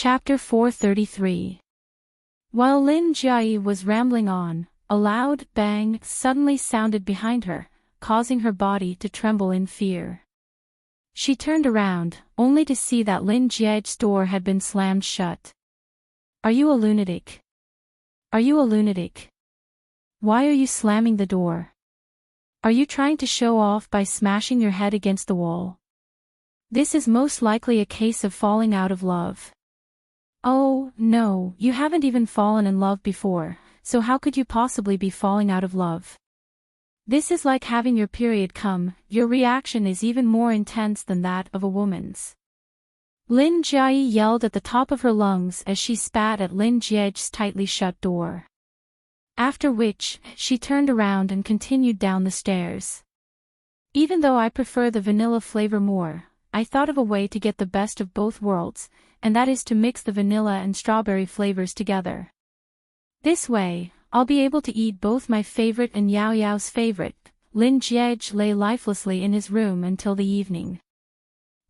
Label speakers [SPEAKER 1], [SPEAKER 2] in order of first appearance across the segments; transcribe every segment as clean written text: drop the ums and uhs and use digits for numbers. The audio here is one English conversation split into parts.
[SPEAKER 1] Chapter 433. While Lin Jiayi was rambling on, a loud bang suddenly sounded behind her, causing her body to tremble in fear. She turned around, only to see that Lin Jiayi's door had been slammed shut. "Are you a lunatic? Are you a lunatic? Why are you slamming the door? Are you trying to show off by smashing your head against the wall? This is most likely a case of falling out of love." "Oh, no, you haven't even fallen in love before, so how could you possibly be falling out of love? This is like having your period come, your reaction is even more intense than that of a woman's." Lin Jiayi yelled at the top of her lungs as she spat at Lin Jiayi's tightly shut door. After which, she turned around and continued down the stairs. "Even though I prefer the vanilla flavor more, I thought of a way to get the best of both worlds, and that is to mix the vanilla and strawberry flavors together. This way, I'll be able to eat both my favorite and Yao Yao's favorite." Lin Jiayi lay lifelessly in his room until the evening.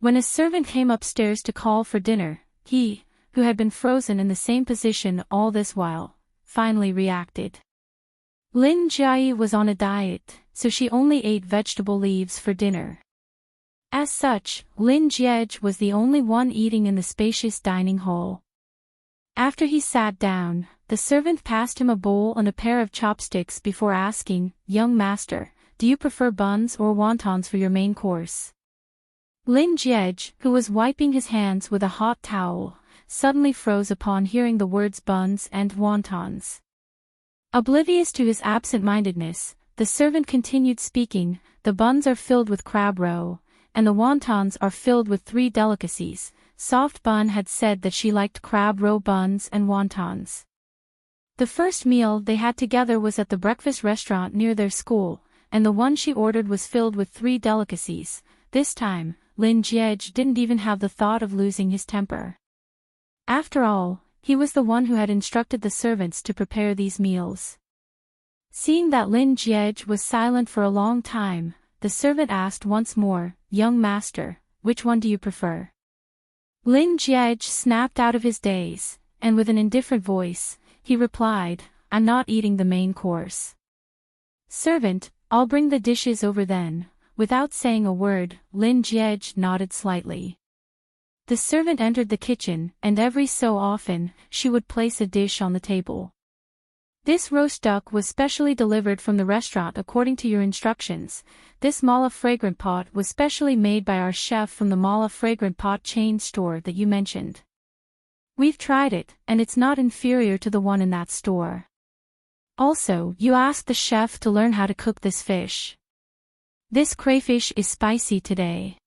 [SPEAKER 1] When a servant came upstairs to call for dinner, he, who had been frozen in the same position all this while, finally reacted. Lin Jiayi was on a diet, so she only ate vegetable leaves for dinner. As such, Lin Jiayi was the only one eating in the spacious dining hall. After he sat down, the servant passed him a bowl and a pair of chopsticks before asking, "Young master, do you prefer buns or wontons for your main course?" Lin Jiayi, who was wiping his hands with a hot towel, suddenly froze upon hearing the words buns and wontons. Oblivious to his absent-mindedness, the servant continued speaking, "The buns are filled with crab roe, and the wontons are filled with 3 delicacies." Soft Bun had said that she liked crab roe buns and wontons. The first meal they had together was at the breakfast restaurant near their school, and the one she ordered was filled with 3 delicacies. This time, Lin Jiayi didn't even have the thought of losing his temper. After all, he was the one who had instructed the servants to prepare these meals. Seeing that Lin Jiayi was silent for a long time, the servant asked once more, "Young master, which one do you prefer?" Lin Jiayi snapped out of his daze, and with an indifferent voice, he replied, "I'm not eating the main course." "Servant, I'll bring the dishes over then." Without saying a word, Lin Jiayi nodded slightly. The servant entered the kitchen, and every so often, she would place a dish on the table. "This roast duck was specially delivered from the restaurant according to your instructions. This mala fragrant pot was specially made by our chef from the mala fragrant pot chain store that you mentioned. We've tried it, and it's not inferior to the one in that store. Also, you asked the chef to learn how to cook this fish. This crayfish is spicy today.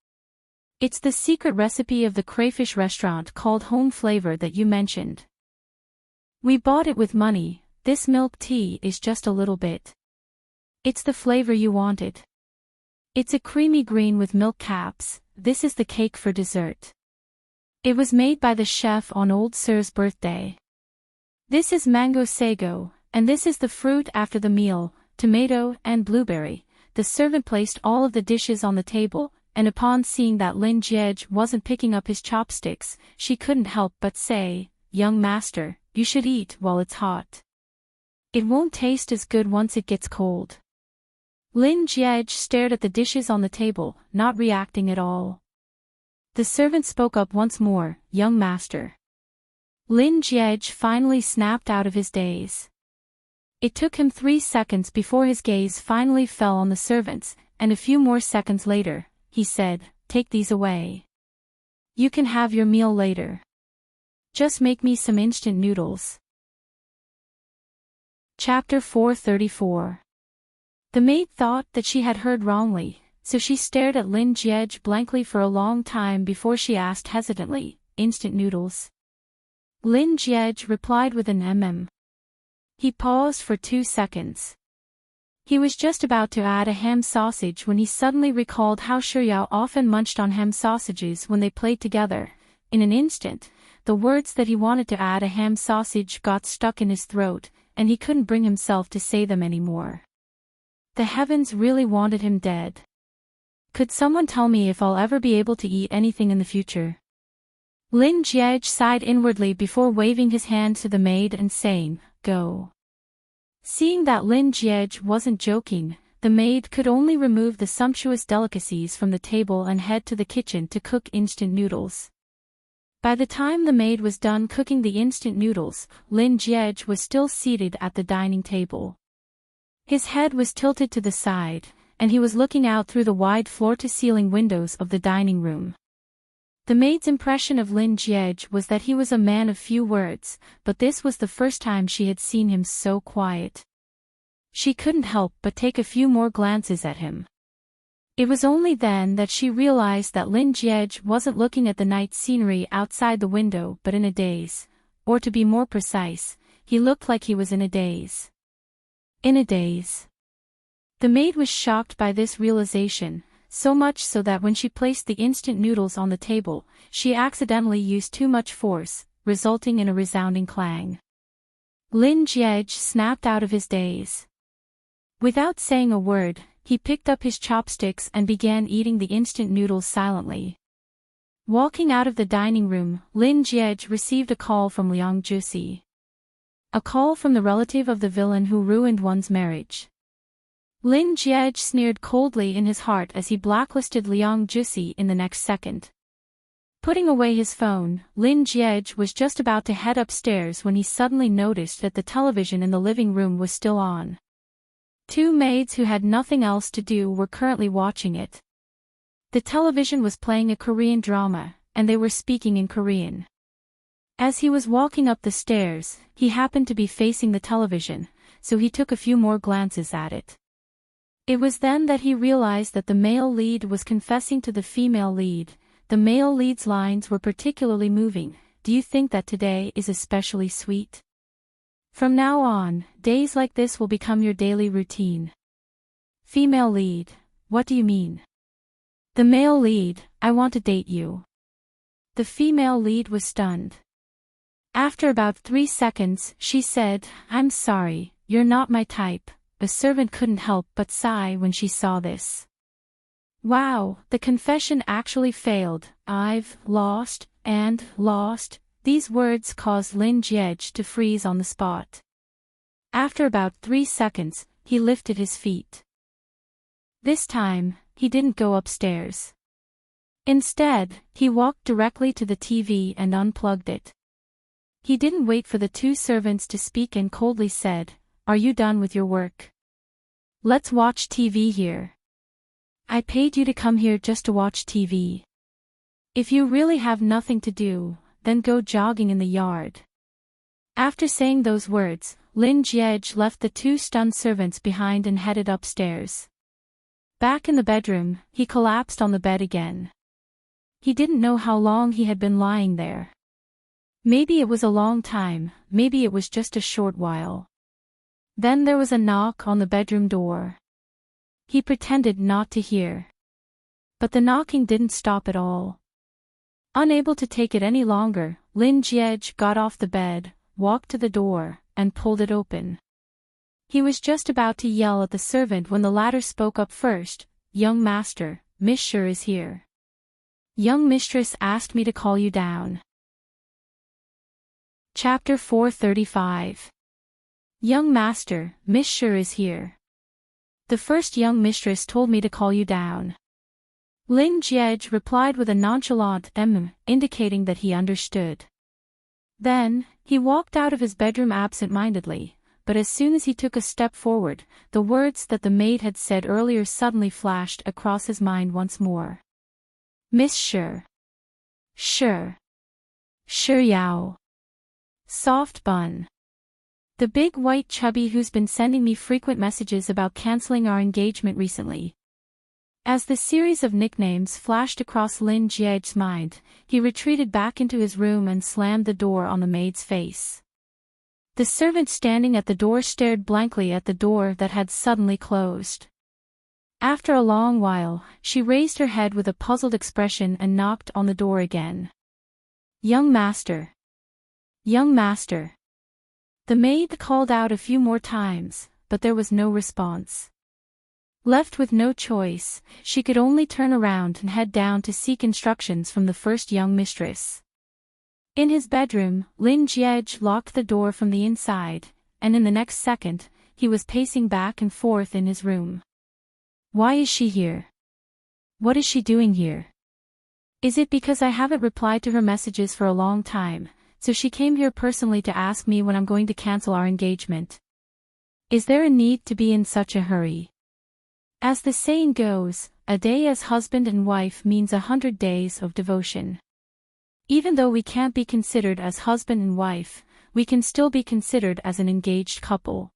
[SPEAKER 1] It's the secret recipe of the crayfish restaurant called Home Flavor that you mentioned. We bought it with money. This milk tea is just a little bit. It's the flavor you wanted. It's a creamy green with milk caps. This is the cake for dessert. It was made by the chef on Old Sir's birthday. This is mango sago, and this is the fruit after the meal, tomato and blueberry." The servant placed all of the dishes on the table, and upon seeing that Lin Jiayi wasn't picking up his chopsticks, she couldn't help but say, "Young master, you should eat while it's hot. It won't taste as good once it gets cold." Lin Jiayi stared at the dishes on the table, not reacting at all. The servant spoke up once more, "Young master." Lin Jiayi finally snapped out of his daze. It took him 3 seconds before his gaze finally fell on the servants, and a few more seconds later, he said, "Take these away. You can have your meal later. Just make me some instant noodles." Chapter 434. The maid thought that she had heard wrongly, so she stared at Lin Jiayi blankly for a long time before she asked hesitantly, "Instant noodles?" Lin Jiayi replied with an mm. He paused for 2 seconds. He was just about to add a ham sausage when he suddenly recalled how Shuyao often munched on ham sausages when they played together. In an instant, the words that he wanted to add a ham sausage got stuck in his throat, and he couldn't bring himself to say them anymore. The heavens really wanted him dead. Could someone tell me if I'll ever be able to eat anything in the future? Lin Jiej sighed inwardly before waving his hand to the maid and saying, "Go." Seeing that Lin Jiej wasn't joking, the maid could only remove the sumptuous delicacies from the table and head to the kitchen to cook instant noodles. By the time the maid was done cooking the instant noodles, Lin Jiej was still seated at the dining table. His head was tilted to the side, and he was looking out through the wide floor-to-ceiling windows of the dining room. The maid's impression of Lin Jiej was that he was a man of few words, but this was the first time she had seen him so quiet. She couldn't help but take a few more glances at him. It was only then that she realized that Lin Jiej wasn't looking at the night scenery outside the window but in a daze, or to be more precise, he looked like he was in a daze. In a daze. The maid was shocked by this realization, so much so that when she placed the instant noodles on the table, she accidentally used too much force, resulting in a resounding clang. Lin Jiej snapped out of his daze. Without saying a word, he picked up his chopsticks and began eating the instant noodles silently. Walking out of the dining room, Lin Jiej received a call from Liang Jusi. A call from the relative of the villain who ruined one's marriage. Lin Jiej sneered coldly in his heart as he blacklisted Liang Jusi in the next second. Putting away his phone, Lin Jiej was just about to head upstairs when he suddenly noticed that the television in the living room was still on. Two maids who had nothing else to do were currently watching it. The television was playing a Korean drama, and they were speaking in Korean. As he was walking up the stairs, he happened to be facing the television, so he took a few more glances at it. It was then that he realized that the male lead was confessing to the female lead. The male lead's lines were particularly moving. "Do you think that today is especially sweet? From now on, days like this will become your daily routine." Female lead: "What do you mean?" The male lead: "I want to date you." The female lead was stunned. After about 3 seconds, she said, "I'm sorry, you're not my type." A servant couldn't help but sigh when she saw this. Wow, the confession actually failed. "I've lost, and lost." These words caused Lin Jiej to freeze on the spot. After about 3 seconds, he lifted his feet. This time, he didn't go upstairs. Instead, he walked directly to the TV and unplugged it. He didn't wait for the two servants to speak and coldly said, "Are you done with your work? Let's watch TV here. I paid you to come here just to watch TV. If you really have nothing to do, then go jogging in the yard." After saying those words, Lin Jiej left the two stunned servants behind and headed upstairs. Back in the bedroom, he collapsed on the bed again. He didn't know how long he had been lying there. Maybe it was a long time, maybe it was just a short while. Then there was a knock on the bedroom door. He pretended not to hear. But the knocking didn't stop at all. Unable to take it any longer, Lin Jiej got off the bed, walked to the door, and pulled it open. He was just about to yell at the servant when the latter spoke up first. "Young master, Miss Sure is here. Young mistress asked me to call you down." Chapter 435. Young master, Miss Sure is here. The first young mistress told me to call you down. Lin Jiej replied with a nonchalant indicating that he understood. Then, he walked out of his bedroom absent-mindedly, but as soon as he took a step forward, the words that the maid had said earlier suddenly flashed across his mind once more. "Miss Sure. Sure. Sure Yao. Soft bun. The big white chubby who's been sending me frequent messages about canceling our engagement recently." As the series of nicknames flashed across Lin Jiej's mind, he retreated back into his room and slammed the door on the maid's face. The servant standing at the door stared blankly at the door that had suddenly closed. After a long while, she raised her head with a puzzled expression and knocked on the door again. "Young master. Young master." The maid called out a few more times, but there was no response. Left with no choice, she could only turn around and head down to seek instructions from the first young mistress. In his bedroom, Lin Jiej locked the door from the inside, and in the next second, he was pacing back and forth in his room. Why is she here? What is she doing here? Is it because I haven't replied to her messages for a long time, so she came here personally to ask me when I'm going to cancel our engagement? Is there a need to be in such a hurry? As the saying goes, a day as husband and wife means 100 days of devotion. Even though we can't be considered as husband and wife, we can still be considered as an engaged couple.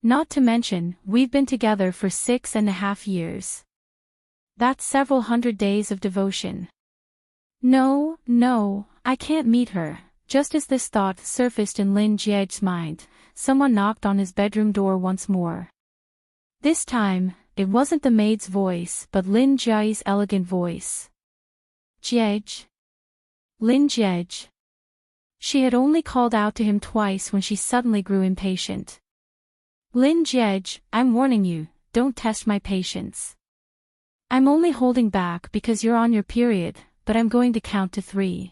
[SPEAKER 1] Not to mention, we've been together for 6.5 years. That's several hundred days of devotion. No, I can't meet her. Just as this thought surfaced in Lin Jiej's mind, someone knocked on his bedroom door once more. This time, it wasn't the maid's voice but Lin Jiej's elegant voice. Jiej. Lin Jiej. She had only called out to him twice when she suddenly grew impatient. Lin Jiej, I'm warning you, don't test my patience. I'm only holding back because you're on your period, but I'm going to count to 3.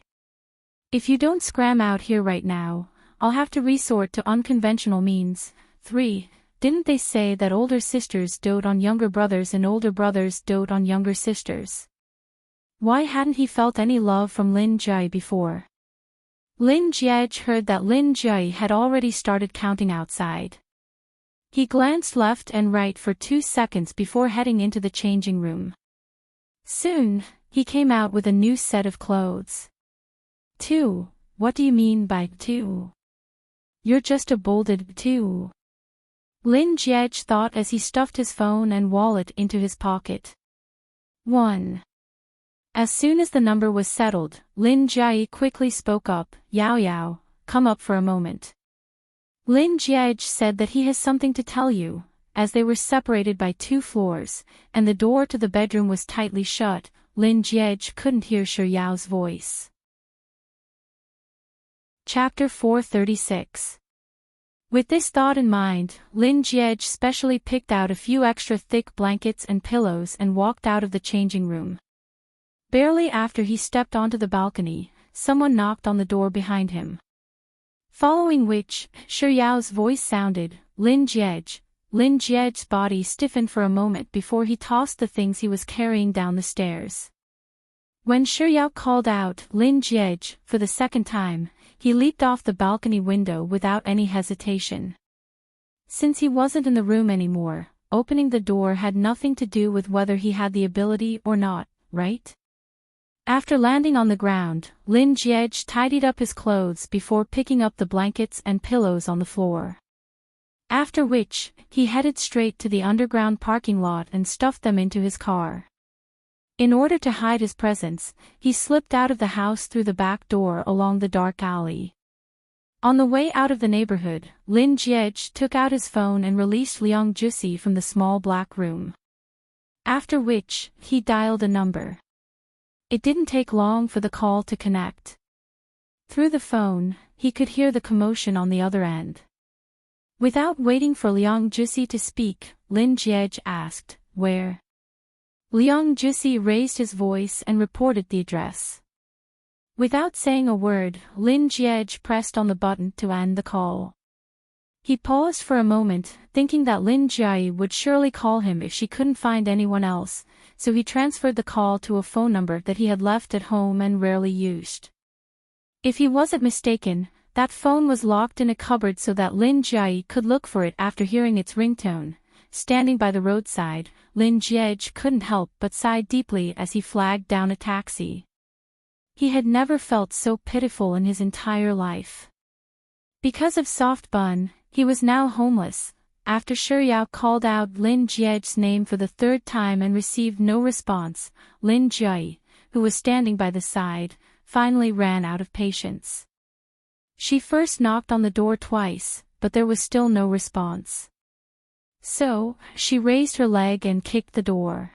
[SPEAKER 1] If you don't scram out here right now, I'll have to resort to unconventional means. 3. Didn't they say that older sisters dote on younger brothers and older brothers dote on younger sisters? Why hadn't he felt any love from Lin Jiej before? Lin Jiej heard that Lin Jiej had already started counting outside. He glanced left and right for 2 seconds before heading into the changing room. Soon, he came out with a new set of clothes. 2. What do you mean by 2? You're just a bolded 2. Lin Jiej thought as he stuffed his phone and wallet into his pocket. 1. As soon as the number was settled, Lin Jiej quickly spoke up, Yao, come up for a moment. Lin Jiej said that he has something to tell you. As they were separated by 2 floors, and the door to the bedroom was tightly shut, Lin Jiej couldn't hear Shi Yao's voice. Chapter 436. With this thought in mind, Lin Jiej specially picked out a few extra thick blankets and pillows and walked out of the changing room. Barely after he stepped onto the balcony, someone knocked on the door behind him. Following which, Shi Yao's voice sounded, Lin Jiej. Lin Jiej's body stiffened for a moment before he tossed the things he was carrying down the stairs. When Shi Yao called out, Lin Jiej, for the second time, he leaped off the balcony window without any hesitation. Since he wasn't in the room anymore, opening the door had nothing to do with whether he had the ability or not, right? After landing on the ground, Lin Jiej tidied up his clothes before picking up the blankets and pillows on the floor. After which, he headed straight to the underground parking lot and stuffed them into his car. In order to hide his presence, he slipped out of the house through the back door along the dark alley. On the way out of the neighborhood, Lin Jiej took out his phone and released Liang Jusi from the small black room. After which, he dialed a number. It didn't take long for the call to connect. Through the phone, he could hear the commotion on the other end. Without waiting for Liang Jusi to speak, Lin Jiej asked, "Where?" Liang Jusi raised his voice and reported the address. Without saying a word, Lin Jiej pressed on the button to end the call. He paused for a moment, thinking that Lin Jiej would surely call him if she couldn't find anyone else, so he transferred the call to a phone number that he had left at home and rarely used. If he wasn't mistaken, that phone was locked in a cupboard so that Lin Jiej could look for it after hearing its ringtone. Standing by the roadside, Lin Jiej couldn't help but sigh deeply as he flagged down a taxi. He had never felt so pitiful in his entire life. Because of Soft Bun, he was now homeless. After Shi Yao called out Lin Jiej's name for the 3rd time and received no response, Lin Jiej, who was standing by the side, finally ran out of patience. She first knocked on the door twice, but there was still no response. So, she raised her leg and kicked the door.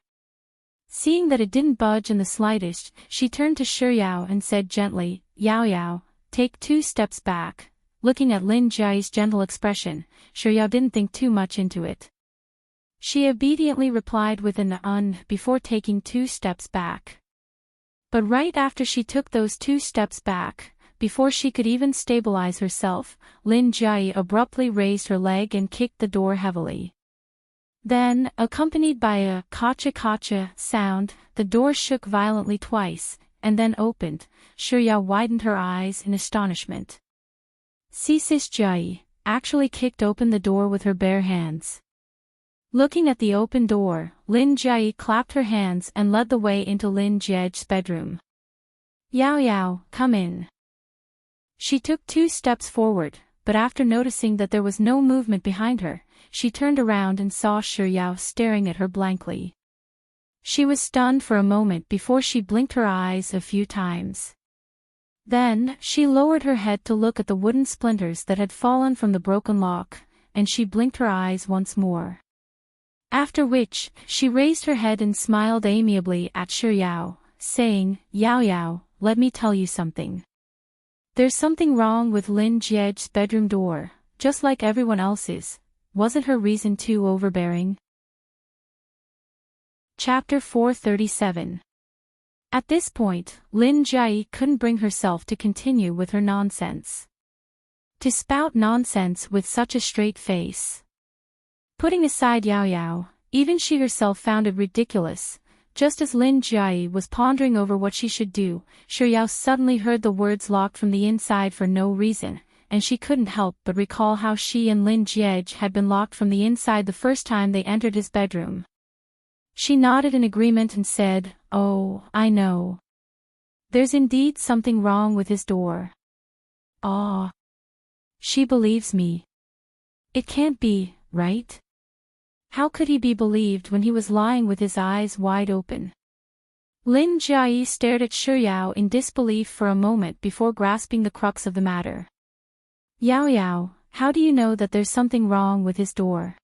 [SPEAKER 1] Seeing that it didn't budge in the slightest, she turned to Shi Yao and said gently, Yao, take 2 steps back." Looking at Lin Jiej's gentle expression, Shi Yao didn't think too much into it. She obediently replied with an before taking 2 steps back. But right after she took those 2 steps back, before she could even stabilize herself, Lin Jiayi abruptly raised her leg and kicked the door heavily. Then, accompanied by a kacha-kacha sound, the door shook violently twice, and then opened. Shuyao widened her eyes in astonishment. Sis Jiayi actually kicked open the door with her bare hands. Looking at the open door, Lin Jiayi clapped her hands and led the way into Lin Jie's bedroom. Yao Yao, come in. She took 2 steps forward, but after noticing that there was no movement behind her, she turned around and saw Shuyao staring at her blankly. She was stunned for a moment before she blinked her eyes a few times. Then, she lowered her head to look at the wooden splinters that had fallen from the broken lock, and she blinked her eyes once more. After which, she raised her head and smiled amiably at Shuyao, saying, Yao Yao, let me tell you something. There's something wrong with Lin Jie's bedroom door, just like everyone else's. Wasn't her reason too overbearing? Chapter 437. At this point, Lin Jiayi couldn't bring herself to continue with her nonsense. To spout nonsense with such a straight face. Putting aside Yao Yao, even she herself found it ridiculous. Just as Lin Jiayi was pondering over what she should do, Shuyao suddenly heard the words locked from the inside for no reason, and she couldn't help but recall how she and Lin Jie had been locked from the inside the first time they entered his bedroom. She nodded in agreement and said, Oh, I know. There's indeed something wrong with his door. Ah. She believes me. It can't be, right? How could he be believed when he was lying with his eyes wide open? Lin Jiayi stared at Shuyao in disbelief for a moment before grasping the crux of the matter. Yao Yao, how do you know that there's something wrong with his door?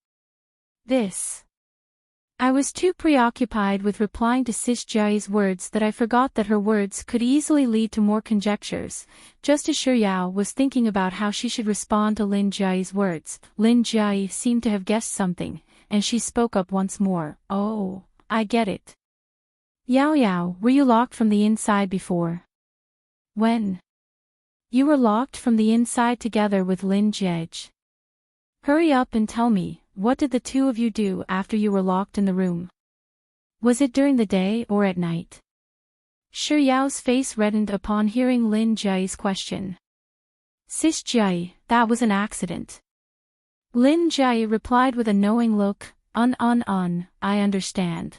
[SPEAKER 1] I was too preoccupied with replying to Sis Jiayi's words that I forgot that her words could easily lead to more conjectures. Just as Shuyao was thinking about how she should respond to Lin Jiayi's words, Lin Jiayi seemed to have guessed something, and she spoke up once more. Oh, I get it. Yao Yao, were you locked from the inside before? When? You were locked from the inside together with Lin Jie. Hurry up and tell me, what did the two of you do after you were locked in the room? Was it during the day or at night? Yao's face reddened upon hearing Lin Jiayi's question. Sis Jiayi, that was an accident. Lin Jiayi replied with a knowing look, I understand.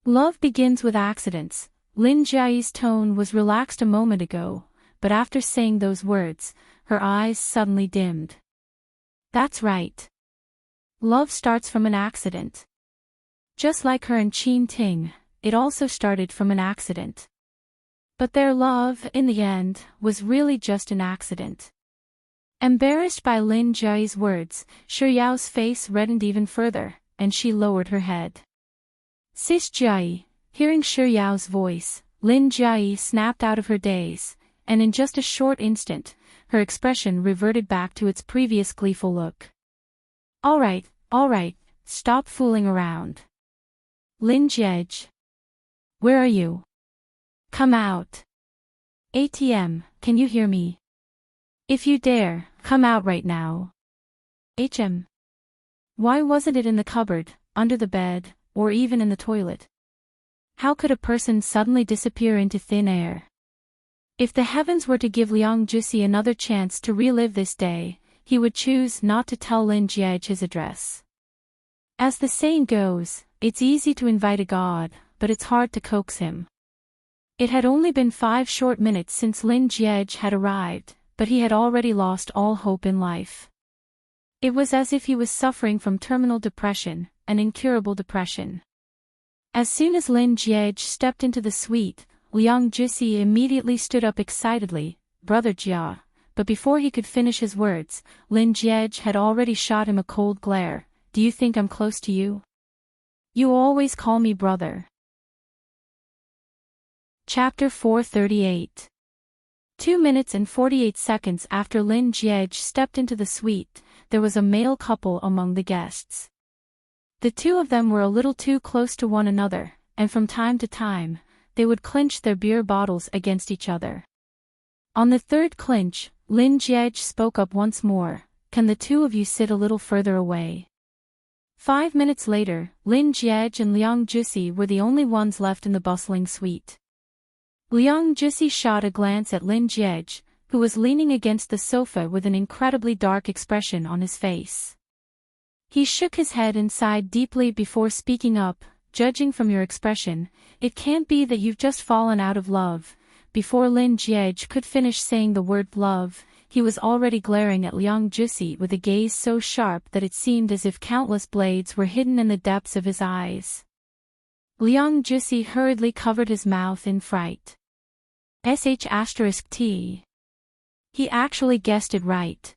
[SPEAKER 1] Love begins with accidents. Lin Jiayi's tone was relaxed a moment ago, but after saying those words, her eyes suddenly dimmed. That's right. Love starts from an accident. Just like her and Enchanting, it also started from an accident. But their love, in the end, was really just an accident. Embarrassed by Lin Jiayi's words, Yao's face reddened even further, and she lowered her head. Sis Jiayi, hearing Yao's voice, Lin Jiayi snapped out of her daze, and in just a short instant, her expression reverted back to its previous gleeful look. All right, stop fooling around. Lin Jie. Where are you? Come out. ATM, can you hear me? If you dare, come out right now. Why wasn't it in the cupboard, under the bed, or even in the toilet? How could a person suddenly disappear into thin air? If the heavens were to give Liang Jusi another chance to relive this day, he would choose not to tell Lin Jie his address. As the saying goes, it's easy to invite a god, but it's hard to coax him. It had only been 5 short minutes since Lin Jie had arrived, but he had already lost all hope in life. It was as if he was suffering from terminal depression, an incurable depression. As soon as Lin Jie stepped into the suite, Liang Jusi immediately stood up excitedly, Brother Jia, but before he could finish his words, Lin Jie had already shot him a cold glare. Do you think I'm close to you? You always call me brother. Chapter 438. 2 minutes and 48 seconds after Lin Jie stepped into the suite, there was a male couple among the guests. The two of them were a little too close to one another, and from time to time, they would clinch their beer bottles against each other. On the third clinch, Lin Jiej spoke up once more, "Can the two of you sit a little further away?" 5 minutes later, Lin Jiej and Liang Jusi were the only ones left in the bustling suite. Liang Jusi shot a glance at Lin Jiej, who was leaning against the sofa with an incredibly dark expression on his face. He shook his head and sighed deeply before speaking up, "Judging from your expression, it can't be that you've just fallen out of love." Before Lin Jiej could finish saying the word love, he was already glaring at Liang Jusi with a gaze so sharp that it seemed as if countless blades were hidden in the depths of his eyes. Liang Jusi hurriedly covered his mouth in fright. *T. He actually guessed it right.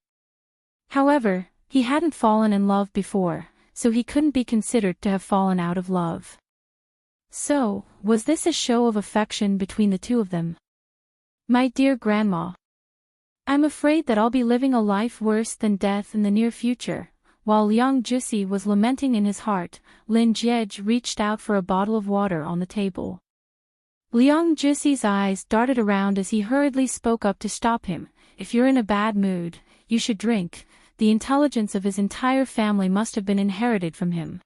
[SPEAKER 1] However, he hadn't fallen in love before, so he couldn't be considered to have fallen out of love. So, was this a show of affection between the two of them? "My dear grandma, I'm afraid that I'll be living a life worse than death in the near future." While Liang Jusi was lamenting in his heart, Lin Jiej reached out for a bottle of water on the table. Liang Jusi's eyes darted around as he hurriedly spoke up to stop him. "If you're in a bad mood, you should drink." The intelligence of his entire family must have been inherited from him.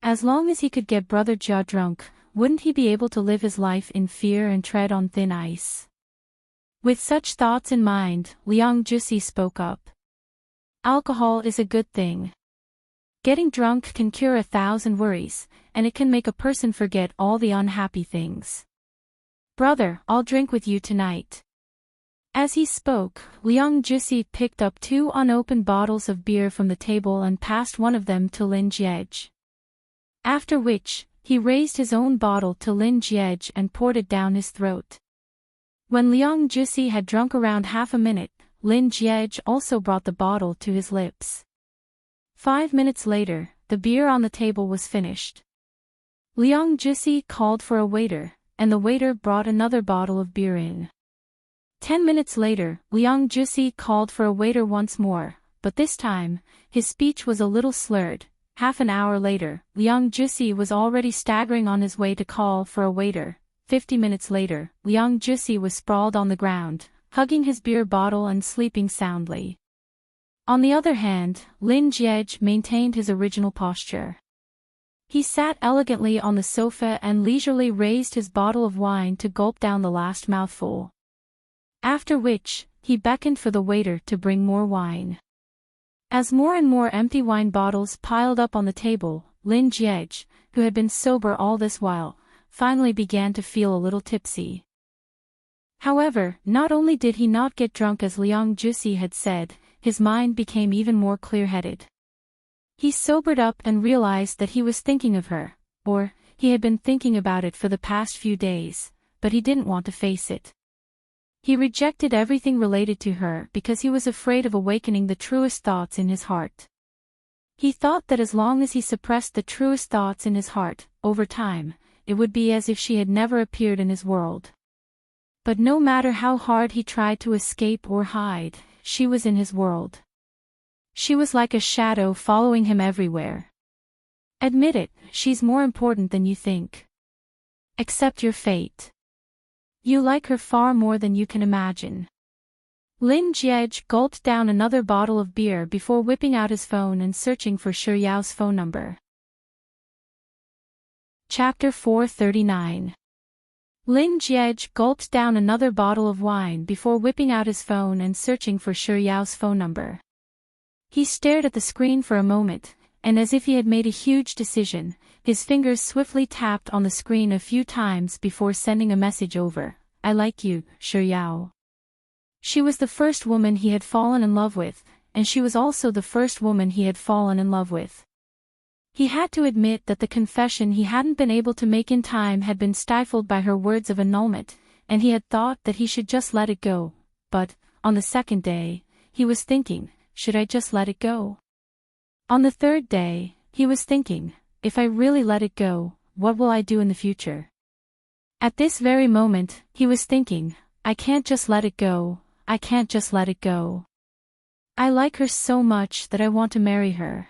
[SPEAKER 1] As long as he could get Brother Jia drunk, wouldn't he be able to live his life in fear and tread on thin ice? With such thoughts in mind, Liang Jusi spoke up. "Alcohol is a good thing. Getting drunk can cure 1,000 worries, and it can make a person forget all the unhappy things. Brother, I'll drink with you tonight." As he spoke, Liang Jusi picked up 2 unopened bottles of beer from the table and passed one of them to Lin Jiej. After which, he raised his own bottle to Lin Jiej and poured it down his throat. When Liang Jusi had drunk around half a minute, Lin Jiej also brought the bottle to his lips. 5 minutes later, the beer on the table was finished. Liang Jusi called for a waiter, and the waiter brought another bottle of beer in. 10 minutes later, Liang Jusi called for a waiter once more, but this time, his speech was a little slurred. Half an hour later, Liang Jusi was already staggering on his way to call for a waiter. 50 minutes later, Liang Jusi was sprawled on the ground, hugging his beer bottle and sleeping soundly. On the other hand, Lin Jiej maintained his original posture. He sat elegantly on the sofa and leisurely raised his bottle of wine to gulp down the last mouthful. After which, he beckoned for the waiter to bring more wine. As more and more empty wine bottles piled up on the table, Lin Jiej, who had been sober all this while, finally began to feel a little tipsy. However, not only did he not get drunk as Liang Jusi had said, his mind became even more clear-headed. He sobered up and realized that he was thinking of her, or, he had been thinking about it for the past few days, but he didn't want to face it. He rejected everything related to her because he was afraid of awakening the truest thoughts in his heart. He thought that as long as he suppressed the truest thoughts in his heart, over time, it would be as if she had never appeared in his world. But no matter how hard he tried to escape or hide, she was in his world. She was like a shadow following him everywhere. Admit it, she's more important than you think. Accept your fate. You like her far more than you can imagine. Lin Jiej gulped down another bottle of beer before whipping out his phone and searching for Shi Yao's phone number. Chapter 439. Lin Jiej gulped down another bottle of wine before whipping out his phone and searching for Shi Yao's phone number. He stared at the screen for a moment, and as if he had made a huge decision, his fingers swiftly tapped on the screen a few times before sending a message over. "I like you, Shi Yao." She was the first woman he had fallen in love with, and she was also the first woman he had fallen in love with. He had to admit that the confession he hadn't been able to make in time had been stifled by her words of annulment, and he had thought that he should just let it go, but, on the second day, he was thinking, should I just let it go? On the third day, he was thinking, if I really let it go, what will I do in the future? At this very moment, he was thinking, I can't just let it go, I can't just let it go. I like her so much that I want to marry her.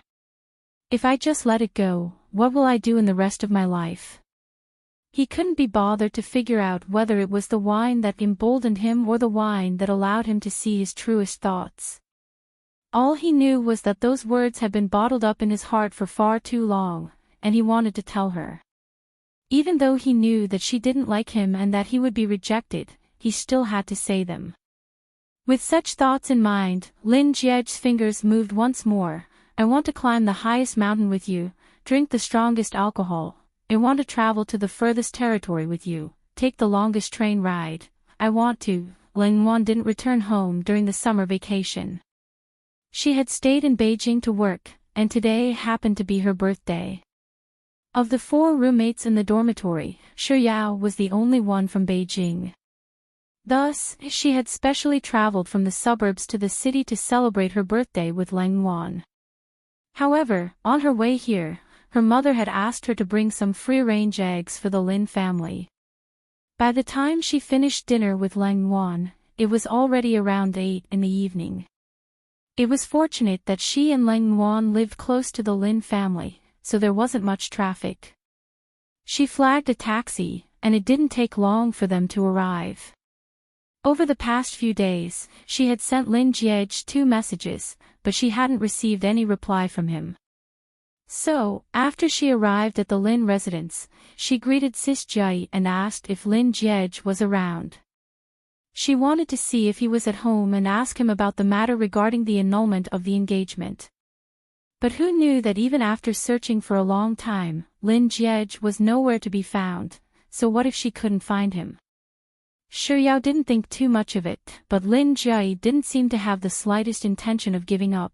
[SPEAKER 1] If I just let it go, what will I do in the rest of my life? He couldn't be bothered to figure out whether it was the wine that emboldened him or the wine that allowed him to see his truest thoughts. All he knew was that those words had been bottled up in his heart for far too long, and he wanted to tell her. Even though he knew that she didn't like him and that he would be rejected, he still had to say them. With such thoughts in mind, Lin Jie's fingers moved once more. I want to climb the highest mountain with you, drink the strongest alcohol. I want to travel to the furthest territory with you, take the longest train ride. I want to. Lin Wan didn't return home during the summer vacation. She had stayed in Beijing to work, and today happened to be her birthday. Of the 4 roommates in the dormitory, Shi Yao was the only one from Beijing. Thus, she had specially traveled from the suburbs to the city to celebrate her birthday with Lin Wan. However, on her way here, her mother had asked her to bring some free-range eggs for the Lin family. By the time she finished dinner with Lin Wan, it was already around 8 in the evening. It was fortunate that she and Lin Wan lived close to the Lin family, so there wasn't much traffic. She flagged a taxi, and it didn't take long for them to arrive. Over the past few days, she had sent Lin Jie 2 messages, but she hadn't received any reply from him. So, after she arrived at the Lin residence, she greeted Sis Jie and asked if Lin Jie was around. She wanted to see if he was at home and ask him about the matter regarding the annulment of the engagement. But who knew that even after searching for a long time, Lin Jie was nowhere to be found, so what if she couldn't find him? Shi Yao didn't think too much of it, but Lin Jie didn't seem to have the slightest intention of giving up.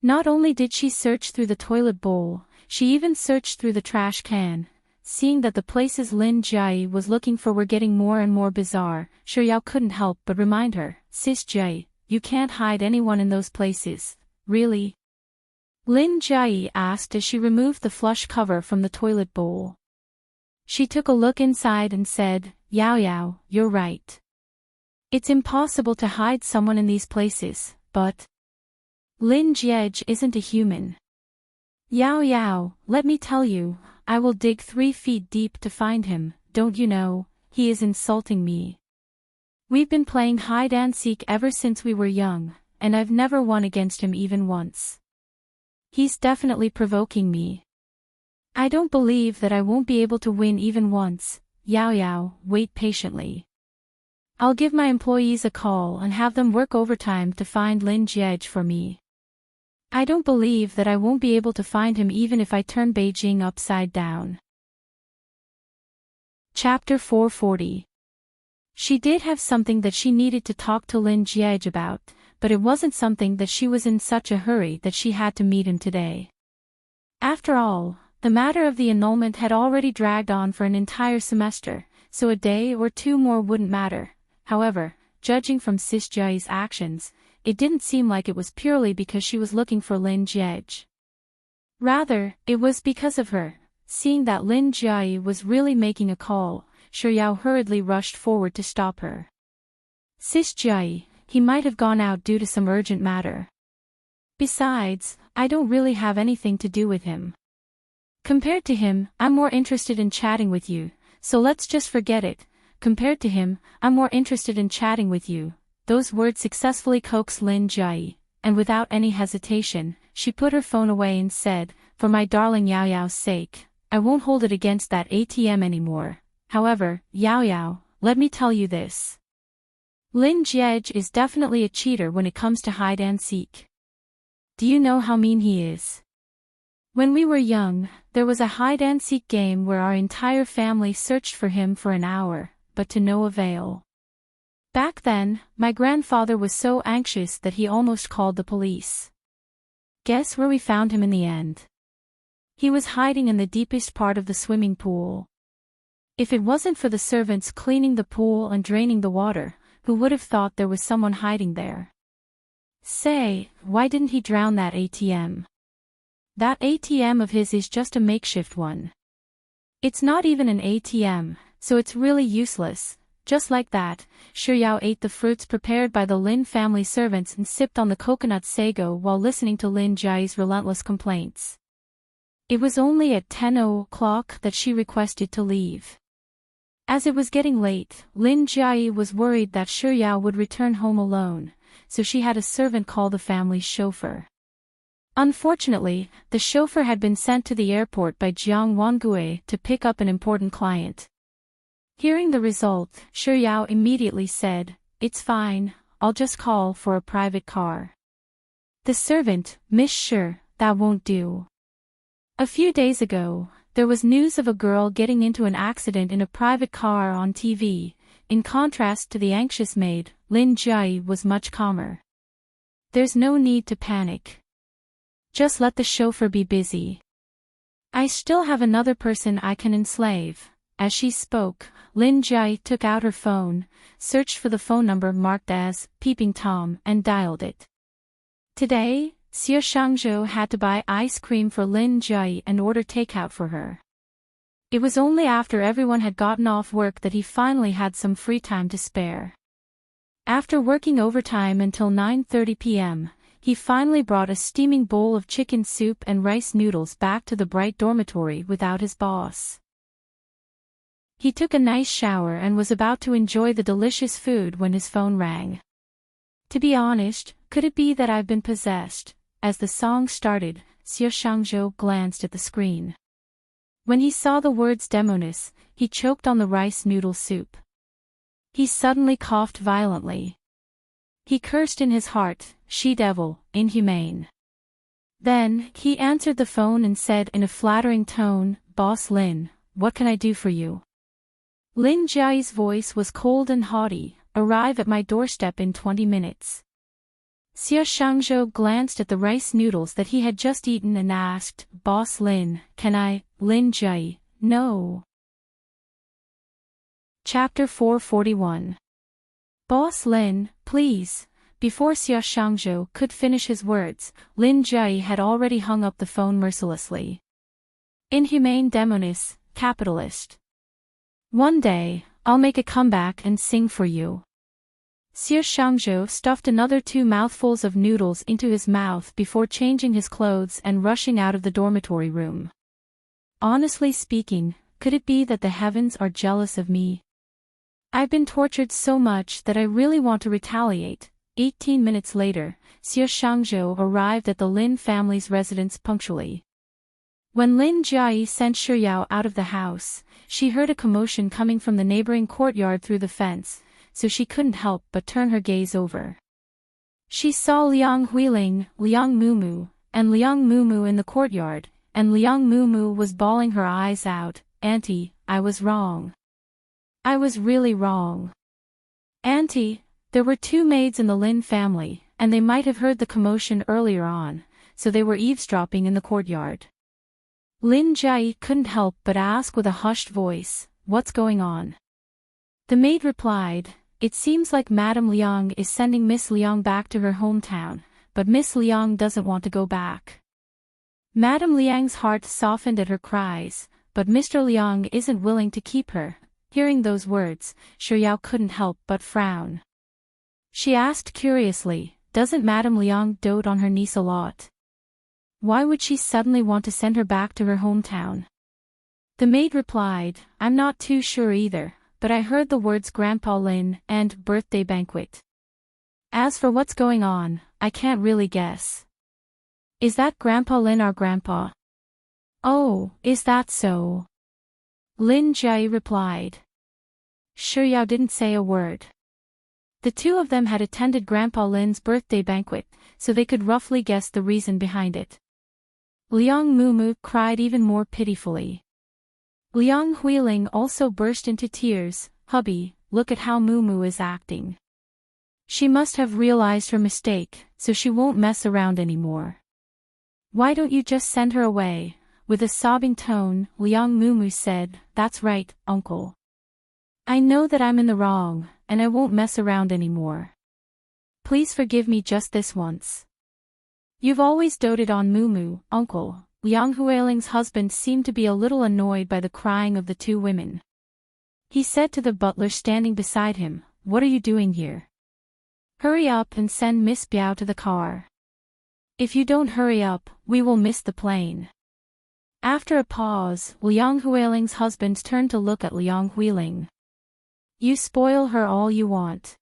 [SPEAKER 1] Not only did she search through the toilet bowl, she even searched through the trash can. Seeing that the places Lin Jie was looking for were getting more and more bizarre, Shi Yao couldn't help but remind her, Sis Jie, you can't hide anyone in those places, really? Lin Jie asked as she removed the flush cover from the toilet bowl. She took a look inside and said, Yao Yao, you're right. It's impossible to hide someone in these places, but Lin Jie isn't a human. Yao Yao, let me tell you, I will dig 3 feet deep to find him, don't you know, he is insulting me. We've been playing hide and seek ever since we were young, and I've never won against him even once. He's definitely provoking me. I don't believe that I won't be able to win even once. Yao Yao, wait patiently. I'll give my employees a call and have them work overtime to find Lin Jie for me. I don't believe that I won't be able to find him even if I turn Beijing upside down. Chapter 440. She did have something that she needed to talk to Lin Jie about, but it wasn't something that she was in such a hurry that she had to meet him today. After all, the matter of the annulment had already dragged on for an entire semester, so a day or 2 more wouldn't matter. However, judging from Sis Jie's actions, it didn't seem like it was purely because she was looking for Lin Jie. Rather, it was because of her. Seeing that Lin Jie was really making a call, Shi Yao hurriedly rushed forward to stop her. Sis Jie, he might have gone out due to some urgent matter. Besides, I don't really have anything to do with him. Compared to him, I'm more interested in chatting with you, so let's just forget it. Compared to him, I'm more interested in chatting with you. Those words successfully coaxed Lin Jie, and without any hesitation, she put her phone away and said, for my darling Yao Yao's sake, I won't hold it against that ATM anymore. However, Yao Yao, let me tell you this. Lin Jie is definitely a cheater when it comes to hide and seek. Do you know how mean he is? When we were young, there was a hide-and-seek game where our entire family searched for him for an hour, but to no avail. Back then, my grandfather was so anxious that he almost called the police. Guess where we found him in the end? He was hiding in the deepest part of the swimming pool. If it wasn't for the servants cleaning the pool and draining the water, who would have thought there was someone hiding there? Say, why didn't he drown that ATM? That ATM of his is just a makeshift one. It's not even an ATM, so it's really useless. Just like that, Shi Yao ate the fruits prepared by the Lin family servants and sipped on the coconut sago while listening to Lin Jie's relentless complaints. It was only at 10 o'clock that she requested to leave. As it was getting late, Lin Jiayi was worried that Shuyao would return home alone, so she had a servant call the family's chauffeur. Unfortunately, the chauffeur had been sent to the airport by Jiang Wangue to pick up an important client. Hearing the result, Shuyao immediately said, "It's fine, I'll just call for a private car." The servant, "Miss Shi, that won't do." A few days ago, there was news of a girl getting into an accident in a private car on TV. In contrast to the anxious maid, Lin Jiayi was much calmer. "There's no need to panic. Just let the chauffeur be busy. I still have another person I can enslave." As she spoke, Lin Jiayi took out her phone, searched for the phone number marked as Peeping Tom and dialed it. Today, Xie Shangzhou had to buy ice cream for Lin Jiayi and order takeout for her. It was only after everyone had gotten off work that he finally had some free time to spare. After working overtime until 9:30 p.m., he finally brought a steaming bowl of chicken soup and rice noodles back to the bright dormitory without his boss. He took a nice shower and was about to enjoy the delicious food when his phone rang. "To be honest, could it be that I've been possessed?" As the song started, Xie Shangzhou glanced at the screen. When he saw the words demoness, he choked on the rice noodle soup. He suddenly coughed violently. He cursed in his heart, "She-devil, inhumane." Then, he answered the phone and said in a flattering tone, "Boss Lin, what can I do for you?" Lin Jiayi's voice was cold and haughty, "Arrive at my doorstep in 20 minutes. Xie Shangzhou glanced at the rice noodles that he had just eaten and asked, "Boss Lin, can I?" Lin Jiayi, "No." Chapter 441. "Boss Lin, please." Before Xie Shangzhou could finish his words, Lin Jiayi had already hung up the phone mercilessly. "Inhumane demoness, capitalist. One day, I'll make a comeback and sing for you." Xie Shangzhou stuffed another 2 mouthfuls of noodles into his mouth before changing his clothes and rushing out of the dormitory room. Honestly speaking, could it be that the heavens are jealous of me? I've been tortured so much that I really want to retaliate. 18 minutes later, Xie Shangzhou arrived at the Lin family's residence punctually. When Lin Jiayi sent Shuyao out of the house, she heard a commotion coming from the neighboring courtyard through the fence, so she couldn't help but turn her gaze over. She saw Liang Huiling, Liang Mumu, and Liang Mumu in the courtyard, and Liang Mumu was bawling her eyes out, "Auntie, I was wrong. I was really wrong. Auntie." There were 2 maids in the Lin family, and they might have heard the commotion earlier on, so they were eavesdropping in the courtyard. Lin Jiayi couldn't help but ask with a hushed voice, "What's going on?" The maid replied, "It seems like Madame Liang is sending Miss Liang back to her hometown, but Miss Liang doesn't want to go back." Madame Liang's heart softened at her cries, but Mr. Liang isn't willing to keep her. Hearing those words, Shuyao couldn't help but frown. She asked curiously, "Doesn't Madame Liang dote on her niece a lot? Why would she suddenly want to send her back to her hometown?" The maid replied, "I'm not too sure either, but I heard the words Grandpa Lin and birthday banquet. As for what's going on, I can't really guess." "Is that Grandpa Lin our grandpa?" "Oh, is that so?" Lin Jiayi replied. Shuyao didn't say a word. The 2 of them had attended Grandpa Lin's birthday banquet, so they could roughly guess the reason behind it. Liang Mumu cried even more pitifully. Liang Huiling also burst into tears. "Hubby, look at how Mumu is acting. She must have realized her mistake, so she won't mess around anymore. Why don't you just send her away?" With a sobbing tone, Liang Mumu said, "That's right, uncle. I know that I'm in the wrong, and I won't mess around anymore. Please forgive me just this once. You've always doted on Mumu, uncle." Liang Huiling's husband seemed to be a little annoyed by the crying of the 2 women. He said to the butler standing beside him, "What are you doing here? Hurry up and send Miss Biao to the car. If you don't hurry up, we will miss the plane." After a pause, Liang Huiling's husband turned to look at Liang Huiling. You spoil her all you want.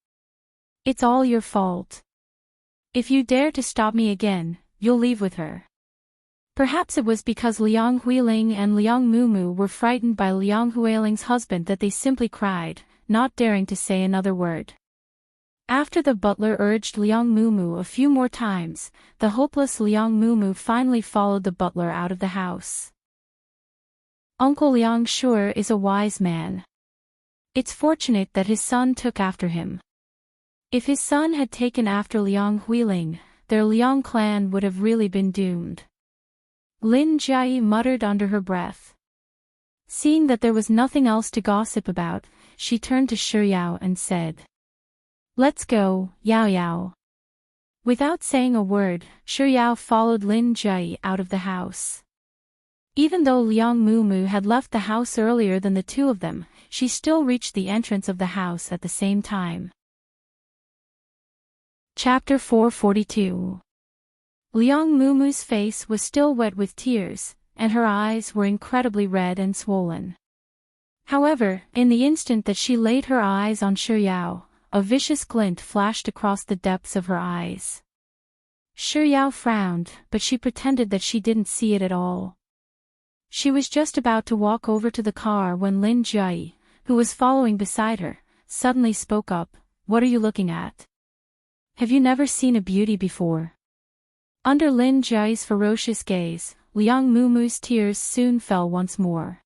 [SPEAKER 1] It's all your fault. If you dare to stop me again, you'll leave with her. Perhaps it was because Liang Huiling and Liang Mumu were frightened by Liang Huiling's husband that they simply cried, not daring to say another word. After the butler urged Liang Mumu a few more times, the hopeless Liang Mumu finally followed the butler out of the house. Uncle Liang sure is a wise man. It's fortunate that his son took after him. If his son had taken after Liang Huiling, their Liang clan would have really been doomed. Lin Jiayi muttered under her breath. Seeing that there was nothing else to gossip about, she turned to Shi Yao and said, Let's go, Yao Yao. Without saying a word, Shi Yao followed Lin Jiayi out of the house. Even though Liang Mumu had left the house earlier than the two of them, she still reached the entrance of the house at the same time. Chapter 442. Liang Mumu's face was still wet with tears, and her eyes were incredibly red and swollen. However, in the instant that she laid her eyes on Shi Yao, a vicious glint flashed across the depths of her eyes. Shi Yao frowned, but she pretended that she didn't see it at all. She was just about to walk over to the car when Lin Jiayi, who was following beside her, suddenly spoke up, What are you looking at? Have you never seen a beauty before? Under Lin Jiayi's ferocious gaze, Liang Mumu's tears soon fell once more.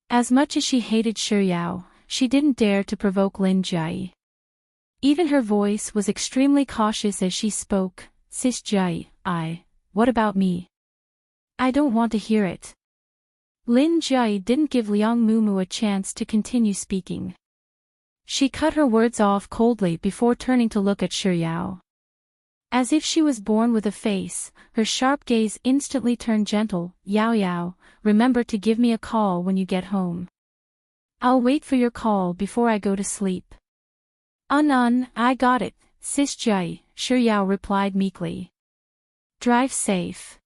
[SPEAKER 1] As much as she hated Shi Yao, she didn't dare to provoke Lin Jiayi. Even her voice was extremely cautious as she spoke, Sis Jiayi, what about me? I don't want to hear it. Lin Jiayi didn't give Liang Mumu a chance to continue speaking. She cut her words off coldly before turning to look at Shi Yao. As if she was born with a face, her sharp gaze instantly turned gentle. Yao Yao, remember to give me a call when you get home. I'll wait for your call before I go to sleep. I got it, Sis Jiayi, Shi Yao replied meekly. Drive safe.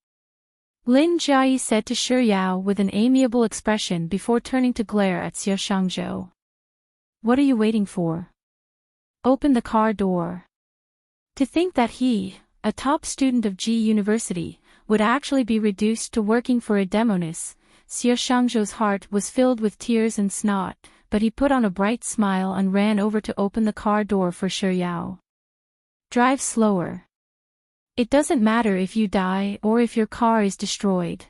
[SPEAKER 1] Lin Jiayi said to Shi Yao with an amiable expression before turning to glare at Xie Shangzhou. What are you waiting for? Open the car door. To think that he, a top student of G University, would actually be reduced to working for a demoness, Xie Shangzhou's heart was filled with tears and snot, but he put on a bright smile and ran over to open the car door for Shi Yao. Drive slower. It doesn't matter if you die or if your car is destroyed.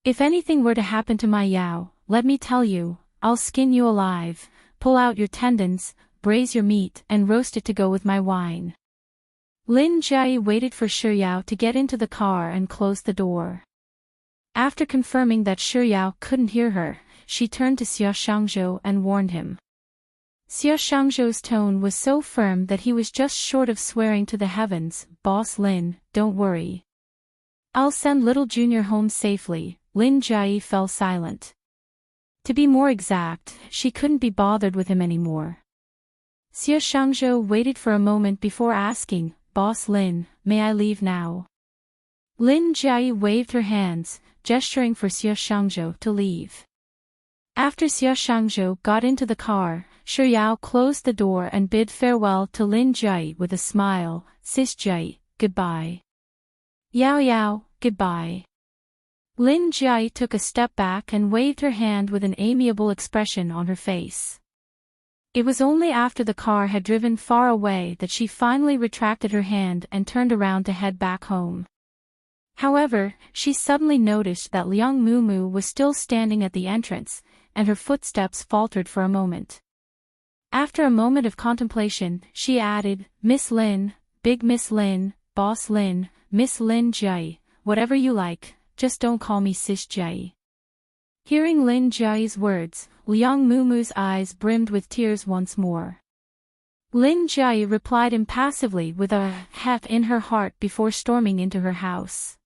[SPEAKER 1] If anything were to happen to my Yao, let me tell you, I'll skin you alive, pull out your tendons, braise your meat and roast it to go with my wine. Lin Jiayi waited for Shi Yao to get into the car and closed the door. After confirming that Shi Yao couldn't hear her, she turned to Xie Shangzhou and warned him. Xie Shangzhou's tone was so firm that he was just short of swearing to the heavens, Boss Lin, don't worry. I'll send little Junior home safely. Lin Jiayi fell silent. To be more exact, she couldn't be bothered with him anymore. Xie Shangzhou waited for a moment before asking, Boss Lin, may I leave now? Lin Jiayi waved her hands, gesturing for Xie Shangzhou to leave. After Xie Shangzhou got into the car, Shi Yao closed the door and bid farewell to Lin Jiayi with a smile, Sis Jiayi, goodbye. Yao Yao, goodbye. Lin Jiayi took a step back and waved her hand with an amiable expression on her face. It was only after the car had driven far away that she finally retracted her hand and turned around to head back home. However, she suddenly noticed that Liang Mumu was still standing at the entrance, and her footsteps faltered for a moment. After a moment of contemplation, she added, Miss Lin, Big Miss Lin, Boss Lin, Miss Lin Jiayi, whatever you like, just don't call me Sis Jiayi. Hearing Lin Jiayi's words, Liang Mumu's eyes brimmed with tears once more. Lin Jiayi replied impassively with a heh in her heart before storming into her house.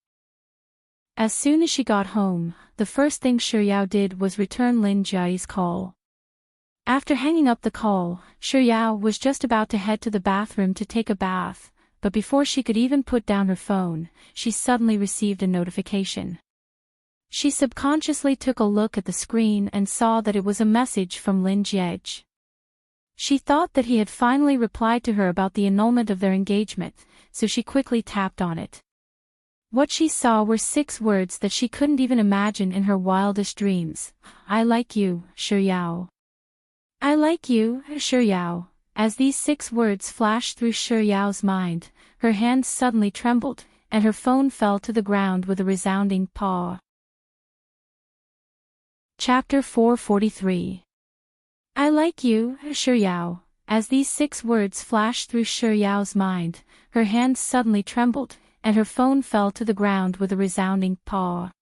[SPEAKER 1] As soon as she got home, the first thing Shi Yao did was return Lin Jiayi's call. After hanging up the call, Shi Yao was just about to head to the bathroom to take a bath, but before she could even put down her phone, she suddenly received a notification. She subconsciously took a look at the screen and saw that it was a message from Lin Jiej. She thought that he had finally replied to her about the annulment of their engagement, so she quickly tapped on it. What she saw were 6 words that she couldn't even imagine in her wildest dreams. I like you, Shuyao. I like you, Shuyao. As these 6 words flashed through Shuyao's mind, her hands suddenly trembled, and her phone fell to the ground with a resounding paw. Chapter 443. I like you, Shuyao. As these 6 words flashed through Shuyao's mind, her hands suddenly trembled, and her phone fell to the ground with a resounding paw.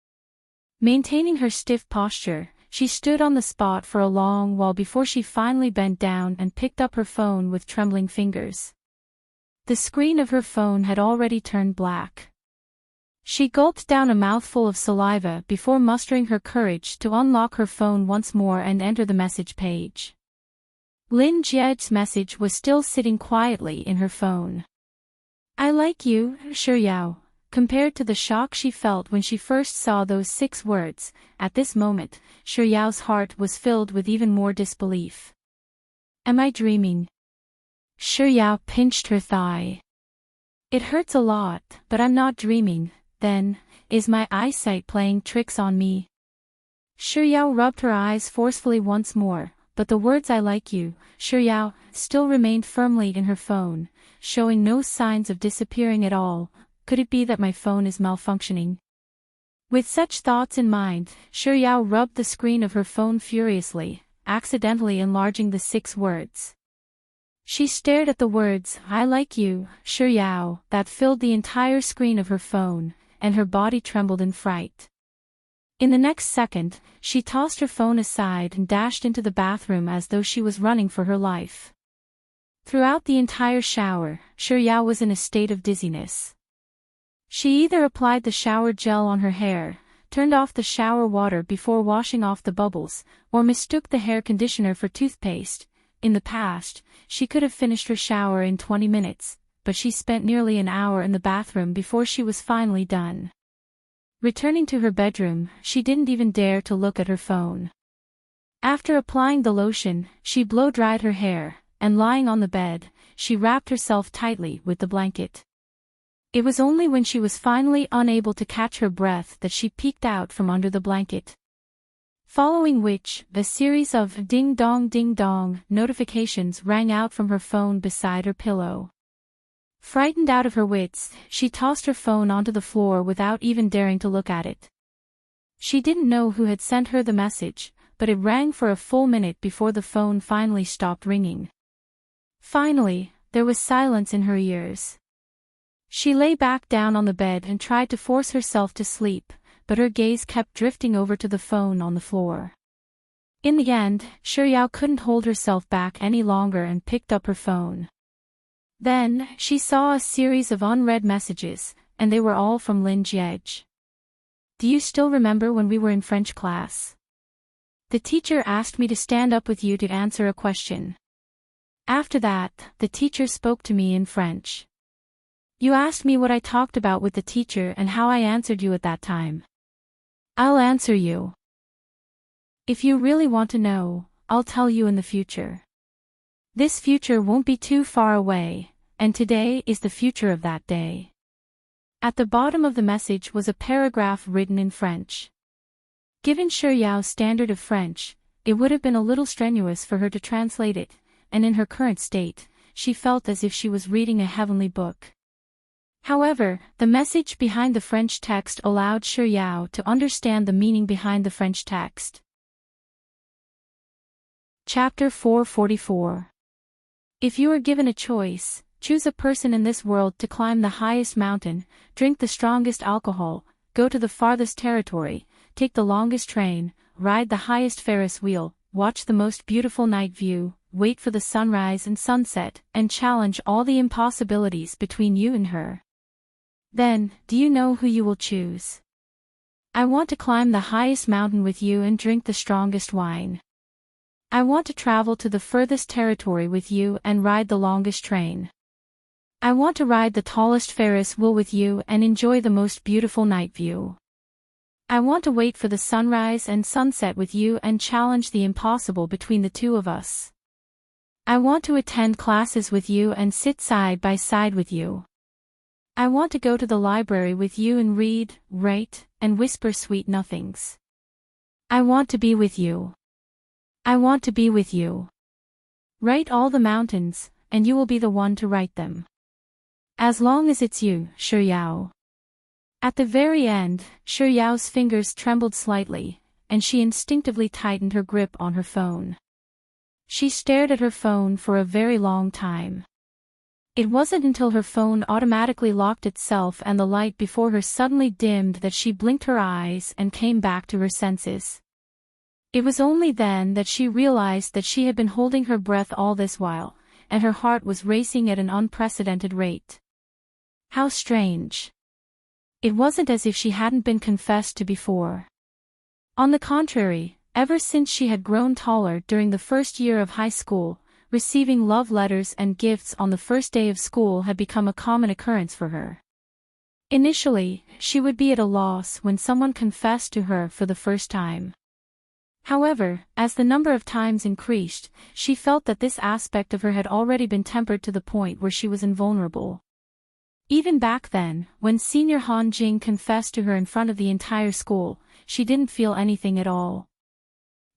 [SPEAKER 1] Maintaining her stiff posture, she stood on the spot for a long while before she finally bent down and picked up her phone with trembling fingers. The screen of her phone had already turned black. She gulped down a mouthful of saliva before mustering her courage to unlock her phone once more and enter the message page. Lin Jiej's message was still sitting quietly in her phone. I like you, Shuyao. Compared to the shock she felt when she first saw those 6 words, at this moment, Shuyao's heart was filled with even more disbelief. Am I dreaming? Shuyao pinched her thigh. It hurts a lot, but I'm not dreaming. Then, is my eyesight playing tricks on me? Shuyao rubbed her eyes forcefully once more, but the words I like you, Shuyao, still remained firmly in her phone, showing no signs of disappearing at all. Could it be that my phone is malfunctioning? With such thoughts in mind, Shuyao rubbed the screen of her phone furiously, accidentally enlarging the 6 words. She stared at the words, I like you, Shuyao, that filled the entire screen of her phone, and her body trembled in fright. In the next second, she tossed her phone aside and dashed into the bathroom as though she was running for her life. Throughout the entire shower, Shuyao was in a state of dizziness. She either applied the shower gel on her hair, turned off the shower water before washing off the bubbles, or mistook the hair conditioner for toothpaste. In the past, she could have finished her shower in 20 minutes, but she spent nearly an hour in the bathroom before she was finally done. Returning to her bedroom, she didn't even dare to look at her phone. After applying the lotion, she blow-dried her hair, and lying on the bed, she wrapped herself tightly with the blanket. It was only when she was finally unable to catch her breath that she peeked out from under the blanket. Following which, a series of ding-dong notifications rang out from her phone beside her pillow. Frightened out of her wits, she tossed her phone onto the floor without even daring to look at it. She didn't know who had sent her the message, but it rang for a full minute before the phone finally stopped ringing. Finally, there was silence in her ears. She lay back down on the bed and tried to force herself to sleep, but her gaze kept drifting over to the phone on the floor. In the end, Shuyao couldn't hold herself back any longer and picked up her phone. Then, she saw a series of unread messages, and they were all from Lin Jiej. Do you still remember when we were in French class? The teacher asked me to stand up with you to answer a question. After that, the teacher spoke to me in French. You asked me what I talked about with the teacher and how I answered you at that time. I'll answer you. If you really want to know, I'll tell you in the future. This future won't be too far away, and today is the future of that day. At the bottom of the message was a paragraph written in French. Given Shuyao's standard of French, it would have been a little strenuous for her to translate it, and in her current state, she felt as if she was reading a heavenly book. However, the message behind the French text allowed Shuyao to understand the meaning behind the French text. Chapter 444. If you are given a choice, choose a person in this world to climb the highest mountain, drink the strongest alcohol, go to the farthest territory, take the longest train, ride the highest Ferris wheel, watch the most beautiful night view, wait for the sunrise and sunset, and challenge all the impossibilities between you and her. Then, do you know who you will choose? I want to climb the highest mountain with you and drink the strongest wine. I want to travel to the furthest territory with you and ride the longest train. I want to ride the tallest Ferris wheel with you and enjoy the most beautiful night view. I want to wait for the sunrise and sunset with you and challenge the impossible between the two of us. I want to attend classes with you and sit side by side with you. I want to go to the library with you and read, write, and whisper sweet nothings. I want to be with you. I want to be with you. Write all the mountains, and you will be the one to write them. As long as it's you, Xiuyao. At the very end, Xiuyao's fingers trembled slightly, and she instinctively tightened her grip on her phone. She stared at her phone for a very long time. It wasn't until her phone automatically locked itself and the light before her suddenly dimmed that she blinked her eyes and came back to her senses. It was only then that she realized that she had been holding her breath all this while, and her heart was racing at an unprecedented rate. How strange. It wasn't as if she hadn't been confessed to before. On the contrary, ever since she had grown taller during the first year of high school, receiving love letters and gifts on the first day of school had become a common occurrence for her. Initially, she would be at a loss when someone confessed to her for the first time. However, as the number of times increased, she felt that this aspect of her had already been tempered to the point where she was invulnerable. Even back then, when Senior Han Jing confessed to her in front of the entire school, she didn't feel anything at all.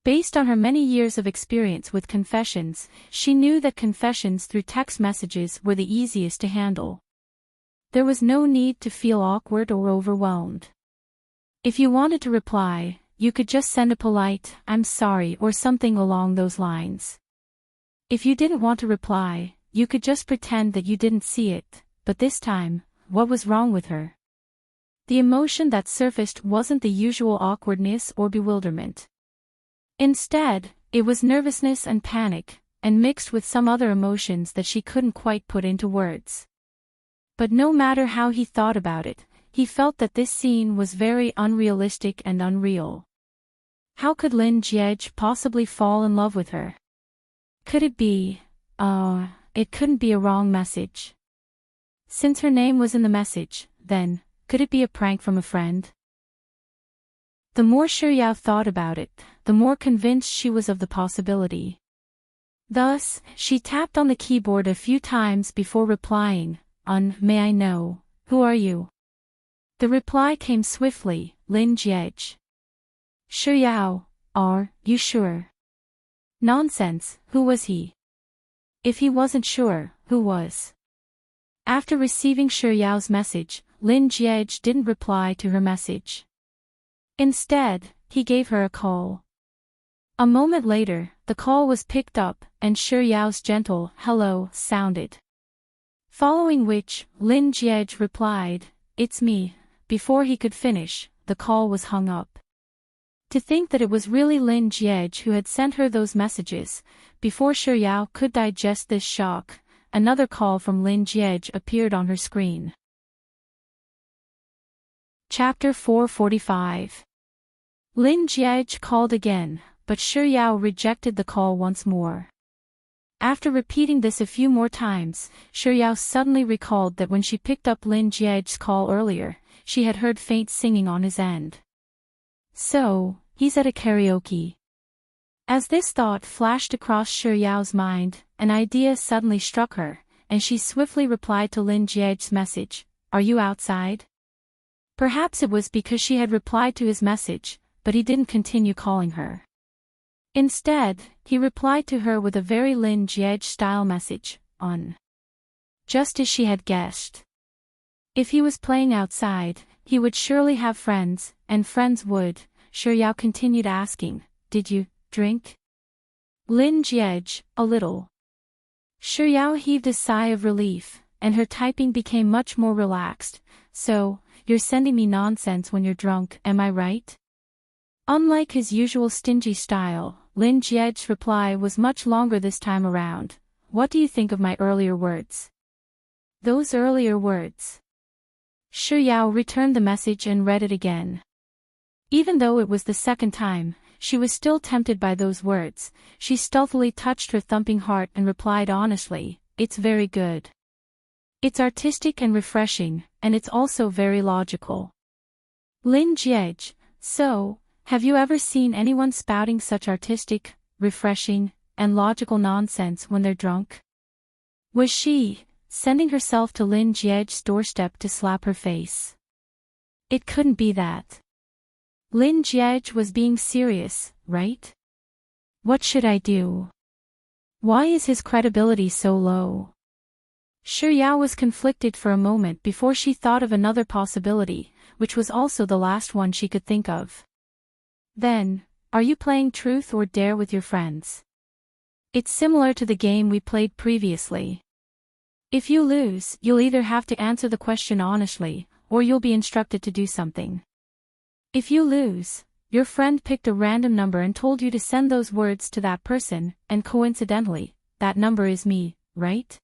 [SPEAKER 1] Based on her many years of experience with confessions, she knew that confessions through text messages were the easiest to handle. There was no need to feel awkward or overwhelmed. If you wanted to reply, you could just send a polite, "I'm sorry" or something along those lines. If you didn't want to reply, you could just pretend that you didn't see it, but this time, what was wrong with her? The emotion that surfaced wasn't the usual awkwardness or bewilderment. Instead, it was nervousness and panic, and mixed with some other emotions that she couldn't quite put into words. But no matter how he thought about it, he felt that this scene was very unrealistic and unreal. How could Lin Jiej possibly fall in love with her? Could it be, it couldn't be a wrong message. Since her name was in the message, then, could it be a prank from a friend? The more Xiuyao thought about it, the more convinced she was of the possibility. Thus, she tapped on the keyboard a few times before replying, "May I know, who are you?" The reply came swiftly, "Lin Jiej." "Xiuyao, are you sure?" "Nonsense, who was he?" If he wasn't sure, who was? After receiving Xiuyao's message, Lin Jiej didn't reply to her message. Instead, he gave her a call. A moment later, the call was picked up, and Xiuyao's gentle "hello" sounded. Following which, Lin Jiej replied, "It's me." Before he could finish, the call was hung up. To think that it was really Lin Jiej who had sent her those messages. Before Xiuyao could digest this shock, another call from Lin Jiej appeared on her screen. Chapter 445. Lin Jiej called again, but Xiuyao rejected the call once more. After repeating this a few more times, Xiuyao suddenly recalled that when she picked up Lin Jiej's call earlier, she had heard faint singing on his end. So, he's at a karaoke. As this thought flashed across Xiuyao's mind, an idea suddenly struck her, and she swiftly replied to Lin Jiej's message, "Are you outside?" Perhaps it was because she had replied to his message, but he didn't continue calling her. Instead, he replied to her with a very Lin Jiej-style message, "On." Just as she had guessed. If he was playing outside, he would surely have friends, and friends would. Xiuyao continued asking, "Did you drink?" Lin Jiej, "A little." Xiuyao heaved a sigh of relief, and her typing became much more relaxed. "So, you're sending me nonsense when you're drunk, am I right?" Unlike his usual stingy style, Lin Jiej's reply was much longer this time around. "What do you think of my earlier words?" "Those earlier words." Xiuyao returned the message and read it again. Even though it was the second time, she was still tempted by those words. She stealthily touched her thumping heart and replied honestly, "It's very good. It's artistic and refreshing, and it's also very logical." Lin Jiej, So, have you ever seen anyone spouting such artistic, refreshing, and logical nonsense when they're drunk? Was she sending herself to Lin Jiej's doorstep to slap her face? It couldn't be that. Lin Jiej was being serious, right? What should I do? Why is his credibility so low? Yao was conflicted for a moment before she thought of another possibility, which was also the last one she could think of. Then, are you playing truth or dare with your friends? It's similar to the game we played previously. If you lose, you'll either have to answer the question honestly, or you'll be instructed to do something. If you lose, your friend picked a random number and told you to send those words to that person, and coincidentally, that number is me, right?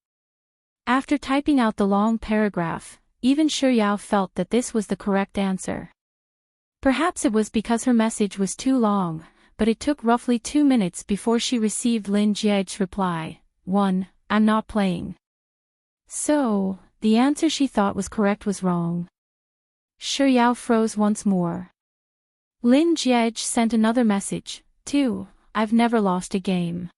[SPEAKER 1] After typing out the long paragraph, even Yao felt that this was the correct answer. Perhaps it was because her message was too long, but it took roughly 2 minutes before she received Lin Jiej's reply. 1. I'm not playing. So, the answer she thought was correct was wrong. Yao froze once more. Lin Jiej sent another message. 2. I've never lost a game.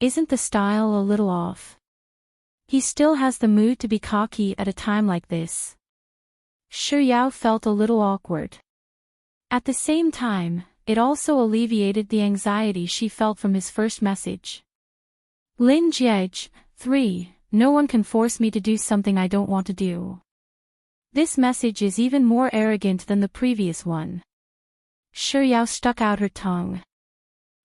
[SPEAKER 1] Isn't the style a little off? He still has the mood to be cocky at a time like this. Yao felt a little awkward. At the same time, it also alleviated the anxiety she felt from his first message. Lin Jiej. 3. No one can force me to do something I don't want to do. This message is even more arrogant than the previous one. Yao stuck out her tongue.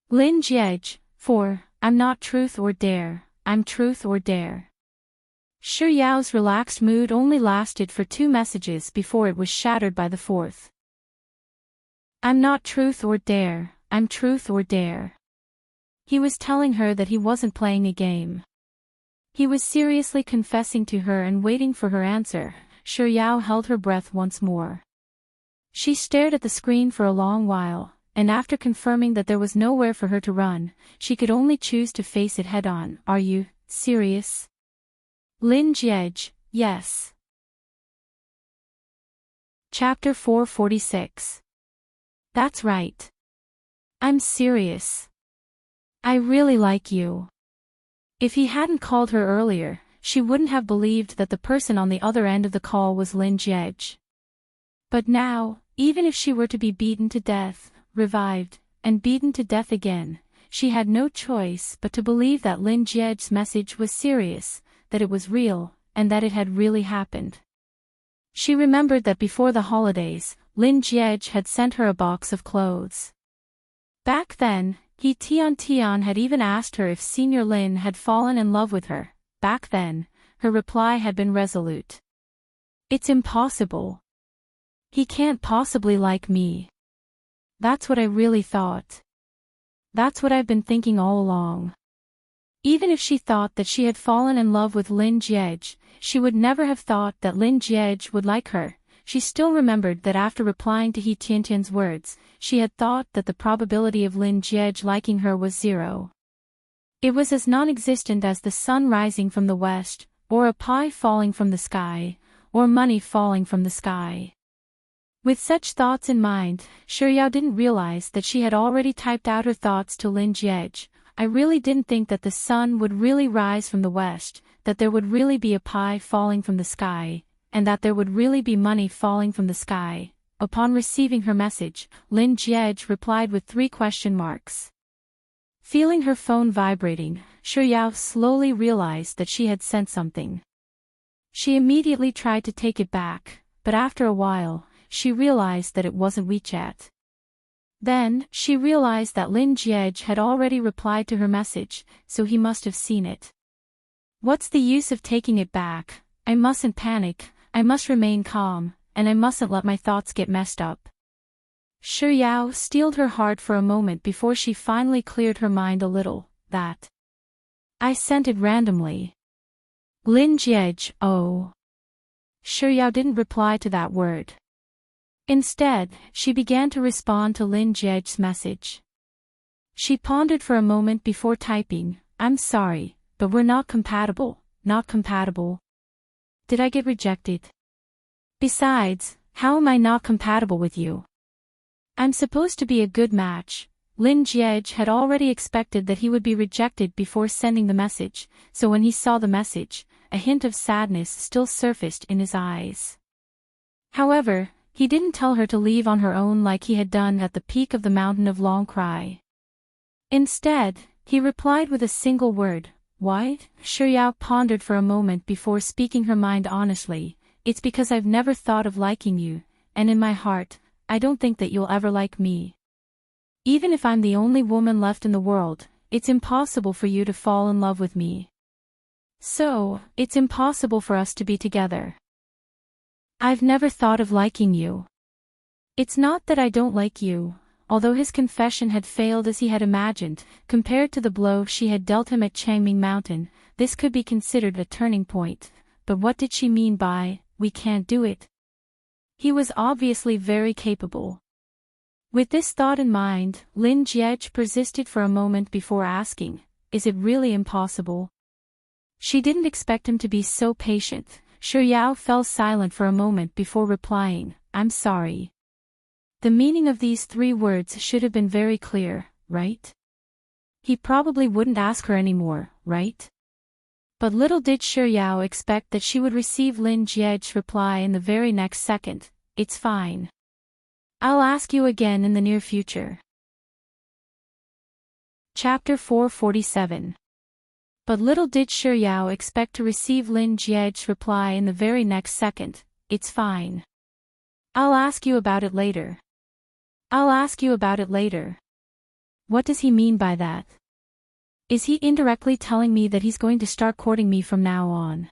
[SPEAKER 1] Lin Jiej. 4. I'm not truth or dare, I'm truth or dare. Yao's relaxed mood only lasted for 2 messages before it was shattered by the 4th. I'm not truth or dare, I'm truth or dare. He was telling her that he wasn't playing a game. He was seriously confessing to her and waiting for her answer. Yao held her breath once more. She stared at the screen for a long while, and after confirming that there was nowhere for her to run, she could only choose to face it head-on. Are you serious? Lin Jiej. Yes. Chapter 446. That's right. I'm serious. I really like you. If he hadn't called her earlier, she wouldn't have believed that the person on the other end of the call was Lin Jiej. But now, even if she were to be beaten to death, revived, and beaten to death again, she had no choice but to believe that Lin Jiej's message was serious, that it was real, and that it had really happened. She remembered that before the holidays, Lin Jiej had sent her a box of clothes. Back then, Tian had even asked her if Senior Lin had fallen in love with her. Back then, her reply had been resolute. It's impossible. He can't possibly like me. That's what I really thought. That's what I've been thinking all along. Even if she thought that she had fallen in love with Lin Jiej, she would never have thought that Lin Jiej would like her. She still remembered that after replying to Tian's words, she had thought that the probability of Lin Jiej liking her was 0. It was as non-existent as the sun rising from the west, or a pie falling from the sky, or money falling from the sky. With such thoughts in mind, Yao didn't realize that she had already typed out her thoughts to Lin Jiej. I really didn't think that the sun would really rise from the west, that there would really be a pie falling from the sky, and that there would really be money falling from the sky. Upon receiving her message, Lin Jiej replied with 3 question marks. Feeling her phone vibrating, Yao slowly realized that she had sent something. She immediately tried to take it back, but after a while, she realized that it wasn't WeChat. Then, she realized that Lin Jiej had already replied to her message, so he must have seen it. What's the use of taking it back? I mustn't panic, I must remain calm, and I mustn't let my thoughts get messed up. Yao steeled her heart for a moment before she finally cleared her mind a little. That I sent it randomly. Lin Jiej. Oh. Yao didn't reply to that word. Instead, she began to respond to Lin Jiej's message. She pondered for a moment before typing, I'm sorry, but we're not compatible, not compatible. Did I get rejected? Besides, How am I not compatible with you? I'm supposed to be a good match. Lin Jiej had already expected that he would be rejected before sending the message, so when he saw the message, a hint of sadness still surfaced in his eyes. However, he didn't tell her to leave on her own like he had done at the peak of the mountain of Long Cry. Instead, he replied with a single word, "What?" Shuyao pondered for a moment before speaking her mind honestly. "It's because I've never thought of liking you, and in my heart, I don't think that you'll ever like me. Even if I'm the only woman left in the world, it's impossible for you to fall in love with me. So, it's impossible for us to be together. I've never thought of liking you. It's not that I don't like you." Although his confession had failed as he had imagined, compared to the blow she had dealt him at Changming Mountain, this could be considered a turning point. But what did she mean by, "we can't do it"? He was obviously very capable. With this thought in mind, Lin Jiej persisted for a moment before asking, "Is it really impossible?" She didn't expect him to be so patient. Shuyao fell silent for a moment before replying, "I'm sorry." The meaning of these 3 words should have been very clear, right? He probably wouldn't ask her anymore, right? But little did Shuyao expect that she would receive Lin Jiej's reply in the very next second, "It's fine. I'll ask you again in the near future." Chapter 447. But little did Shuyao expect to receive Lin Jiej's reply in the very next second, "It's fine. I'll ask you about it later. I'll ask you about it later." What does he mean by that? Is he indirectly telling me that he's going to start courting me from now on?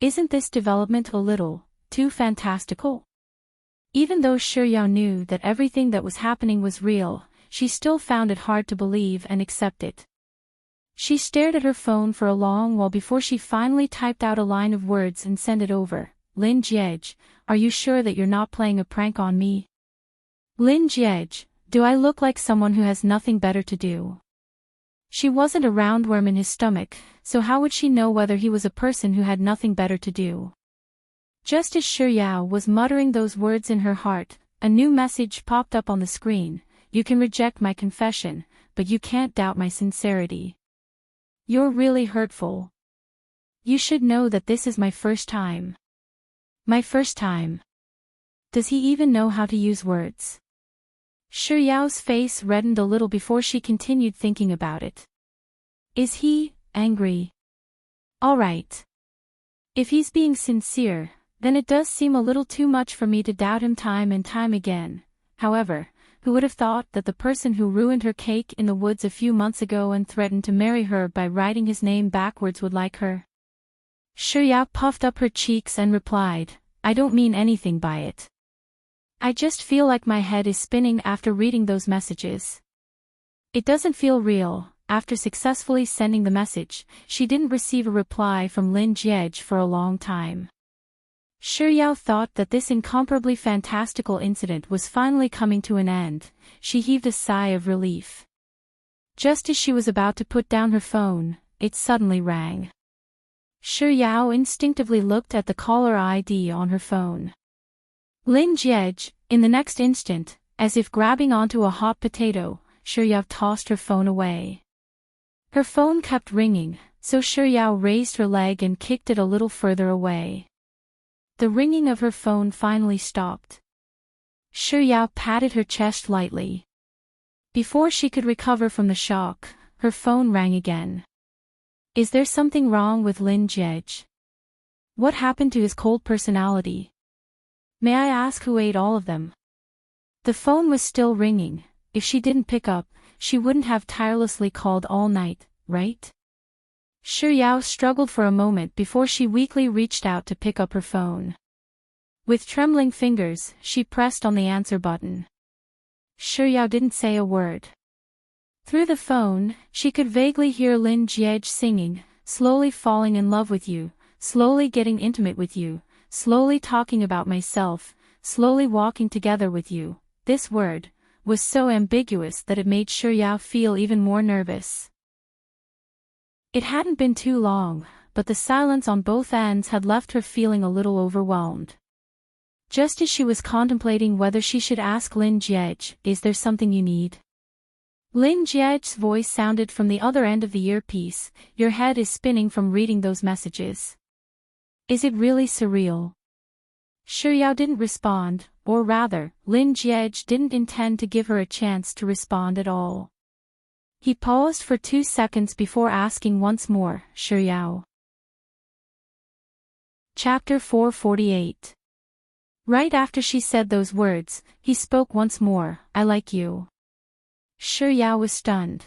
[SPEAKER 1] Isn't this development a little too fantastical? Even though Shuyao knew that everything that was happening was real, she still found it hard to believe and accept it. She stared at her phone for a long while before she finally typed out a line of words and sent it over. "Lin Jiej, are you sure that you're not playing a prank on me? Lin Jiej, do I look like someone who has nothing better to do?" She wasn't a roundworm in his stomach, so how would she know whether he was a person who had nothing better to do? Just as Shuyao was muttering those words in her heart, a new message popped up on the screen. "You can reject my confession, but you can't doubt my sincerity. You're really hurtful. You should know that this is my first time." My first time. Does he even know how to use words? Shuyao's face reddened a little before she continued thinking about it. Is he angry? All right. If he's being sincere, then it does seem a little too much for me to doubt him time and time again. However, who would have thought that the person who ruined her cake in the woods a few months ago and threatened to marry her by writing his name backwards would like her? Shuyao puffed up her cheeks and replied, "I don't mean anything by it. I just feel like my head is spinning after reading those messages. It doesn't feel real." After successfully sending the message, she didn't receive a reply from Lin Jiej for a long time. Shuyao thought that this incomparably fantastical incident was finally coming to an end. She heaved a sigh of relief. Just as she was about to put down her phone, it suddenly rang. Shuyao instinctively looked at the caller ID on her phone. Lin Jiej. In the next instant, as if grabbing onto a hot potato, Shuyao tossed her phone away. Her phone kept ringing, so Shuyao raised her leg and kicked it a little further away. The ringing of her phone finally stopped. Shuyao patted her chest lightly. Before she could recover from the shock, her phone rang again. Is there something wrong with Lin Jiej? What happened to his cold personality? May I ask who ate all of them? The phone was still ringing. If she didn't pick up, she wouldn't have tirelessly called all night, right? Shuyao struggled for a moment before she weakly reached out to pick up her phone. With trembling fingers, she pressed on the answer button. Shuyao didn't say a word. Through the phone, she could vaguely hear Lin Jiej singing, "Slowly falling in love with you, slowly getting intimate with you, slowly talking about myself, slowly walking together with you." This word was so ambiguous that it made Shuyao feel even more nervous. It hadn't been too long, but the silence on both ends had left her feeling a little overwhelmed. Just as she was contemplating whether she should ask Lin Jiej, "Is there something you need?" Lin Jiej's voice sounded from the other end of the earpiece, "Your head is spinning from reading those messages. Is it really surreal?" Shuyao didn't respond, or rather, Lin Jiej didn't intend to give her a chance to respond at all. He paused for 2 seconds before asking once more, "Shuyao." Chapter 448. Right after she said those words, he spoke once more, "I like you." Shuyao was stunned.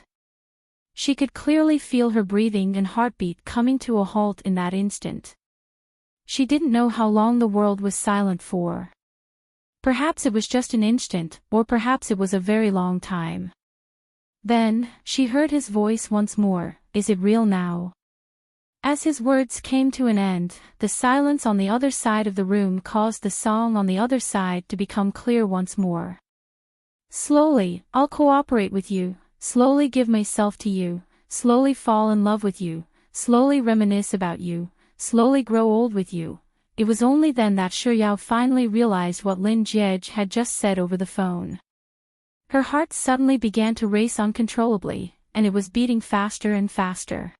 [SPEAKER 1] She could clearly feel her breathing and heartbeat coming to a halt in that instant. She didn't know how long the world was silent for. Perhaps it was just an instant, or perhaps it was a very long time. Then, she heard his voice once more, "Is it real now?" As his words came to an end, the silence on the other side of the room caused the song on the other side to become clear once more. "Slowly, I'll cooperate with you, slowly give myself to you, slowly fall in love with you, slowly reminisce about you, slowly grow old with you." It was only then that Shuyao finally realized what Lin Jiej had just said over the phone. Her heart suddenly began to race uncontrollably, and it was beating faster and faster.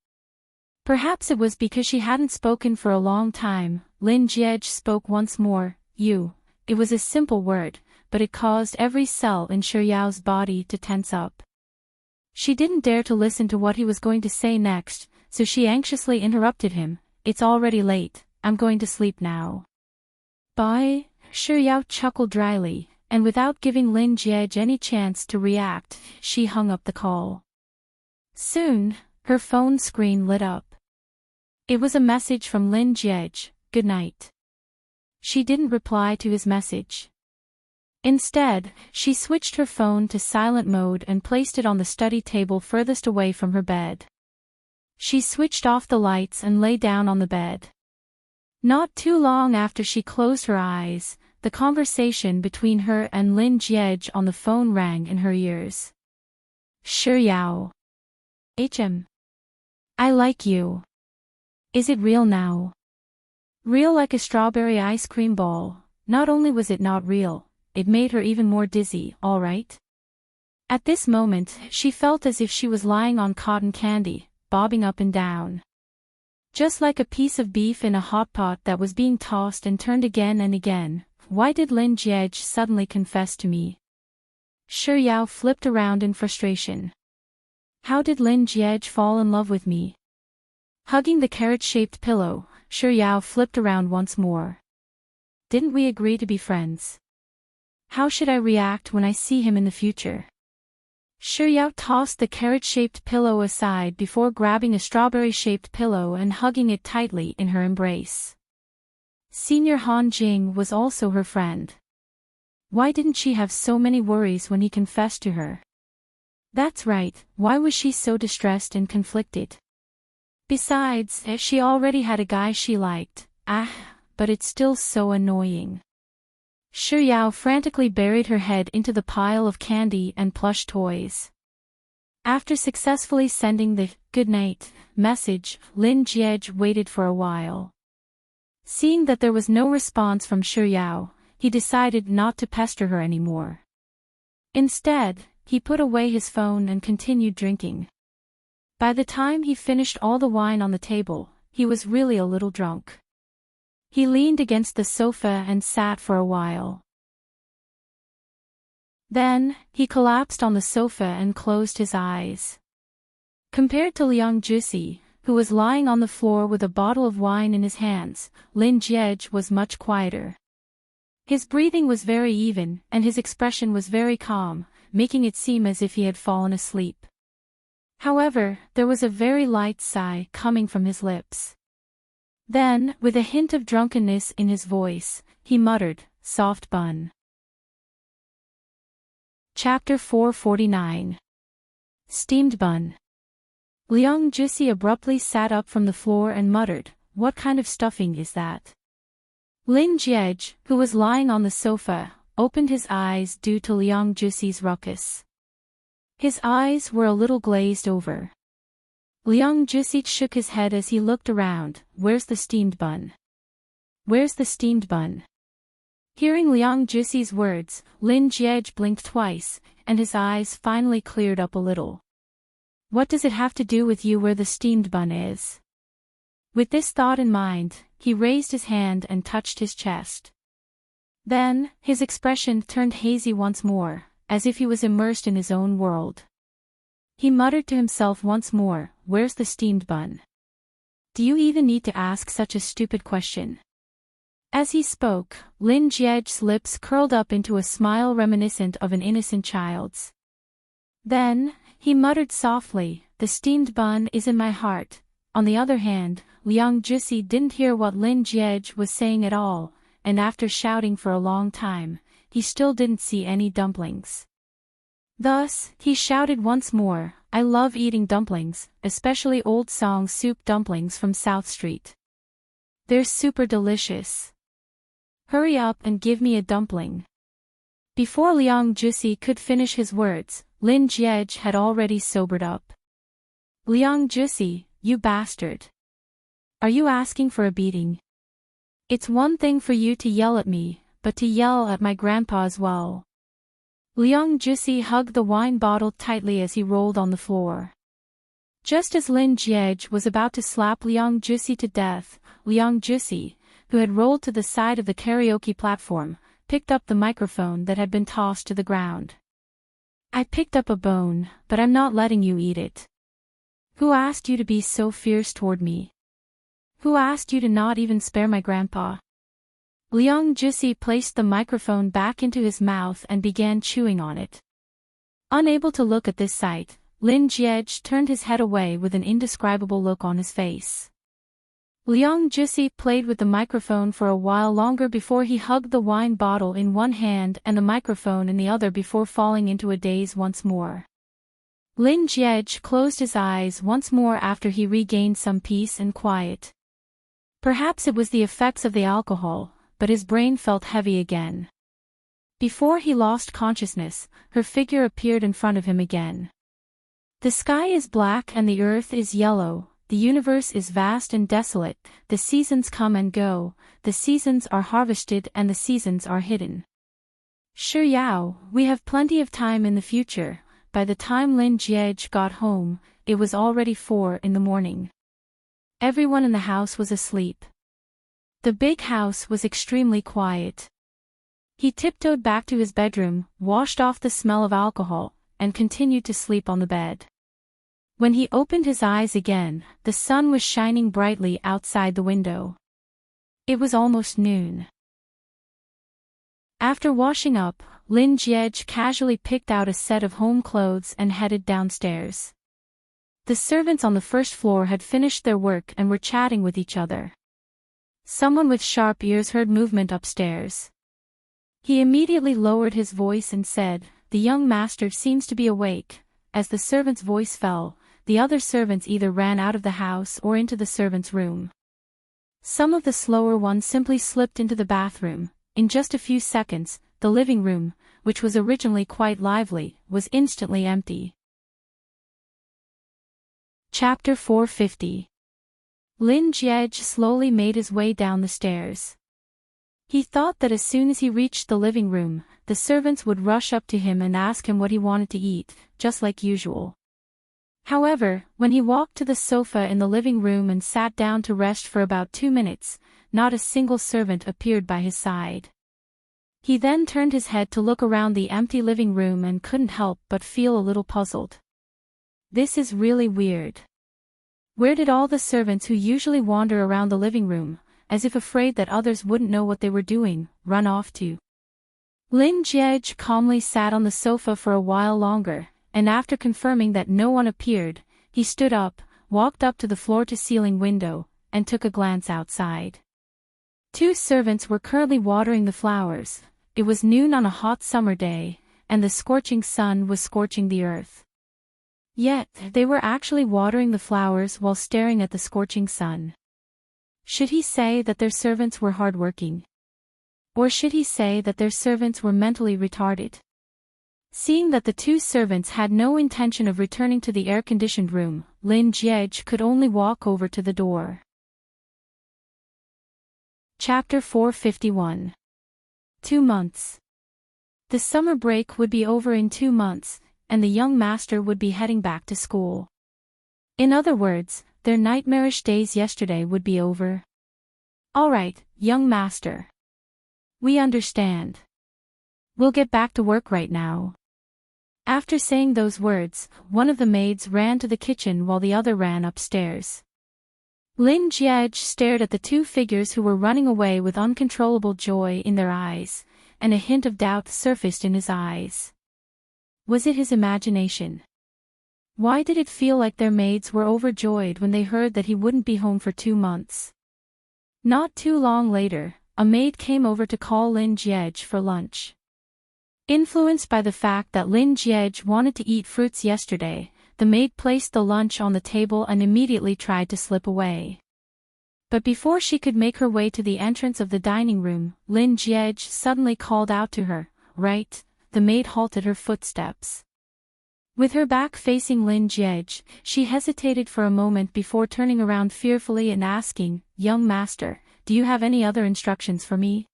[SPEAKER 1] Perhaps it was because she hadn't spoken for a long time. Lin Jiej spoke once more, "You." It was a simple word, but it caused every cell in Shuyao's body to tense up. She didn't dare to listen to what he was going to say next, so she anxiously interrupted him, "It's already late, I'm going to sleep now." "Bye," Shuyao chuckled dryly, and without giving Lin Jiej any chance to react, she hung up the call. Soon, her phone screen lit up. It was a message from Lin Jiej, "Good night." She didn't reply to his message. Instead, she switched her phone to silent mode and placed it on the study table furthest away from her bed. She switched off the lights and lay down on the bed. Not too long after she closed her eyes, the conversation between her and Lin Jiej on the phone rang in her ears. "Shuyao. I like you. Is it real now?" Real like a strawberry ice cream ball. Not only was it not real, it made her even more dizzy, all right? At this moment, she felt as if she was lying on cotton candy, bobbing up and down. Just like a piece of beef in a hot pot that was being tossed and turned again and again. Why did Lin Jiej suddenly confess to me? Shuyao flipped around in frustration. How did Lin Jiej fall in love with me? Hugging the carrot-shaped pillow, Shuyao flipped around once more. Didn't we agree to be friends? How should I react when I see him in the future? Shuyao tossed the carrot-shaped pillow aside before grabbing a strawberry-shaped pillow and hugging it tightly in her embrace. Senior Han Jing was also her friend. Why didn't she have so many worries when he confessed to her? That's right, why was she so distressed and conflicted? Besides, she already had a guy she liked, but it's still so annoying. Shuyao frantically buried her head into the pile of candy and plush toys. After successfully sending the "good night" message, Lin Jiej waited for a while. Seeing that there was no response from Shuyao, he decided not to pester her anymore. Instead, he put away his phone and continued drinking. By the time he finished all the wine on the table, he was really a little drunk. He leaned against the sofa and sat for a while. Then, he collapsed on the sofa and closed his eyes. Compared to Liang Jusi, who was lying on the floor with a bottle of wine in his hands, Lin Jiej was much quieter. His breathing was very even, and his expression was very calm, making it seem as if he had fallen asleep. However, there was a very light sigh coming from his lips. Then, with a hint of drunkenness in his voice, he muttered, "Soft bun." Chapter 449. Steamed bun. Liang Jusi abruptly sat up from the floor and muttered, "What kind of stuffing is that?" Lin Jiej, who was lying on the sofa, opened his eyes due to Liang Jusi's ruckus. His eyes were a little glazed over. Liang Jusi shook his head as he looked around. "Where's the steamed bun? Where's the steamed bun?" Hearing Liang Juxi's words, Lin Jiej blinked twice, and his eyes finally cleared up a little. What does it have to do with you where the steamed bun is? With this thought in mind, he raised his hand and touched his chest. Then, his expression turned hazy once more, as if he was immersed in his own world. He muttered to himself once more, "Where's the steamed bun? Do you even need to ask such a stupid question?" As he spoke, Lin Jiej's lips curled up into a smile reminiscent of an innocent child's. Then, he muttered softly, "The steamed bun is in my heart." On the other hand, Liang Juxi didn't hear what Lin Jiej was saying at all, and after shouting for a long time, he still didn't see any dumplings. Thus, he shouted once more, "I love eating dumplings, especially old song soup dumplings from South Street. They're super delicious. Hurry up and give me a dumpling." Before Liang Juxi could finish his words, Lin Jiej had already sobered up. "Liang Juxi, you bastard. Are you asking for a beating? It's one thing for you to yell at me, but to yell at my grandpa as well." Liang Juxi hugged the wine bottle tightly as he rolled on the floor. Just as Lin Jiej was about to slap Liang Juxi to death, Liang Juxi, who had rolled to the side of the karaoke platform, picked up the microphone that had been tossed to the ground. "I picked up a bone, but I'm not letting you eat it. Who asked you to be so fierce toward me? Who asked you to not even spare my grandpa?" Liang Juxi placed the microphone back into his mouth and began chewing on it. Unable to look at this sight, Lin Jiej turned his head away with an indescribable look on his face. Liang Juxi played with the microphone for a while longer before he hugged the wine bottle in one hand and the microphone in the other before falling into a daze once more. Lin Jiej closed his eyes once more after he regained some peace and quiet. Perhaps it was the effects of the alcohol, but his brain felt heavy again. Before he lost consciousness, her figure appeared in front of him again. "The sky is black and the earth is yellow. The universe is vast and desolate, the seasons come and go, the seasons are harvested and the seasons are hidden. Sure Yao, we have plenty of time in the future." By the time Lin Jiej got home, it was already 4 in the morning. Everyone in the house was asleep. The big house was extremely quiet. He tiptoed back to his bedroom, washed off the smell of alcohol, and continued to sleep on the bed. When he opened his eyes again, the sun was shining brightly outside the window. It was almost noon. After washing up, Lin Jiej casually picked out a set of home clothes and headed downstairs. The servants on the first floor had finished their work and were chatting with each other. Someone with sharp ears heard movement upstairs. He immediately lowered his voice and said, "The young master seems to be awake." As the servant's voice fell, the other servants either ran out of the house or into the servants' room. Some of the slower ones simply slipped into the bathroom. In just a few seconds, the living room, which was originally quite lively, was instantly empty. Chapter 450. Lin Jiej slowly made his way down the stairs. He thought that as soon as he reached the living room, the servants would rush up to him and ask him what he wanted to eat, just like usual. However, when he walked to the sofa in the living room and sat down to rest for about 2 minutes, not a single servant appeared by his side. He then turned his head to look around the empty living room and couldn't help but feel a little puzzled. This is really weird. Where did all the servants who usually wander around the living room, as if afraid that others wouldn't know what they were doing, run off to? Lin Jiej calmly sat on the sofa for a while longer, and after confirming that no one appeared, he stood up, walked up to the floor-to-ceiling window, and took a glance outside. 2 servants were currently watering the flowers. It was noon on a hot summer day, and the scorching sun was scorching the earth. Yet, they were actually watering the flowers while staring at the scorching sun. Should he say that their servants were hardworking? Or should he say that their servants were mentally retarded? Seeing that the 2 servants had no intention of returning to the air-conditioned room, Lin Jiej could only walk over to the door. Chapter 451. 2 months. The summer break would be over in 2 months, and the young master would be heading back to school. In other words, their nightmarish days yesterday would be over. All right, young master. We understand. We'll get back to work right now. After saying those words, one of the maids ran to the kitchen while the other ran upstairs. Lin Jiej stared at the two figures who were running away with uncontrollable joy in their eyes, and a hint of doubt surfaced in his eyes. Was it his imagination? Why did it feel like their maids were overjoyed when they heard that he wouldn't be home for 2 months? Not too long later, a maid came over to call Lin Jiej for lunch. Influenced by the fact that Lin Jiej wanted to eat fruits yesterday, the maid placed the lunch on the table and immediately tried to slip away. But before she could make her way to the entrance of the dining room, Lin Jiej suddenly called out to her, "Right." The maid halted her footsteps. With her back facing Lin Jiej, she hesitated for a moment before turning around fearfully and asking, "Young master, do you have any other instructions for me?"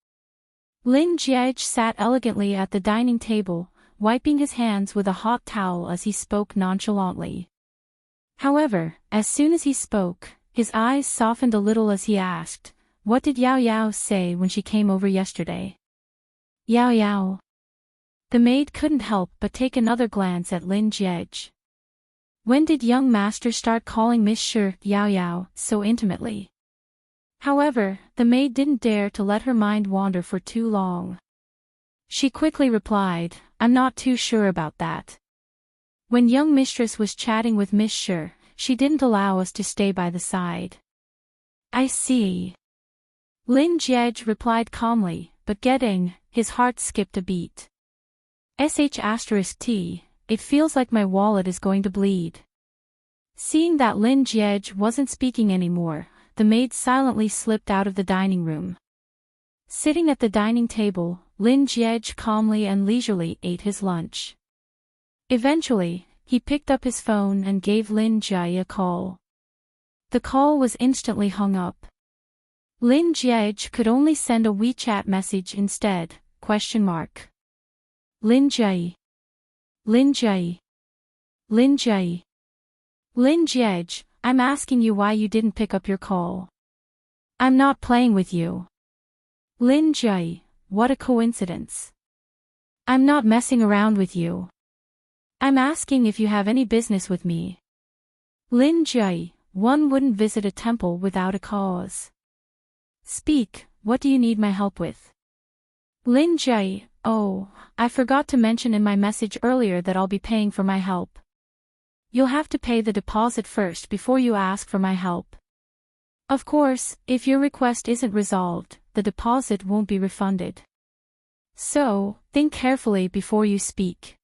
[SPEAKER 1] Lin Jiej sat elegantly at the dining table, wiping his hands with a hot towel as he spoke nonchalantly. However, as soon as he spoke, his eyes softened a little as he asked, "What did Yao Yao say when she came over yesterday?" Yao Yao. The maid couldn't help but take another glance at Lin Jiej. When did young master start calling Miss Shi Yao Yao so intimately? However, the maid didn't dare to let her mind wander for too long. She quickly replied, "I'm not too sure about that. When young mistress was chatting with Miss Shi, she didn't allow us to stay by the side." "I see." Lin Jiej replied calmly, but getting, his heart skipped a beat. **T, it feels like my wallet is going to bleed." Seeing that Lin Jiej wasn't speaking anymore, the maid silently slipped out of the dining room. Sitting at the dining table, Lin Jiej calmly and leisurely ate his lunch. Eventually, he picked up his phone and gave Lin Jiej a call. The call was instantly hung up. Lin Jiej could only send a WeChat message instead, ? Lin Jiej. Lin Jiej. Lin Jiej. Lin Jiej, I'm asking you why you didn't pick up your call. I'm not playing with you. Lin Jiej, what a coincidence. I'm not messing around with you. I'm asking if you have any business with me. Lin Jiej, one wouldn't visit a temple without a cause. Speak, what do you need my help with? Lin Jiej, oh, I forgot to mention in my message earlier that I'll be paying for my help. You'll have to pay the deposit first before you ask for my help. Of course, if your request isn't resolved, the deposit won't be refunded. So, think carefully before you speak.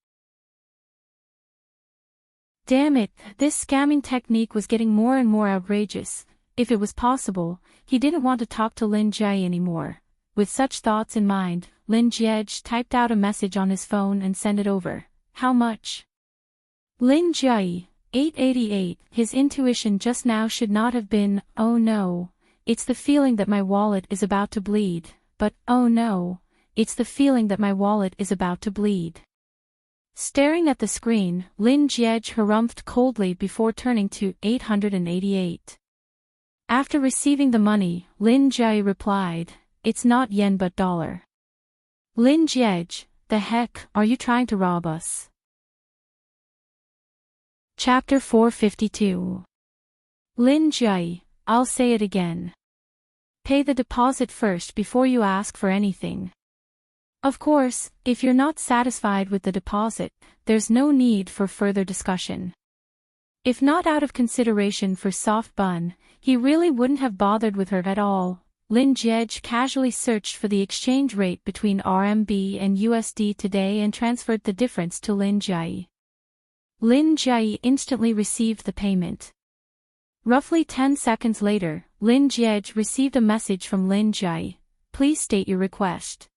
[SPEAKER 1] Damn it, this scamming technique was getting more and more outrageous. If it was possible, he didn't want to talk to Lin Jiej anymore. With such thoughts in mind, Lin Jiej typed out a message on his phone and sent it over. How much? Lin Jiej, 888. His intuition just now should not have been, "Oh no, it's the feeling that my wallet is about to bleed," but, "Oh no, it's the feeling that my wallet is about to bleed." Staring at the screen, Lin Jiej harumphed coldly before turning to 888. After receiving the money, Lin Jiej replied, "It's not yen but dollar." Lin Jiej, the heck, are you trying to rob us? Chapter 452. Lin Jiej, I'll say it again. Pay the deposit first before you ask for anything. Of course, if you're not satisfied with the deposit, there's no need for further discussion. If not out of consideration for soft bun, he really wouldn't have bothered with her at all. Lin Jiej casually searched for the exchange rate between RMB and USD today and transferred the difference to Lin Jiej. Lin Jiej instantly received the payment. Roughly 10 seconds later, Lin Jiej received a message from Lin Jiej. Please state your request.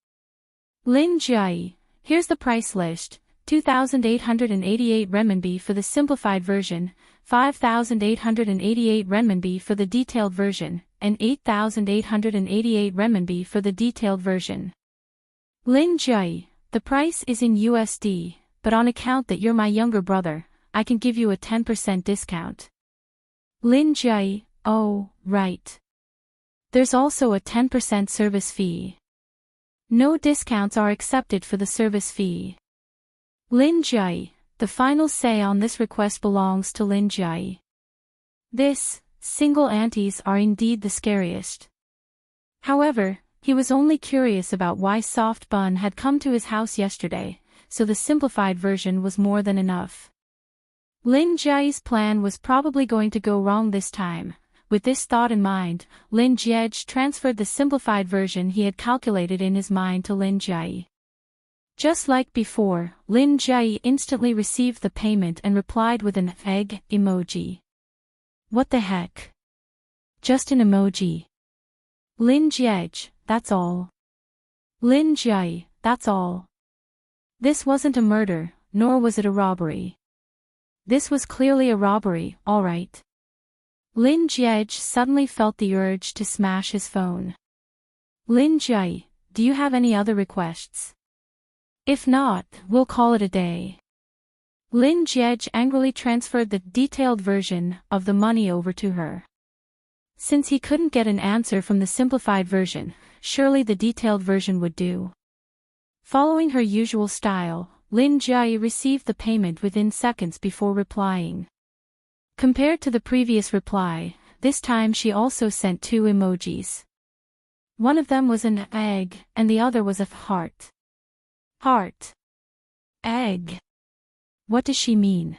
[SPEAKER 1] Lin Jiej, here's the price list. 2,888 renminbi for the simplified version, 5,888 renminbi for the detailed version, and 8,888 renminbi for the detailed version. Lin Jai, the price is in USD, but on account that you're my younger brother, I can give you a 10% discount. Lin Jai, oh, right. There's also a 10% service fee. No discounts are accepted for the service fee. Lin Jai, the final say on this request belongs to Lin Jai. This, single aunties are indeed the scariest. However, he was only curious about why Soft Bun had come to his house yesterday, so the simplified version was more than enough. Lin Jai's plan was probably going to go wrong this time. With this thought in mind, Lin Jiej transferred the simplified version he had calculated in his mind to Lin Jai. Just like before, Lin Jai instantly received the payment and replied with an egg emoji. What the heck? Just an emoji. Lin Jiej, that's all. Lin Jai, that's all. This wasn't a murder, nor was it a robbery. This was clearly a robbery, alright. Lin Jiej suddenly felt the urge to smash his phone. Lin Jai, do you have any other requests? If not, we'll call it a day. Lin Jiej angrily transferred the detailed version of the money over to her. Since he couldn't get an answer from the simplified version, surely the detailed version would do. Following her usual style, Lin Jai received the payment within seconds before replying. Compared to the previous reply, this time she also sent 2 emojis. One of them was an egg, and the other was a heart. Heart. Egg. What does she mean?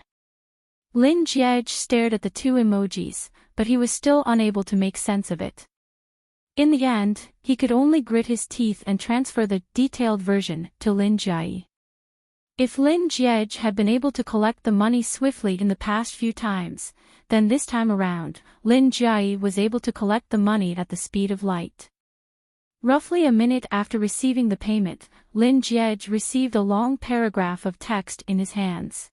[SPEAKER 1] Lin Jiej stared at the 2 emojis, but he was still unable to make sense of it. In the end, he could only grit his teeth and transfer the detailed version to Lin Jai. If Lin Jiej had been able to collect the money swiftly in the past few times, then this time around, Lin Jai was able to collect the money at the speed of light. Roughly a minute after receiving the payment, Lin Jiej received a long paragraph of text in his hands.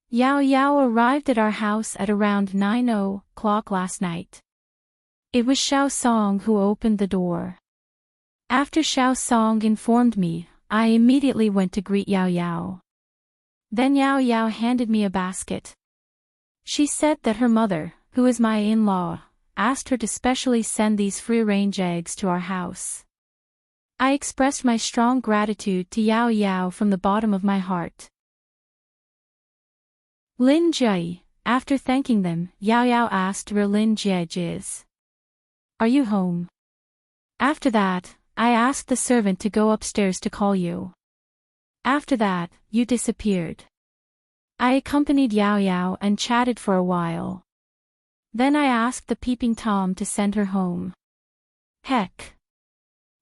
[SPEAKER 1] Yao Yao arrived at our house at around 9:00 last night. It was Xiao Song who opened the door. After Xiao Song informed me, I immediately went to greet Yao Yao. Then Yao Yao handed me a basket. She said that her mother, who is my in-law, asked her to specially send these free-range eggs to our house. I expressed my strong gratitude to Yao Yao from the bottom of my heart. Lin Jai, after thanking them, Yao Yao asked where Lin Jiej is. Are you home? After that, I asked the servant to go upstairs to call you. After that, you disappeared. I accompanied Yao Yao and chatted for a while. Then I asked the peeping Tom to send her home. Heck.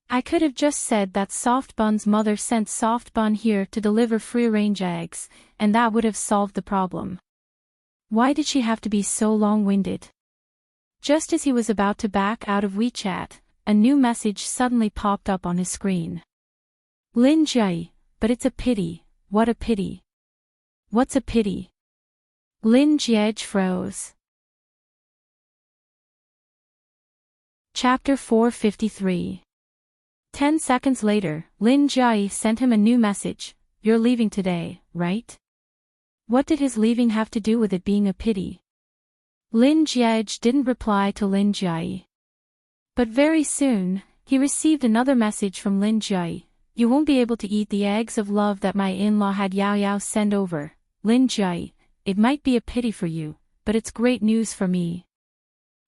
[SPEAKER 1] I could have just said that Soft Bun's mother sent Soft Bun here to deliver free-range eggs, and that would have solved the problem. Why did she have to be so long-winded? Just as he was about to back out of WeChat, a new message suddenly popped up on his screen. Lin Jai, but it's a pity, what a pity. What's a pity? Lin Jiej froze. Chapter 453. 10 seconds later, Lin Jai sent him a new message. You're leaving today, right? What did his leaving have to do with it being a pity? Lin Jiej didn't reply to Lin Jai. But very soon, he received another message from Lin Jai. You won't be able to eat the eggs of love that my in-law had Yao Yao send over. Lin Jai, it might be a pity for you, but it's great news for me.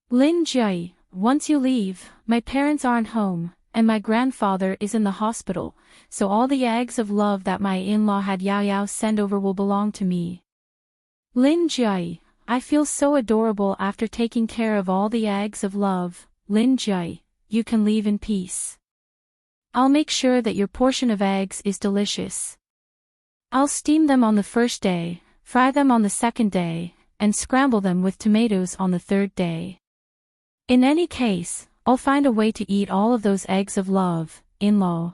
[SPEAKER 1] Lin Jai, once you leave, my parents aren't home, and my grandfather is in the hospital, so all the eggs of love that my in-law had Yao Yao send over will belong to me. Lin Jai, I feel so adorable after taking care of all the eggs of love. Lin Jai, you can leave in peace. I'll make sure that your portion of eggs is delicious. I'll steam them on the first day, fry them on the second day, and scramble them with tomatoes on the third day. In any case, I'll find a way to eat all of those eggs of love, in-law.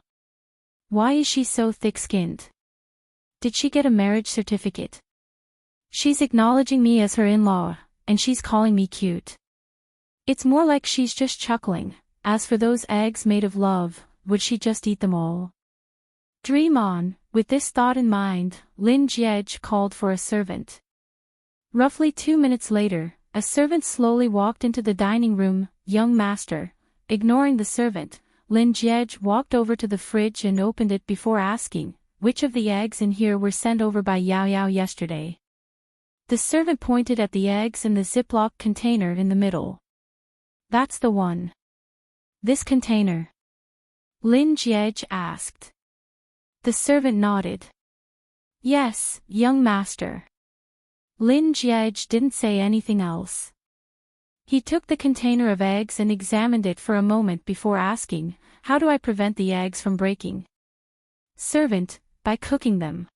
[SPEAKER 1] Why is she so thick-skinned? Did she get a marriage certificate? She's acknowledging me as her in-law, and she's calling me cute. It's more like she's just chuckling. As for those eggs made of love, would she just eat them all? Dream on. With this thought in mind, Lin Jiej called for a servant. Roughly 2 minutes later, a servant slowly walked into the dining room. Young master. Ignoring the servant, Lin Jiej walked over to the fridge and opened it before asking, which of the eggs in here were sent over by Yao Yao yesterday? The servant pointed at the eggs in the Ziploc container in the middle. That's the one. This container? Lin Jiej asked. The servant nodded. Yes, young master. Lin Jiej didn't say anything else. He took the container of eggs and examined it for a moment before asking, how do I prevent the eggs from breaking? Servant, by cooking them.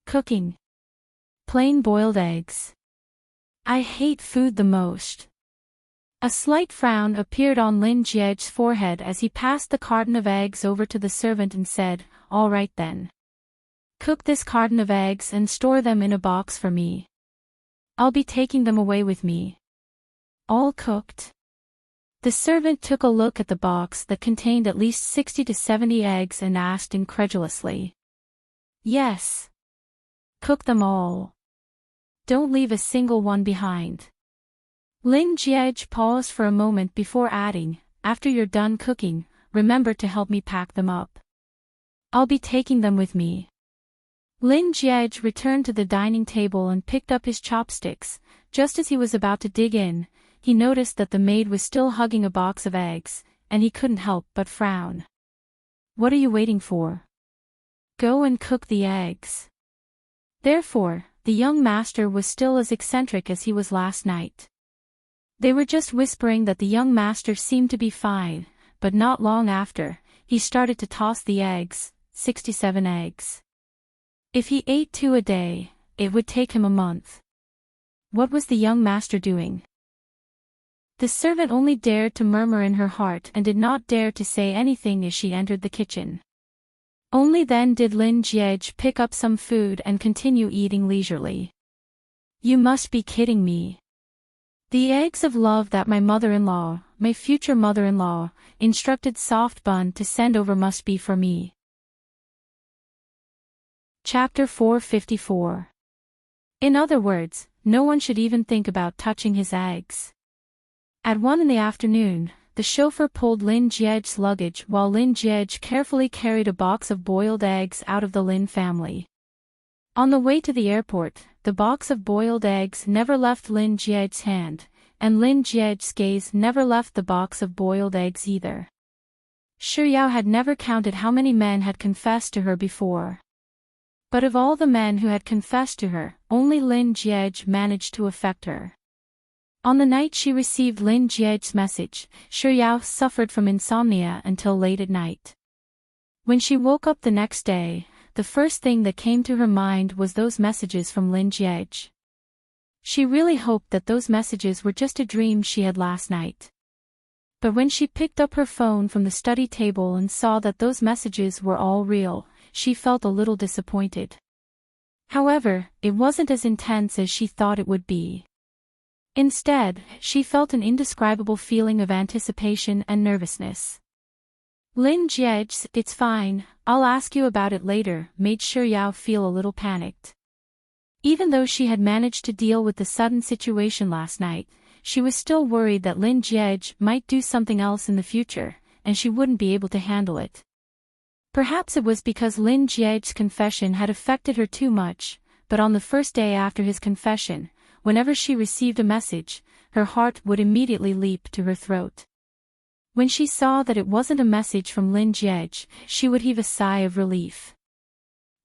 [SPEAKER 1] Cooking. Plain boiled eggs. I hate food the most. A slight frown appeared on Lin Jiej's forehead as he passed the carton of eggs over to the servant and said, all right then. Cook this carton of eggs and store them in a box for me. I'll be taking them away with me. All cooked? The servant took a look at the box that contained at least 60 to 70 eggs and asked incredulously. Yes. Cook them all. Don't leave a single one behind. Lin Jiej paused for a moment before adding, after you're done cooking, remember to help me pack them up. I'll be taking them with me. Lin Jiej returned to the dining table and picked up his chopsticks. Just as he was about to dig in, he noticed that the maid was still hugging a box of eggs, and he couldn't help but frown. What are you waiting for? Go and cook the eggs. Therefore, the young master was still as eccentric as he was last night. They were just whispering that the young master seemed to be fine, but not long after, he started to toss the eggs, 67 eggs. If he ate 2 a day, it would take him a month. What was the young master doing? The servant only dared to murmur in her heart and did not dare to say anything as she entered the kitchen. Only then did Lin Jiej pick up some food and continue eating leisurely. You must be kidding me. The eggs of love that my mother-in-law, my future mother-in-law, instructed Soft Bun to send over must be for me. Chapter 454. In other words, no one should even think about touching his eggs. At 1 in the afternoon, the chauffeur pulled Lin Jiej's luggage while Lin Jiej carefully carried a box of boiled eggs out of the Lin family. On the way to the airport, the box of boiled eggs never left Lin Jiej's hand, and Lin Jiej's gaze never left the box of boiled eggs either. Shi Yao had never counted how many men had confessed to her before. But of all the men who had confessed to her, only Lin Jiej managed to affect her. On the night she received Lin Jiej's message, Shi Yao suffered from insomnia until late at night. When she woke up the next day, the first thing that came to her mind was those messages from Lin Jiej. She really hoped that those messages were just a dream she had last night. But when she picked up her phone from the study table and saw that those messages were all real, she felt a little disappointed. However, it wasn't as intense as she thought it would be. Instead, she felt an indescribable feeling of anticipation and nervousness. Lin Jiej's "it's fine, I'll ask you about it later" made Shi Yao feel a little panicked. Even though she had managed to deal with the sudden situation last night, she was still worried that Lin Jiej might do something else in the future, and she wouldn't be able to handle it. Perhaps it was because Lin Jiej's confession had affected her too much, but on the first day after his confession, whenever she received a message, her heart would immediately leap to her throat. When she saw that it wasn't a message from Lin Jiej, she would heave a sigh of relief.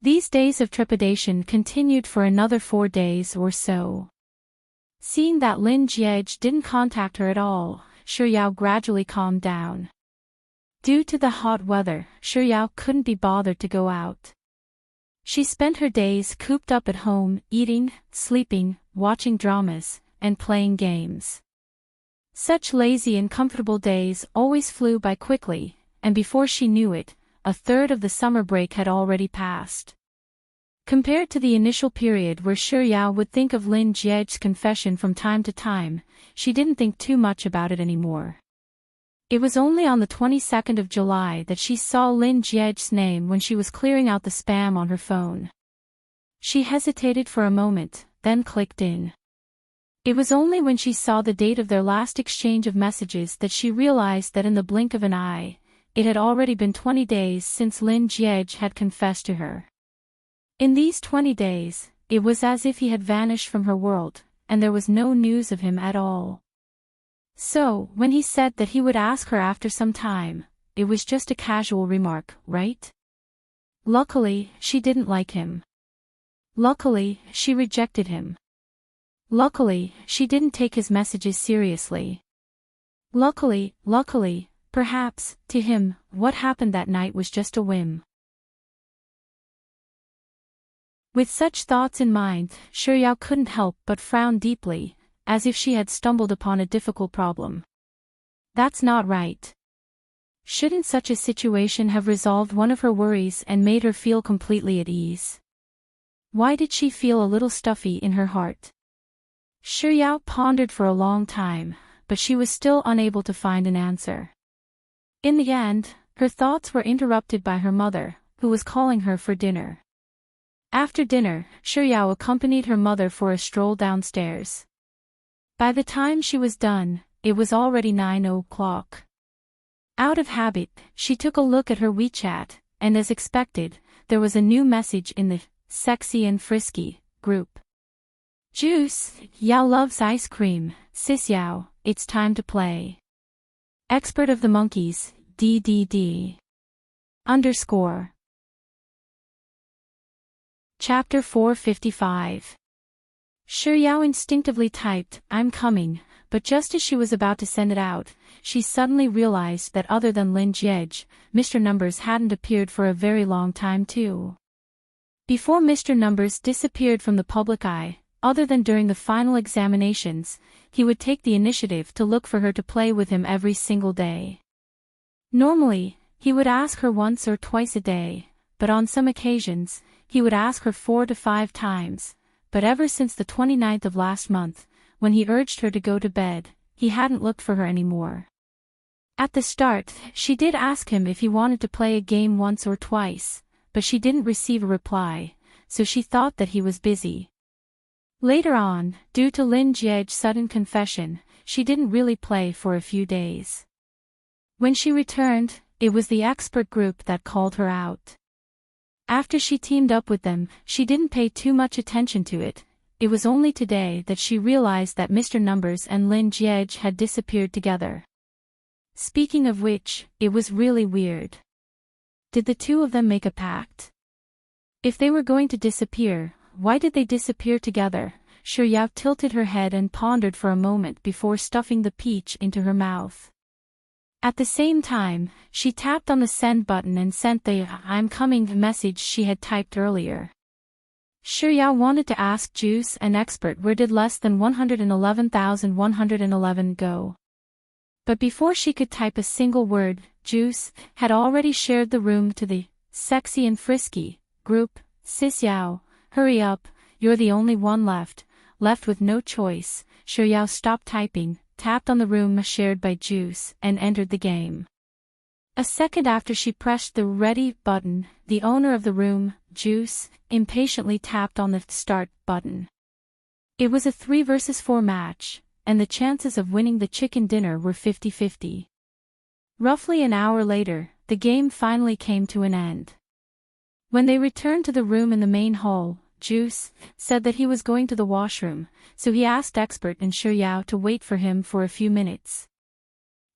[SPEAKER 1] These days of trepidation continued for another 4 days or so. Seeing that Lin Jiej didn't contact her at all, Shi Yao gradually calmed down. Due to the hot weather, Shi Yao couldn't be bothered to go out. She spent her days cooped up at home, eating, sleeping, watching dramas, and playing games. Such lazy and comfortable days always flew by quickly, and before she knew it, a third of the summer break had already passed. Compared to the initial period where Shi Yao would think of Lin Jiej's confession from time to time, she didn't think too much about it anymore. It was only on the 22nd of July that she saw Lin Jiej's name when she was clearing out the spam on her phone. She hesitated for a moment, then clicked in. It was only when she saw the date of their last exchange of messages that she realized that in the blink of an eye, it had already been 20 days since Lin Jiej had confessed to her. In these 20 days, it was as if he had vanished from her world, and there was no news of him at all. So, when he said that he would ask her after some time, it was just a casual remark, right? Luckily, she didn't like him. Luckily, she rejected him. Luckily, she didn't take his messages seriously. Luckily, perhaps, to him, what happened that night was just a whim. With such thoughts in mind, Shuyao couldn't help but frown deeply, as if she had stumbled upon a difficult problem. That's not right. Shouldn't such a situation have resolved one of her worries and made her feel completely at ease? Why did she feel a little stuffy in her heart? Shuyao pondered for a long time, but she was still unable to find an answer. In the end, her thoughts were interrupted by her mother, who was calling her for dinner. After dinner, Shuyao accompanied her mother for a stroll downstairs. By the time she was done, it was already 9 o'clock. Out of habit, she took a look at her WeChat, and as expected, there was a new message in the Sexy and Frisky group. Juice, Yao loves ice cream, sis Yao, it's time to play. Expert of the monkeys, DDD. _ Chapter 455. Shuyao instinctively typed, I'm coming, but just as she was about to send it out, she suddenly realized that other than Lin Jiej, Mr. Numbers hadn't appeared for a very long time too. Before Mr. Numbers disappeared from the public eye, other than during the final examinations, he would take the initiative to look for her to play with him every single day. Normally, he would ask her once or twice a day, but on some occasions, he would ask her 4 to 5 times, but ever since the 29th of last month, when he urged her to go to bed, he hadn't looked for her anymore. At the start, she did ask him if he wanted to play a game once or twice, but she didn't receive a reply, so she thought that he was busy. Later on, due to Lin Jiej's sudden confession, she didn't really play for a few days. When she returned, it was the expert group that called her out. After she teamed up with them, she didn't pay too much attention to it. It was only today that she realized that Mr. Numbers and Lin Jiej had disappeared together. Speaking of which, it was really weird. Did the two of them make a pact? If they were going to disappear, why did they disappear together? Shuyao tilted her head and pondered for a moment before stuffing the peach into her mouth. At the same time, she tapped on the send button and sent the I'm coming message she had typed earlier. Shuyao wanted to ask Juice and Expert where did less than 111,111 go. But before she could type a single word, Juice had already shared the room to the Sexy and Frisky group. Sis Yao, hurry up, you're the only one left. Left with no choice, Shuyao stopped typing, tapped on the room shared by Juice, and entered the game. A second after she pressed the ready button, the owner of the room, Juice, impatiently tapped on the start button. It was a 3 versus 4 match, and the chances of winning the chicken dinner were 50-50. Roughly an hour later, the game finally came to an end. When they returned to the room in the main hall, Juice said that he was going to the washroom, so he asked Expert and Shuyao to wait for him for a few minutes.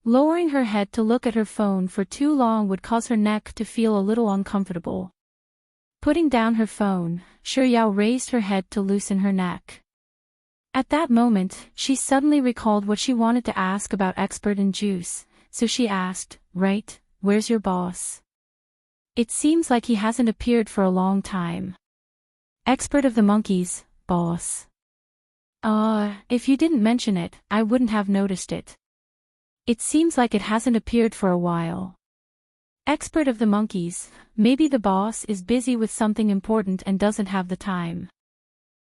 [SPEAKER 1] Lowering her head to look at her phone for too long would cause her neck to feel a little uncomfortable. Putting down her phone, Shuyao raised her head to loosen her neck. At that moment, she suddenly recalled what she wanted to ask about Expert and Juice, so she asked, right, where's your boss? It seems like he hasn't appeared for a long time. Expert of the monkeys, boss. If you didn't mention it, I wouldn't have noticed it. It seems like it hasn't appeared for a while. Expert of the monkeys, maybe the boss is busy with something important and doesn't have the time.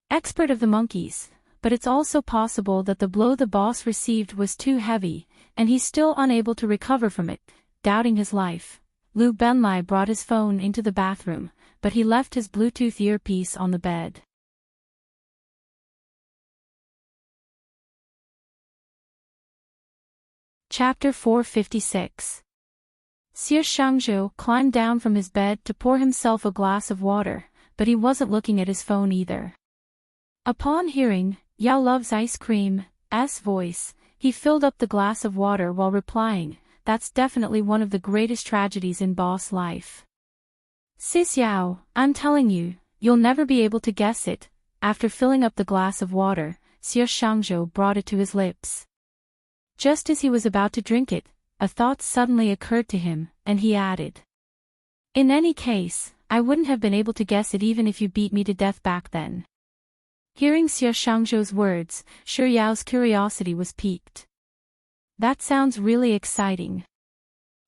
[SPEAKER 1] Expert of the monkeys, but it's also possible that the blow the boss received was too heavy, and he's still unable to recover from it. Doubting his life, Lu Benlai brought his phone into the bathroom, but he left his Bluetooth earpiece on the bed. Chapter 456. Xie Shangzhou climbed down from his bed to pour himself a glass of water, but he wasn't looking at his phone either. Upon hearing Yao Loves Ice Cream's voice, he filled up the glass of water while replying, "That's definitely one of the greatest tragedies in boss life. Sis Yao, I'm telling you, you'll never be able to guess it." After filling up the glass of water, Xie Shangzhou brought it to his lips. Just as he was about to drink it, a thought suddenly occurred to him, and he added, "In any case, I wouldn't have been able to guess it even if you beat me to death back then." Hearing Xie Shangzhou's words, Shi Yao's curiosity was piqued. "That sounds really exciting.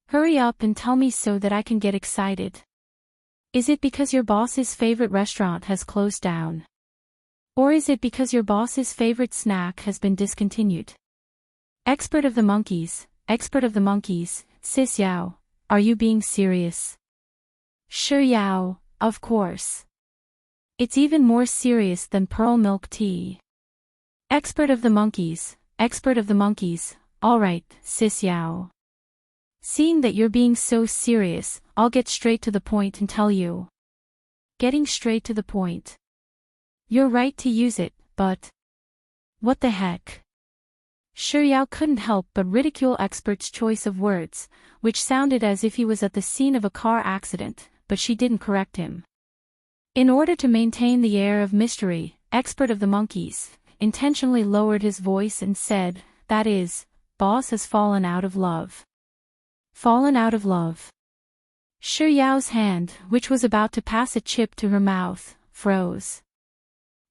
[SPEAKER 1] Hurry up and tell me so that I can get excited. Is it because your boss's favorite restaurant has closed down? Or is it because your boss's favorite snack has been discontinued?" Expert of the monkeys, Sis Yao, are you being serious? Shi Yao, of course. It's even more serious than pearl milk tea. Expert of the monkeys, alright, Sis Yao. Seeing that you're being so serious, I'll get straight to the point and tell you. Getting straight to the point. You're right to use it, but what the heck? Shi Yao couldn't help but ridicule Expert's choice of words, which sounded as if he was at the scene of a car accident, but she didn't correct him. In order to maintain the air of mystery, Expert of the monkeys intentionally lowered his voice and said, "That is, boss has fallen out of love." Fallen out of love. Shi Yao's hand, which was about to pass a chip to her mouth, froze.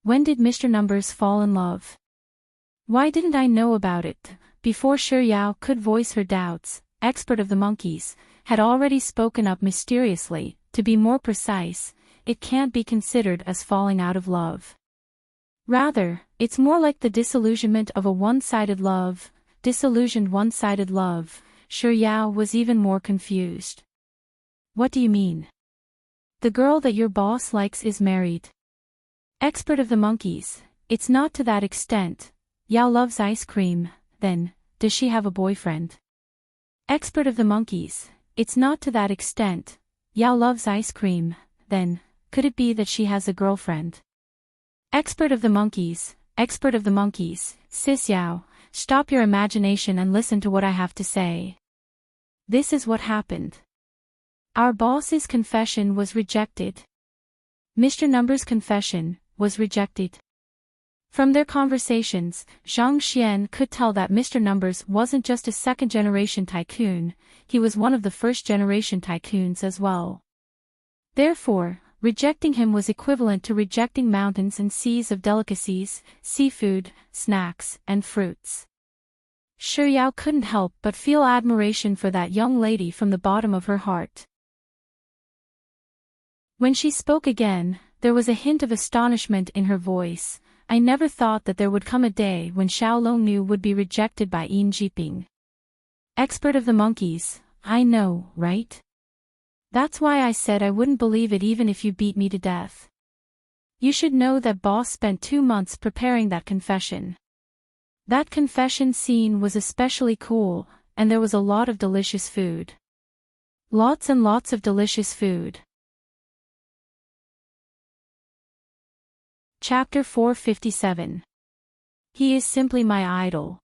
[SPEAKER 1] When did Mr. Numbers fall in love? Why didn't I know about it? Before Shi Yao could voice her doubts, Expert of the monkeys had already spoken up mysteriously. To be more precise, it can't be considered as falling out of love. Rather, it's more like the disillusionment of a one-sided love. Disillusioned one-sided love. Shi Yao was even more confused. What do you mean? The girl that your boss likes is married. Expert of the monkeys, it's not to that extent. Yao Loves Ice Cream, then, does she have a boyfriend? Expert of the monkeys, it's not to that extent. Yao Loves Ice Cream, then, could it be that she has a girlfriend? Expert of the monkeys, Sis Yao, stop your imagination and listen to what I have to say. This is what happened. Our boss's confession was rejected. Mr. Numbers' confession was rejected. From their conversations, Zhang Xian could tell that Mr. Numbers wasn't just a second-generation tycoon, he was one of the first-generation tycoons as well. Therefore, rejecting him was equivalent to rejecting mountains and seas of delicacies, seafood, snacks, and fruits. Shi Yao couldn't help but feel admiration for that young lady from the bottom of her heart. When she spoke again, there was a hint of astonishment in her voice. "I never thought that there would come a day when Xiao Longnu would be rejected by Yin Jiping." Expert of the monkeys, I know, right? That's why I said I wouldn't believe it even if you beat me to death. You should know that boss spent 2 months preparing that confession. That confession scene was especially cool, and there was a lot of delicious food. Lots and lots of delicious food. Chapter 457. He is simply my idol.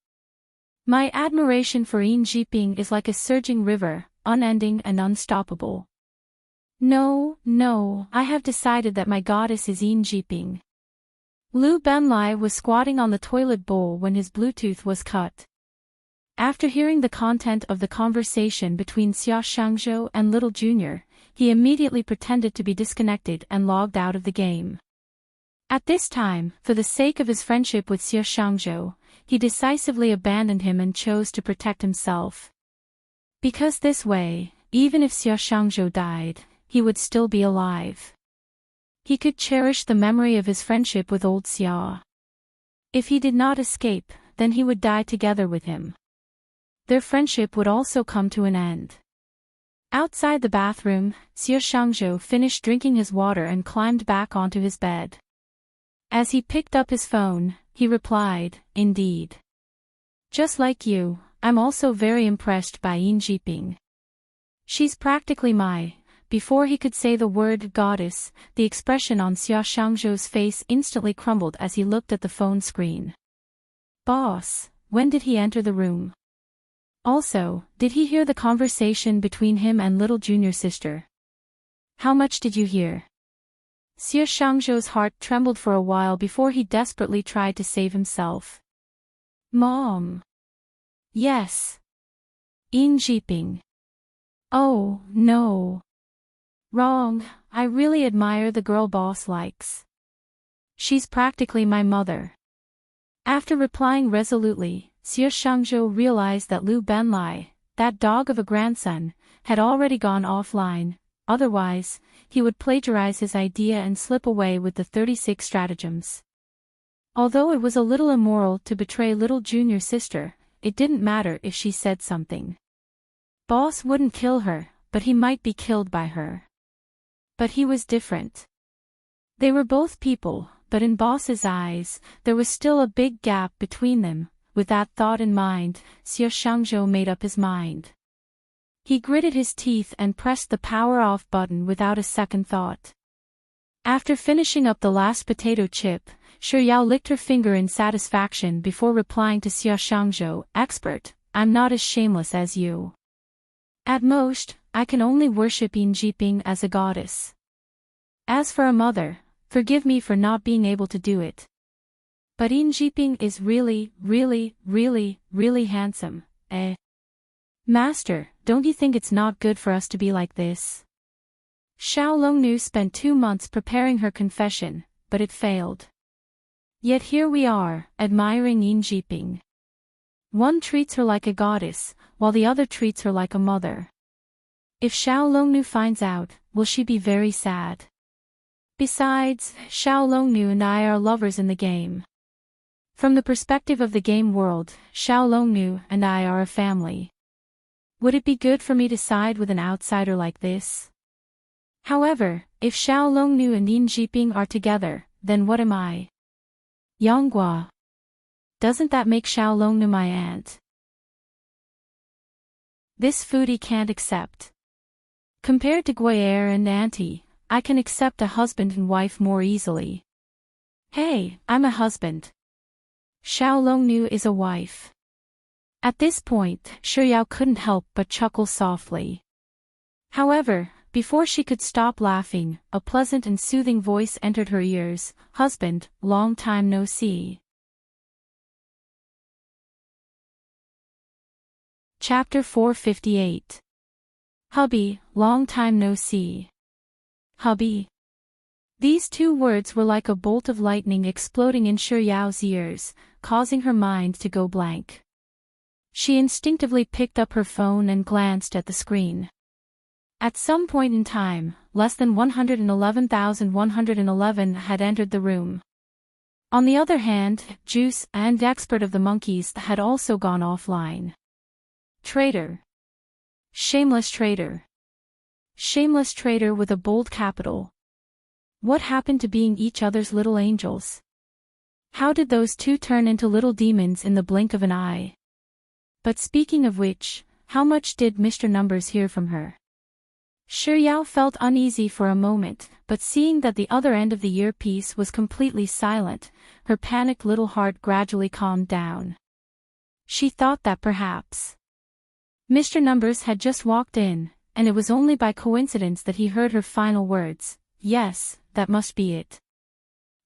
[SPEAKER 1] My admiration for Yin Jiping is like a surging river, unending and unstoppable. No, I have decided that my goddess is Yin Jiping. Lu Benlai was squatting on the toilet bowl when his Bluetooth was cut. After hearing the content of the conversation between Xie Shangzhou and Little Junior, he immediately pretended to be disconnected and logged out of the game. At this time, for the sake of his friendship with Xie Shangzhou, he decisively abandoned him and chose to protect himself. Because this way, even if Xie Shangzhou died, he would still be alive. He could cherish the memory of his friendship with old Xia. If he did not escape, then he would die together with him. Their friendship would also come to an end. Outside the bathroom, Xie Shangzhou finished drinking his water and climbed back onto his bed. As he picked up his phone, he replied, "Indeed. Just like you, I'm also very impressed by Yin Jiping. She's practically my..." Before he could say the word goddess, the expression on Xie Shangzhou's face instantly crumbled as he looked at the phone screen. Boss, when did he enter the room? Also, did he hear the conversation between him and little junior sister? How much did you hear? Xie Shangzhou's heart trembled for a while before he desperately tried to save himself. Mom. Yes. Yin Jiping. Oh, no. Wrong, I really admire the girl boss likes. She's practically my mother. After replying resolutely, Xie Shangzhou realized that Liu Benlai, that dog of a grandson, had already gone offline, otherwise, he would plagiarize his idea and slip away with the 36 stratagems. Although it was a little immoral to betray little junior sister, it didn't matter if she said something. Boss wouldn't kill her, but he might be killed by her. But he was different. They were both people, but in Boss's eyes, there was still a big gap between them. With that thought in mind, Xie Shangzhou made up his mind. He gritted his teeth and pressed the power-off button without a second thought. After finishing up the last potato chip, Shi Yao licked her finger in satisfaction before replying to Xie Shangzhou, "Expert, I'm not as shameless as you. At most, I can only worship Yin Jiping as a goddess. As for a mother, forgive me for not being able to do it. But Yin Jiping is really, really, really, really handsome, eh? Master, don't you think it's not good for us to be like this?" Xiao Longnu spent 2 months preparing her confession, but it failed. Yet here we are, admiring Yin Jiping. One treats her like a goddess, while the other treats her like a mother. If Xiao Longnu finds out, will she be very sad? Besides, Xiao Longnu and I are lovers in the game. From the perspective of the game world, Xiao Longnu and I are a family. Would it be good for me to side with an outsider like this? However, if Xiao Longnu and Yin Jiping are together, then what am I? Yanghua. Doesn't that make Xiao Longnu my aunt? This foodie can't accept. Compared to Guerre and Auntie, I can accept a husband and wife more easily. Hey, I'm a husband. Xiao Longnu is a wife. At this point, Shi Yao couldn't help but chuckle softly. However, before she could stop laughing, a pleasant and soothing voice entered her ears. "Husband, long time no see." Chapter 458. Hubby, long time no see. Hubby. These 2 words were like a bolt of lightning exploding in Shi Yao's ears, causing her mind to go blank. She instinctively picked up her phone and glanced at the screen. At some point in time, less than 111,111 had entered the room. On the other hand, Juice and Expert of the Monkeys had also gone offline. Traitor. Shameless traitor. Shameless traitor with a bold capital. What happened to being each other's little angels? How did those 2 turn into little demons in the blink of an eye? But speaking of which, how much did Mr. Numbers hear from her? Shi Yao felt uneasy for a moment, but seeing that the other end of the earpiece was completely silent, her panicked little heart gradually calmed down. She thought that perhaps Mr. Numbers had just walked in, and it was only by coincidence that he heard her final words. Yes, that must be it.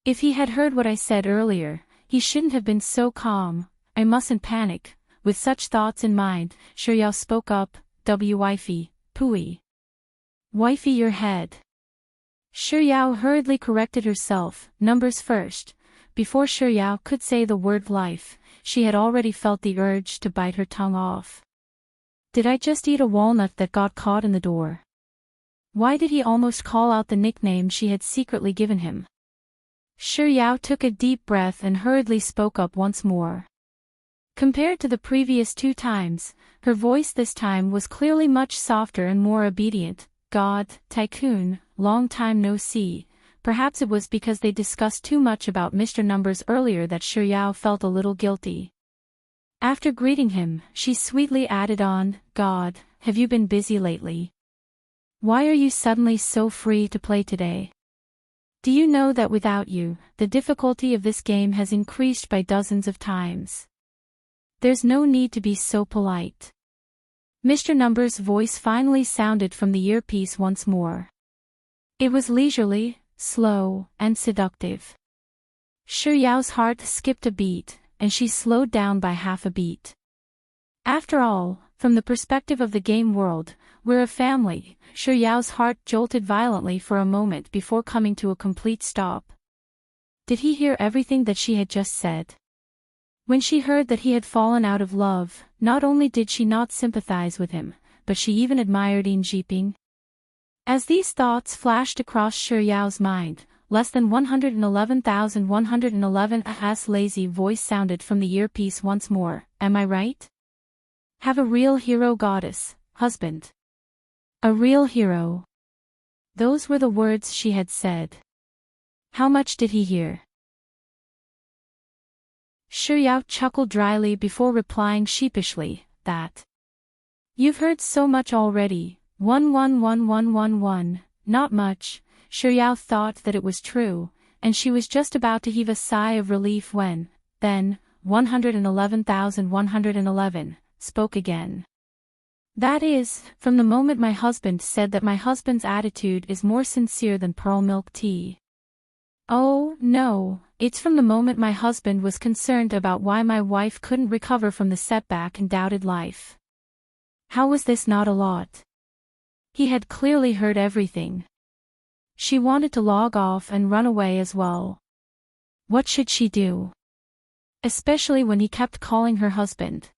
[SPEAKER 1] If he had heard what I said earlier, he shouldn't have been so calm. I mustn't panic. With such thoughts in mind, Shi Yao spoke up. Wifey, Pui. Wifey your head. Shi Yao hurriedly corrected herself. Numbers first. Before Shi Yao could say the word life, she had already felt the urge to bite her tongue off. Did I just eat a walnut that got caught in the door? Why did he almost call out the nickname she had secretly given him? Shi Yao took a deep breath and hurriedly spoke up once more. Compared to the previous 2 times, her voice this time was clearly much softer and more obedient. God, Tycoon, long time no see. Perhaps it was because they discussed too much about Mr. Numbers earlier that Shi Yao felt a little guilty. After greeting him, she sweetly added on, God, have you been busy lately? Why are you suddenly so free to play today? Do you know that without you, the difficulty of this game has increased by dozens of times? There's no need to be so polite. Mr. Numbers' voice finally sounded from the earpiece once more. It was leisurely, slow, and seductive. Shi Yao's heart skipped a beat, and she slowed down by half a beat. After all, from the perspective of the game world, we're a family. Shi Yao's heart jolted violently for a moment before coming to a complete stop. Did he hear everything that she had just said? When she heard that he had fallen out of love, not only did she not sympathize with him, but she even admired Enchanting. As these thoughts flashed across Shi Yao's mind, less than 111,111's lazy voice sounded from the earpiece once more. Am I right? Have a real hero goddess, husband. A real hero. Those were the words she had said. How much did he hear? Shi Yao chuckled dryly before replying sheepishly, that. You've heard so much already. 111111. Not much. Shi Yao thought that it was true, and she was just about to heave a sigh of relief when, then, 111,111, spoke again. That is, from the moment my husband said that my husband's attitude is more sincere than pearl milk tea. Oh, no, it's from the moment my husband was concerned about why my wife couldn't recover from the setback and doubted life. How was this not a lot? He had clearly heard everything. She wanted to log off and run away as well. What should she do? Especially when he kept calling her husband.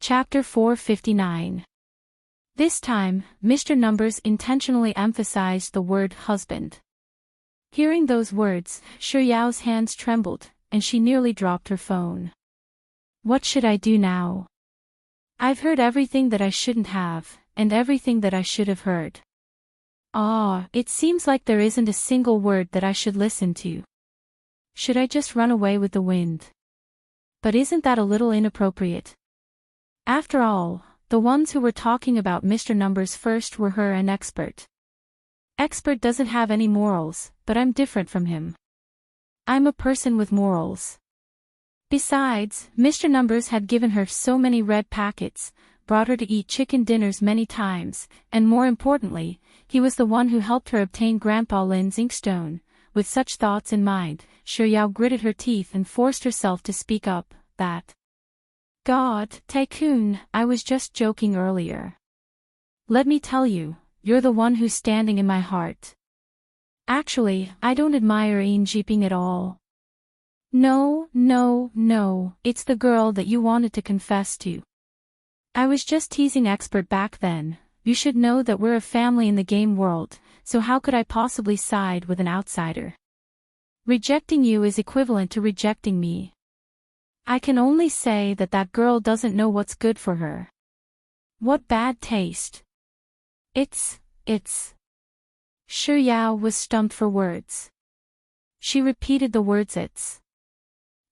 [SPEAKER 1] Chapter 459. This time, Mr. Numbers intentionally emphasized the word husband. Hearing those words, Shi Yao's hands trembled, and she nearly dropped her phone. What should I do now? I've heard everything that I shouldn't have, and everything that I should have heard. It seems like there isn't a single word that I should listen to. Should I just run away with the wind? But isn't that a little inappropriate? After all, the ones who were talking about Mr. Numbers first were her and Expert. Expert doesn't have any morals, but I'm different from him. I'm a person with morals. Besides, Mr. Numbers had given her so many red packets, brought her to eat chicken dinners many times, and more importantly, he was the one who helped her obtain Grandpa Lin's inkstone. With such thoughts in mind, Shi Yao gritted her teeth and forced herself to speak up, that. God, Tycoon, I was just joking earlier. Let me tell you, you're the one who's standing in my heart. Actually, I don't admire Enchanting at all. No, it's the girl that you wanted to confess to. I was just teasing Expert back then. You should know that we're a family in the game world, so how could I possibly side with an outsider? Rejecting you is equivalent to rejecting me. I can only say that that girl doesn't know what's good for her. What bad taste. It's. Shi Yao was stumped for words. She repeated the words it's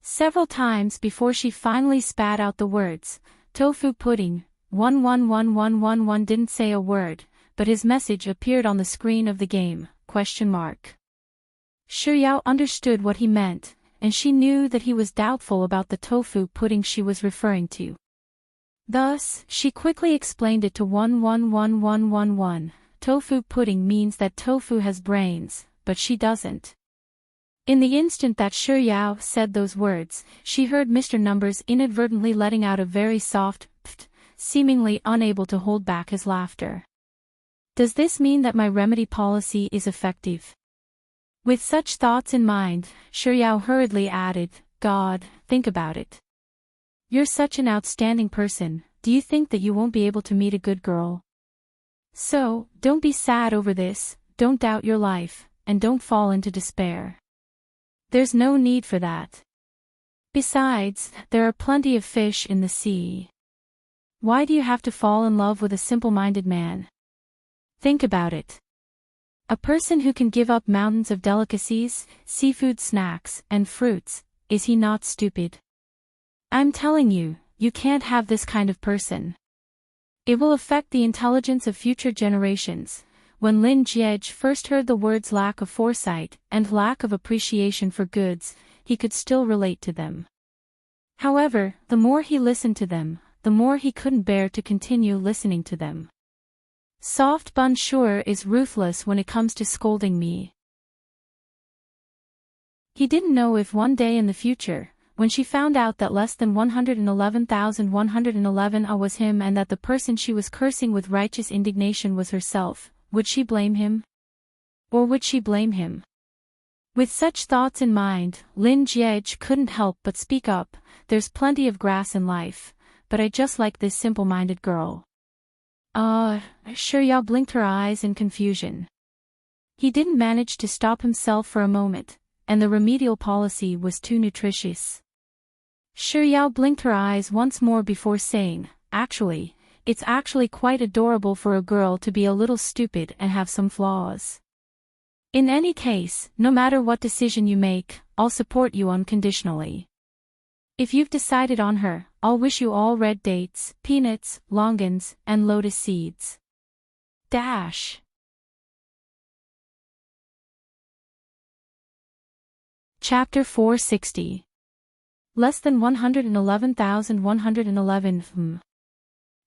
[SPEAKER 1] several times before she finally spat out the words, tofu pudding. 111111 didn't say a word, but his message appeared on the screen of the game, ? Shi Yao understood what he meant, and she knew that he was doubtful about the tofu pudding she was referring to. Thus, she quickly explained it to 111111. Tofu pudding means that tofu has brains, but she doesn't. In the instant that Shi Yao said those words, she heard Mr. Numbers inadvertently letting out a very soft pft, seemingly unable to hold back his laughter. Does this mean that my remedy policy is effective? With such thoughts in mind, Shi Yao hurriedly added, God, think about it. You're such an outstanding person, do you think that you won't be able to meet a good girl? So, don't be sad over this, don't doubt your life, and don't fall into despair. There's no need for that. Besides, there are plenty of fish in the sea. Why do you have to fall in love with a simple-minded man? Think about it. A person who can give up mountains of delicacies, seafood snacks, and fruits, is he not stupid? I'm telling you, you can't have this kind of person. It will affect the intelligence of future generations. When Lin Jiej first heard the words lack of foresight and lack of appreciation for goods, he could still relate to them. However, the more he listened to them, the more he couldn't bear to continue listening to them. Soft Bun sure is ruthless when it comes to scolding me. He didn't know if one day in the future, when she found out that less than 111,111 was him and that the person she was cursing with righteous indignation was herself, would she blame him? Or would she blame him? With such thoughts in mind, Lin Jiej couldn't help but speak up. There's plenty of grass in life, but I just like this simple-minded girl. Sure Yao blinked her eyes in confusion. He didn't manage to stop himself for a moment, and the remedial policy was too nutritious. Sure Yao blinked her eyes once more before saying, actually, it's actually quite adorable for a girl to be a little stupid and have some flaws. In any case, no matter what decision you make, I'll support you unconditionally. If you've decided on her, I'll wish you all red dates, peanuts, longans, and lotus seeds. Dash. Chapter 460. Less than 111,111.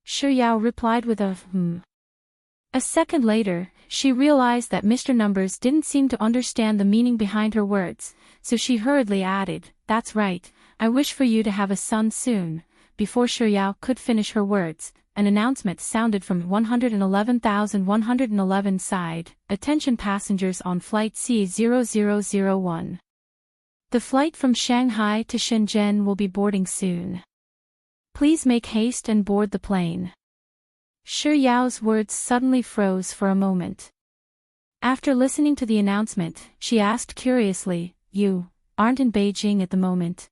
[SPEAKER 1] Sure Yao replied with a A second later, she realized that Mr. Numbers didn't seem to understand the meaning behind her words, so she hurriedly added, that's right, I wish for you to have a son soon. Before Sure Yao could finish her words, an announcement sounded from 111,111 side, attention passengers on flight C0001. The flight from Shanghai to Shenzhen will be boarding soon. Please make haste and board the plane. Sure Yao's words suddenly froze for a moment. After listening to the announcement, she asked curiously, you aren't in Beijing at the moment?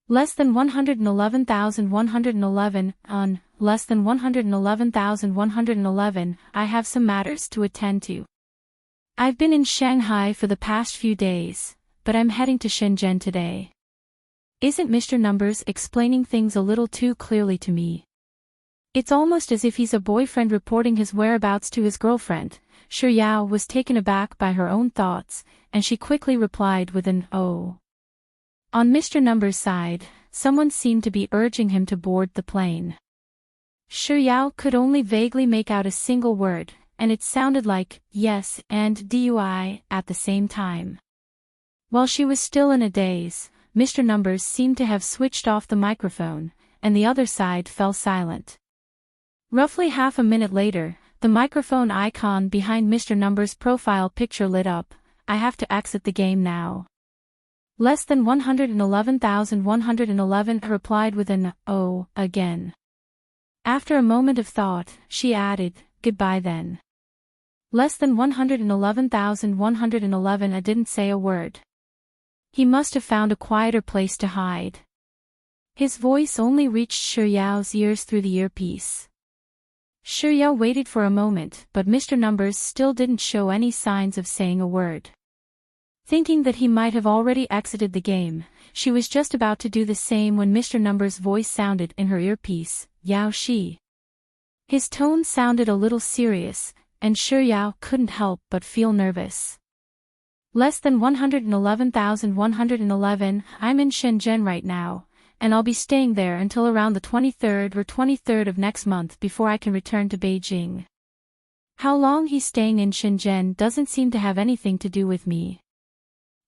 [SPEAKER 1] Less than 111,111, less than 111,111, I have some matters to attend to. I've been in Shanghai for the past few days, but I'm heading to Shenzhen today. Isn't Mr. Numbers explaining things a little too clearly to me? It's almost as if he's a boyfriend reporting his whereabouts to his girlfriend. Sure Yao was taken aback by her own thoughts, and she quickly replied with an oh. On Mr. Numbers' side, someone seemed to be urging him to board the plane. Sure Yao could only vaguely make out a single word, and it sounded like yes and DUI at the same time. While she was still in a daze, Mr. Numbers seemed to have switched off the microphone, and the other side fell silent. Roughly half a minute later, the microphone icon behind Mr. Numbers' profile picture lit up. I have to exit the game now. Less than 111,111 replied with an oh again. After a moment of thought, she added, goodbye then. Less than 111,111 didn't say a word. He must have found a quieter place to hide. His voice only reached Sure Yao's ears through the earpiece. Sure Yao waited for a moment, but Mr. Numbers still didn't show any signs of saying a word. Thinking that he might have already exited the game, she was just about to do the same when Mr. Numbers' voice sounded in her earpiece, Yao Shi. His tone sounded a little serious, and Sure Yao couldn't help but feel nervous. Less than 111,111, I'm in Shenzhen right now, and I'll be staying there until around the 23rd or 23rd of next month before I can return to Beijing. How long he's staying in Shenzhen doesn't seem to have anything to do with me.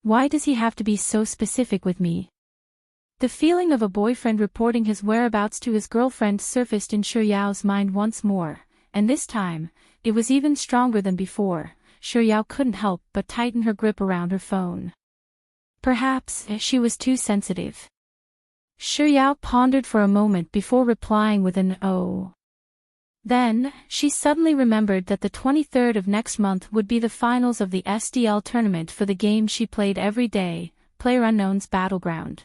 [SPEAKER 1] Why does he have to be so specific with me? The feeling of a boyfriend reporting his whereabouts to his girlfriend surfaced in Sure Yao's mind once more, and this time, it was even stronger than before. Sure Yao couldn't help but tighten her grip around her phone. Perhaps she was too sensitive. Sure Yao pondered for a moment before replying with an oh. Then, she suddenly remembered that the 23rd of next month would be the finals of the SDL tournament for the game she played every day, PlayerUnknown's Battleground.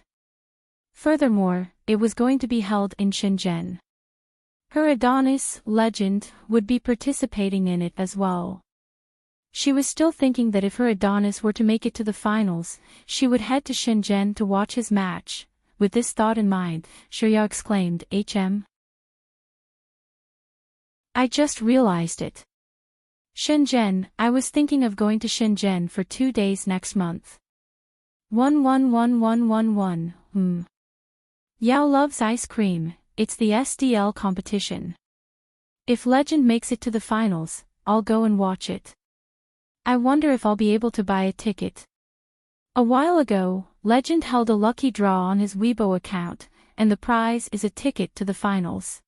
[SPEAKER 1] Furthermore, it was going to be held in Shenzhen. Her Adonis, Legend, would be participating in it as well. She was still thinking that if her Adonis were to make it to the finals, she would head to Shenzhen to watch his match. With this thought in mind, Shiryao exclaimed, I just realized it. Shenzhen, I was thinking of going to Shenzhen for 2 days next month. 111111, Yao loves ice cream, it's the SDL competition. If Legend makes it to the finals, I'll go and watch it. I wonder if I'll be able to buy a ticket. A while ago, Legend held a lucky draw on his Weibo account, and the prize is a ticket to the finals.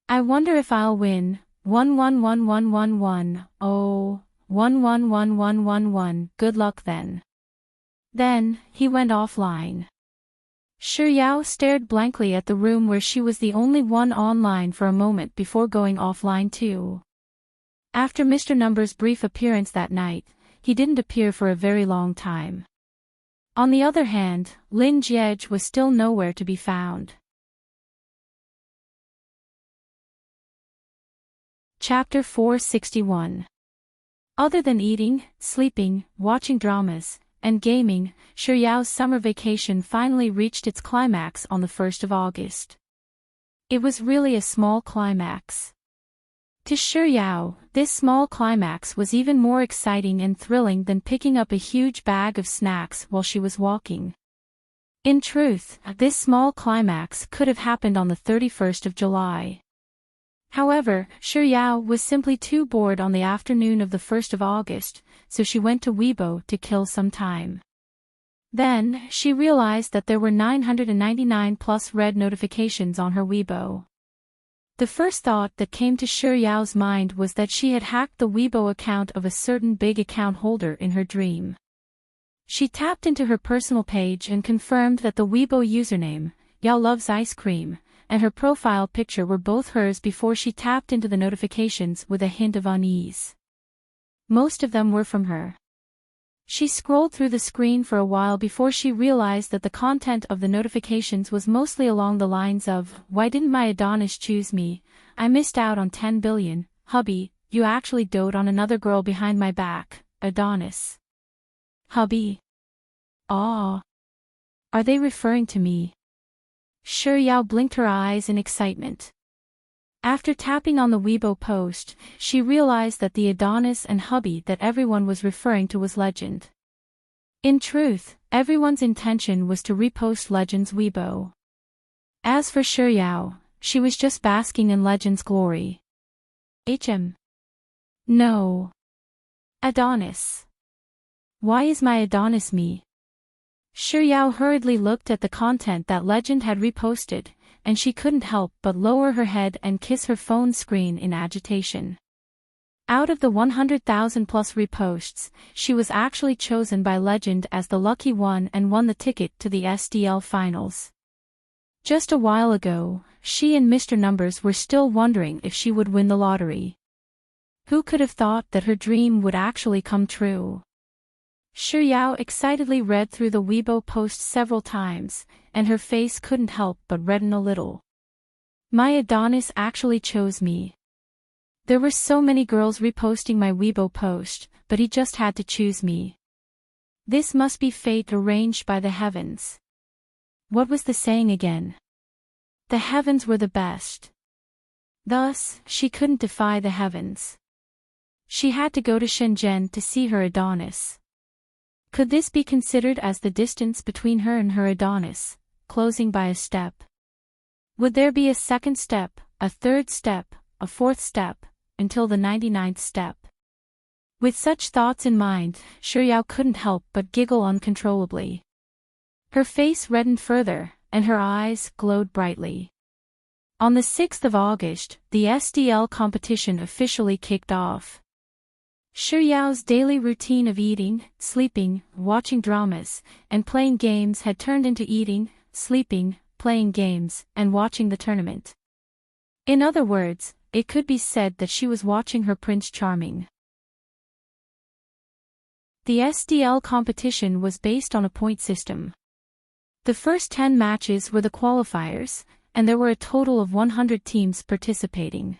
[SPEAKER 1] I wonder if I'll win. 111111, oh, 111111, good luck then. Then, he went offline. Shiryao stared blankly at the room where she was the only one online for a moment before going offline too. After Mr. Number's brief appearance that night, he didn't appear for a very long time. On the other hand, Lin Jiej was still nowhere to be found. Chapter 461. Other than eating, sleeping, watching dramas, and gaming, Shiryao's summer vacation finally reached its climax on the 1st of August. It was really a small climax. To Shiryao, this small climax was even more exciting and thrilling than picking up a huge bag of snacks while she was walking. In truth, this small climax could have happened on the 31st of July. However, Shiryao was simply too bored on the afternoon of the 1st of August, so she went to Weibo to kill some time. Then, she realized that there were 999 plus red notifications on her Weibo. The first thought that came to Shiryao's mind was that she had hacked the Weibo account of a certain big account holder in her dream. She tapped into her personal page and confirmed that the Weibo username, Yao loves ice cream, and her profile picture were both hers before she tapped into the notifications with a hint of unease. Most of them were from her. She scrolled through the screen for a while before she realized that the content of the notifications was mostly along the lines of, "Why didn't my Adonis choose me? I missed out on 10 billion, hubby, you actually dote on another girl behind my back, Adonis. Hubby. Aw. Are they referring to me?" Shiryao blinked her eyes in excitement. After tapping on the Weibo post, she realized that the Adonis and hubby that everyone was referring to was Legend. In truth, everyone's intention was to repost Legend's Weibo. As for Shiryao, she was just basking in Legend's glory. No. Adonis. Why is my Adonis me? Shiryao hurriedly looked at the content that Legend had reposted, and she couldn't help but lower her head and kiss her phone screen in agitation. Out of the 100,000 plus reposts, she was actually chosen by Legend as the lucky one and won the ticket to the SDL finals. Just a while ago, she and Mr. Numbers were still wondering if she would win the lottery. Who could have thought that her dream would actually come true? Shiryao excitedly read through the Weibo post several times, and her face couldn't help but redden a little. My Adonis actually chose me. There were so many girls reposting my Weibo post, but he just had to choose me. This must be fate arranged by the heavens. What was the saying again? The heavens were the best. Thus, she couldn't defy the heavens. She had to go to Shenzhen to see her Adonis. Could this be considered as the distance between her and her Adonis, closing by a step? Would there be a second step, a third step, a fourth step, until the 99th step? With such thoughts in mind, Shiryao couldn't help but giggle uncontrollably. Her face reddened further, and her eyes glowed brightly. On the 6th of August, the SDL competition officially kicked off. Shiryao's daily routine of eating, sleeping, watching dramas, and playing games had turned into eating, sleeping, playing games, and watching the tournament. In other words, it could be said that she was watching her Prince Charming. The SDL competition was based on a point system. The first 10 matches were the qualifiers, and there were a total of 100 teams participating.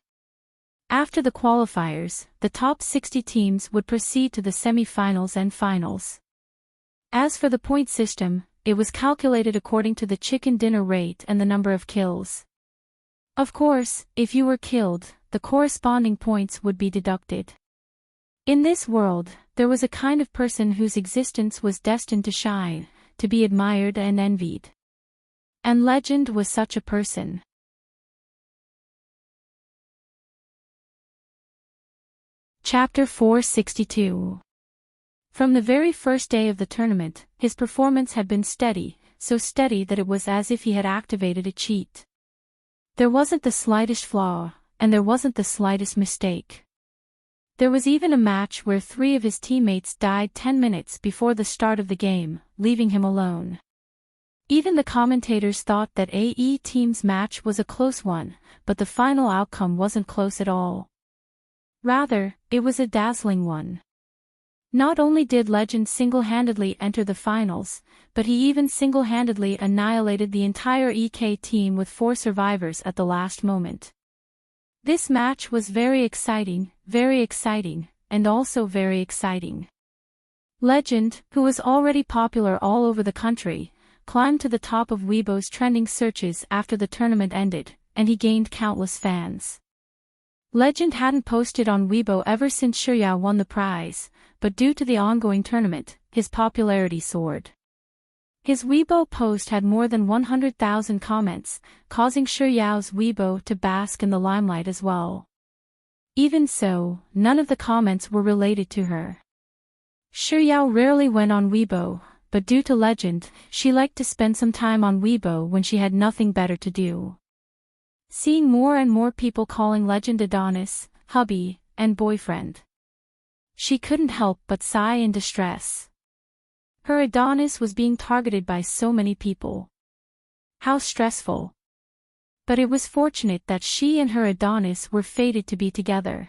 [SPEAKER 1] After the qualifiers, the top 60 teams would proceed to the semi-finals and finals. As for the point system, it was calculated according to the chicken dinner rate and the number of kills. Of course, if you were killed, the corresponding points would be deducted. In this world, there was a kind of person whose existence was destined to shine, to be admired and envied. And Legend was such a person. Chapter 462. From the very first day of the tournament, his performance had been steady, so steady that it was as if he had activated a cheat. There wasn't the slightest flaw, and there wasn't the slightest mistake. There was even a match where 3 of his teammates died 10 minutes before the start of the game, leaving him alone. Even the commentators thought that AE team's match was a close one, but the final outcome wasn't close at all. Rather, it was a dazzling one. Not only did Legend single-handedly enter the finals, but he even single-handedly annihilated the entire EK team with 4 survivors at the last moment. This match was very exciting, and also very exciting. Legend, who was already popular all over the country, climbed to the top of Weibo's trending searches after the tournament ended, and he gained countless fans. Legend hadn't posted on Weibo ever since Shiryao won the prize, but due to the ongoing tournament, his popularity soared. His Weibo post had more than 100,000 comments, causing Shiryao's Weibo to bask in the limelight as well. Even so, none of the comments were related to her. Shiryao rarely went on Weibo, but due to Legend, she liked to spend some time on Weibo when she had nothing better to do. Seeing more and more people calling Legend Adonis, hubby, and boyfriend, she couldn't help but sigh in distress. Her Adonis was being targeted by so many people. How stressful. But it was fortunate that she and her Adonis were fated to be together.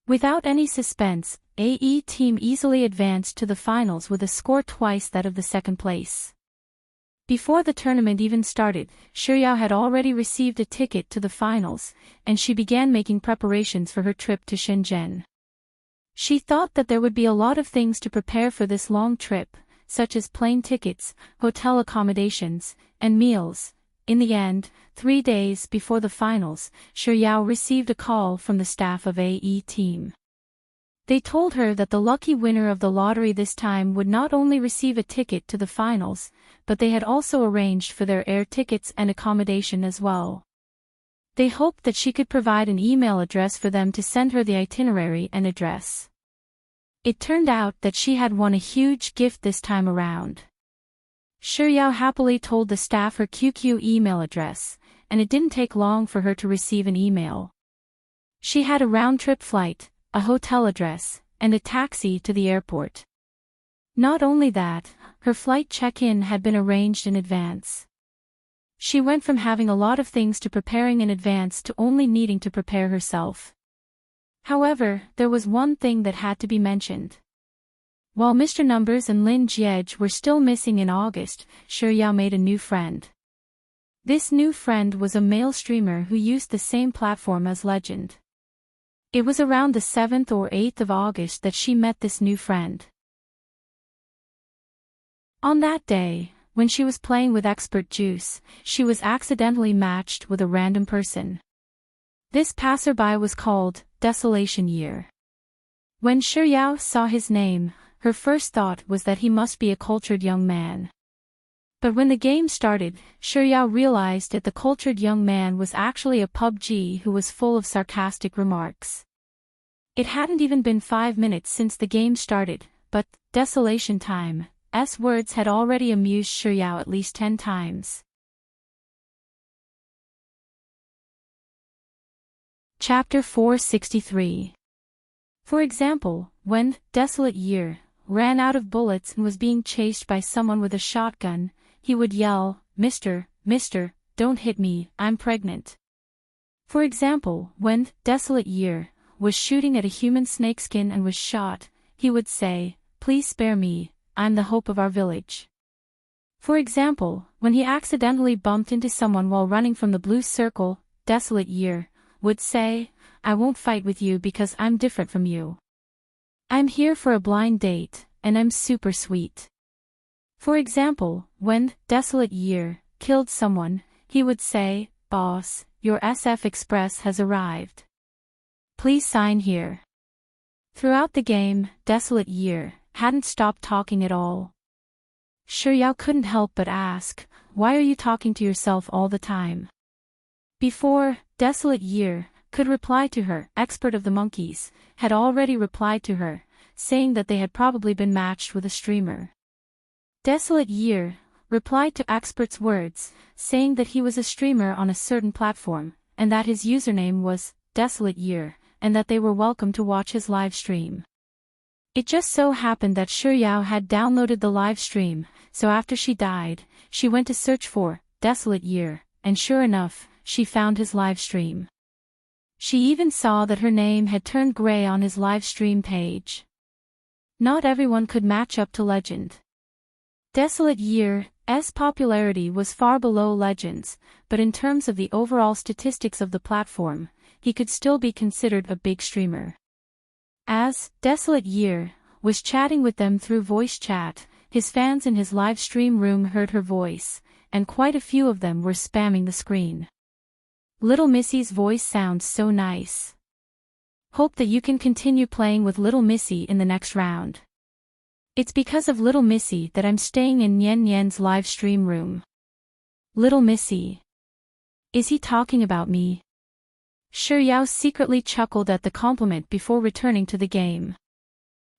[SPEAKER 1] Without any suspense, AE team easily advanced to the finals with a score twice that of the second place. Before the tournament even started, Shiryao had already received a ticket to the finals, and she began making preparations for her trip to Shenzhen. She thought that there would be a lot of things to prepare for this long trip, such as plane tickets, hotel accommodations, and meals. In the end, 3 days before the finals, Shiryao received a call from the staff of AE team. They told her that the lucky winner of the lottery this time would not only receive a ticket to the finals, but they had also arranged for their air tickets and accommodation as well. They hoped that she could provide an email address for them to send her the itinerary and address. It turned out that she had won a huge gift this time around. Shiryao happily told the staff her QQ email address, and it didn't take long for her to receive an email. She had a round-trip flight, a hotel address, and a taxi to the airport. Not only that, her flight check-in had been arranged in advance. She went from having a lot of things to preparing in advance to only needing to prepare herself. However, there was one thing that had to be mentioned. While Mr. Numbers and Lin Jiej were still missing in August, Shiryao made a new friend. This new friend was a male streamer who used the same platform as Legend. It was around the 7th or 8th of August that she met this new friend. On that day, when she was playing with Expert Juice, she was accidentally matched with a random person. This passerby was called Desolation Year. When Shiryao saw his name, her first thought was that he must be a cultured young man. But when the game started, Shiryao realized that the cultured young man was actually a PUBG who was full of sarcastic remarks. It hadn't even been 5 minutes since the game started, but Desolation Time's words had already amused Shiryao at least 10 times. Chapter 463. For example, when Desolate Year ran out of bullets and was being chased by someone with a shotgun, he would yell, Mister, don't hit me, I'm pregnant. For example, when Desolate Year was shooting at a human snakeskin and was shot, he would say, "Please spare me, I'm the hope of our village." For example, when he accidentally bumped into someone while running from the blue circle, Desolate Year would say, "I won't fight with you because I'm different from you. I'm here for a blind date, and I'm super sweet." For example, when Desolate Year killed someone, he would say, "Boss, your SF Express has arrived. Please sign here." Throughout the game, Desolate Year hadn't stopped talking at all. Xiao couldn't help but ask, "Why are you talking to yourself all the time?" Before Desolate Year could reply to her, Expert of the Monkeys had already replied to her, saying that they had probably been matched with a streamer. Desolate Year replied to Expert's words, saying that he was a streamer on a certain platform, and that his username was Desolate Year, and that they were welcome to watch his live stream. It just so happened that Xiao had downloaded the live stream, so after she died, she went to search for Desolate Year, and sure enough, she found his live stream. She even saw that her name had turned gray on his live stream page. Not everyone could match up to Legend. Desolate Year's popularity was far below Legend's, but in terms of the overall statistics of the platform, he could still be considered a big streamer. As Desolate Year was chatting with them through voice chat, his fans in his live stream room heard her voice, and quite a few of them were spamming the screen. "Little Missy's voice sounds so nice. Hope that you can continue playing with Little Missy in the next round. It's because of Little Missy that I'm staying in Nian Nian's live stream room. Little Missy. Is he talking about me?" Xiao secretly chuckled at the compliment before returning to the game.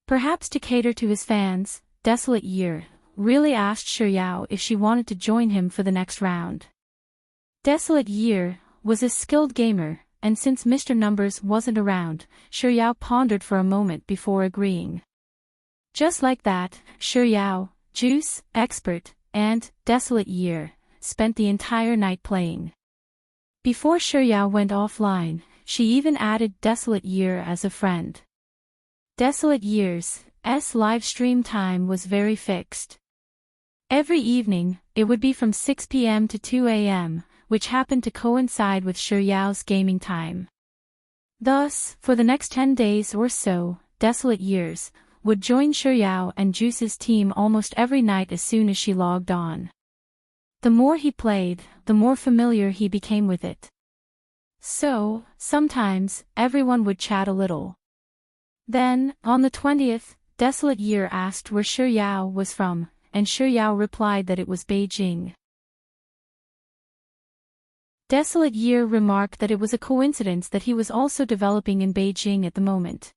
[SPEAKER 1] Perhaps to cater to his fans, Desolate Year really asked Xiao if she wanted to join him for the next round. Desolate Year was a skilled gamer, and since Mr. Numbers wasn't around, Xiao pondered for a moment before agreeing. Just like that, Xiao, Juice, Expert, and Desolate Year spent the entire night playing. Before Xiao went offline, she even added Desolate Year as a friend. Desolate Year's live stream time was very fixed. Every evening, it would be from 6 p.m. to 2 a.m., which happened to coincide with Xiao's gaming time. Thus, for the next 10 days or so, Desolate Years would join Xiao and Juice's team almost every night as soon as she logged on. The more he played, the more familiar he became with it. So, sometimes, everyone would chat a little. Then, on the 20th, Desolate Year asked where Xiao was from, and Xiao replied that it was Beijing. Desolate Year remarked that it was a coincidence that he was also developing in Beijing at the moment.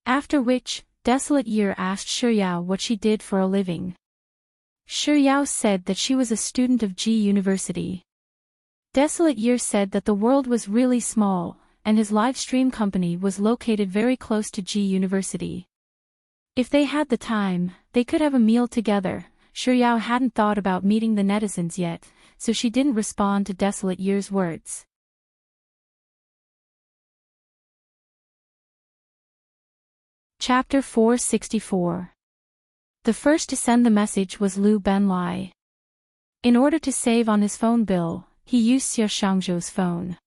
[SPEAKER 1] After which, Desolate Year asked Xiao what she did for a living. Xiao said that she was a student of G University. Desolate Year said that the world was really small, and his live stream company was located very close to G University. If they had the time, they could have a meal together. Xiao hadn't thought about meeting the netizens yet, so she didn't respond to Desolate Year's words. Chapter 464. The first to send the message was Lu Benlai. In order to save on his phone bill, he used Xie Shangzhou's phone.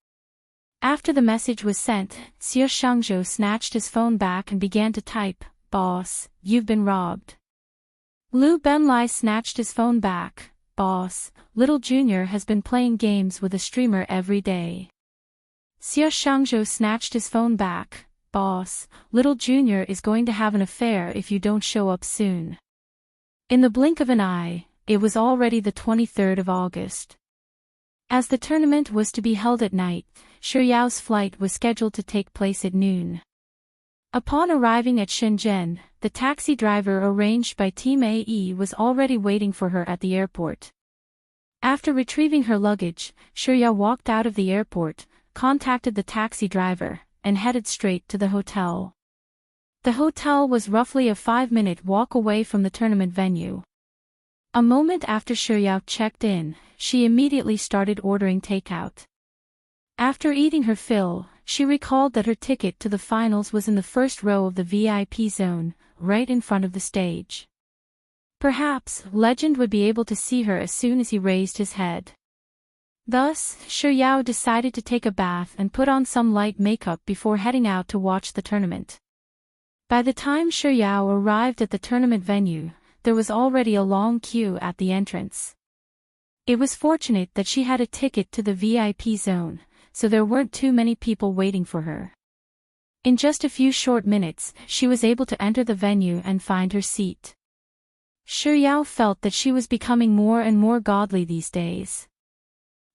[SPEAKER 1] After the message was sent, Xie Shangzhou snatched his phone back and began to type, "Boss, you've been robbed." Lu Benlai snatched his phone back, "Boss, Little Junior has been playing games with a streamer every day." Xie Shangzhou snatched his phone back, "Boss, Little Junior is going to have an affair if you don't show up soon." In the blink of an eye, it was already the 23rd of August. As the tournament was to be held at night, Xiao's flight was scheduled to take place at noon. Upon arriving at Shenzhen, the taxi driver arranged by Team AE was already waiting for her at the airport. After retrieving her luggage, Xiao walked out of the airport, contacted the taxi driver, and headed straight to the hotel. The hotel was roughly a 5-minute walk away from the tournament venue. A moment after Xiao checked in, she immediately started ordering takeout. After eating her fill, she recalled that her ticket to the finals was in the first row of the VIP zone, right in front of the stage. Perhaps Legend would be able to see her as soon as he raised his head. Thus, Xiao decided to take a bath and put on some light makeup before heading out to watch the tournament. By the time Xiao arrived at the tournament venue, there was already a long queue at the entrance. It was fortunate that she had a ticket to the VIP zone, so there weren't too many people waiting for her. In just a few short minutes, she was able to enter the venue and find her seat. Xiao felt that she was becoming more and more godly these days.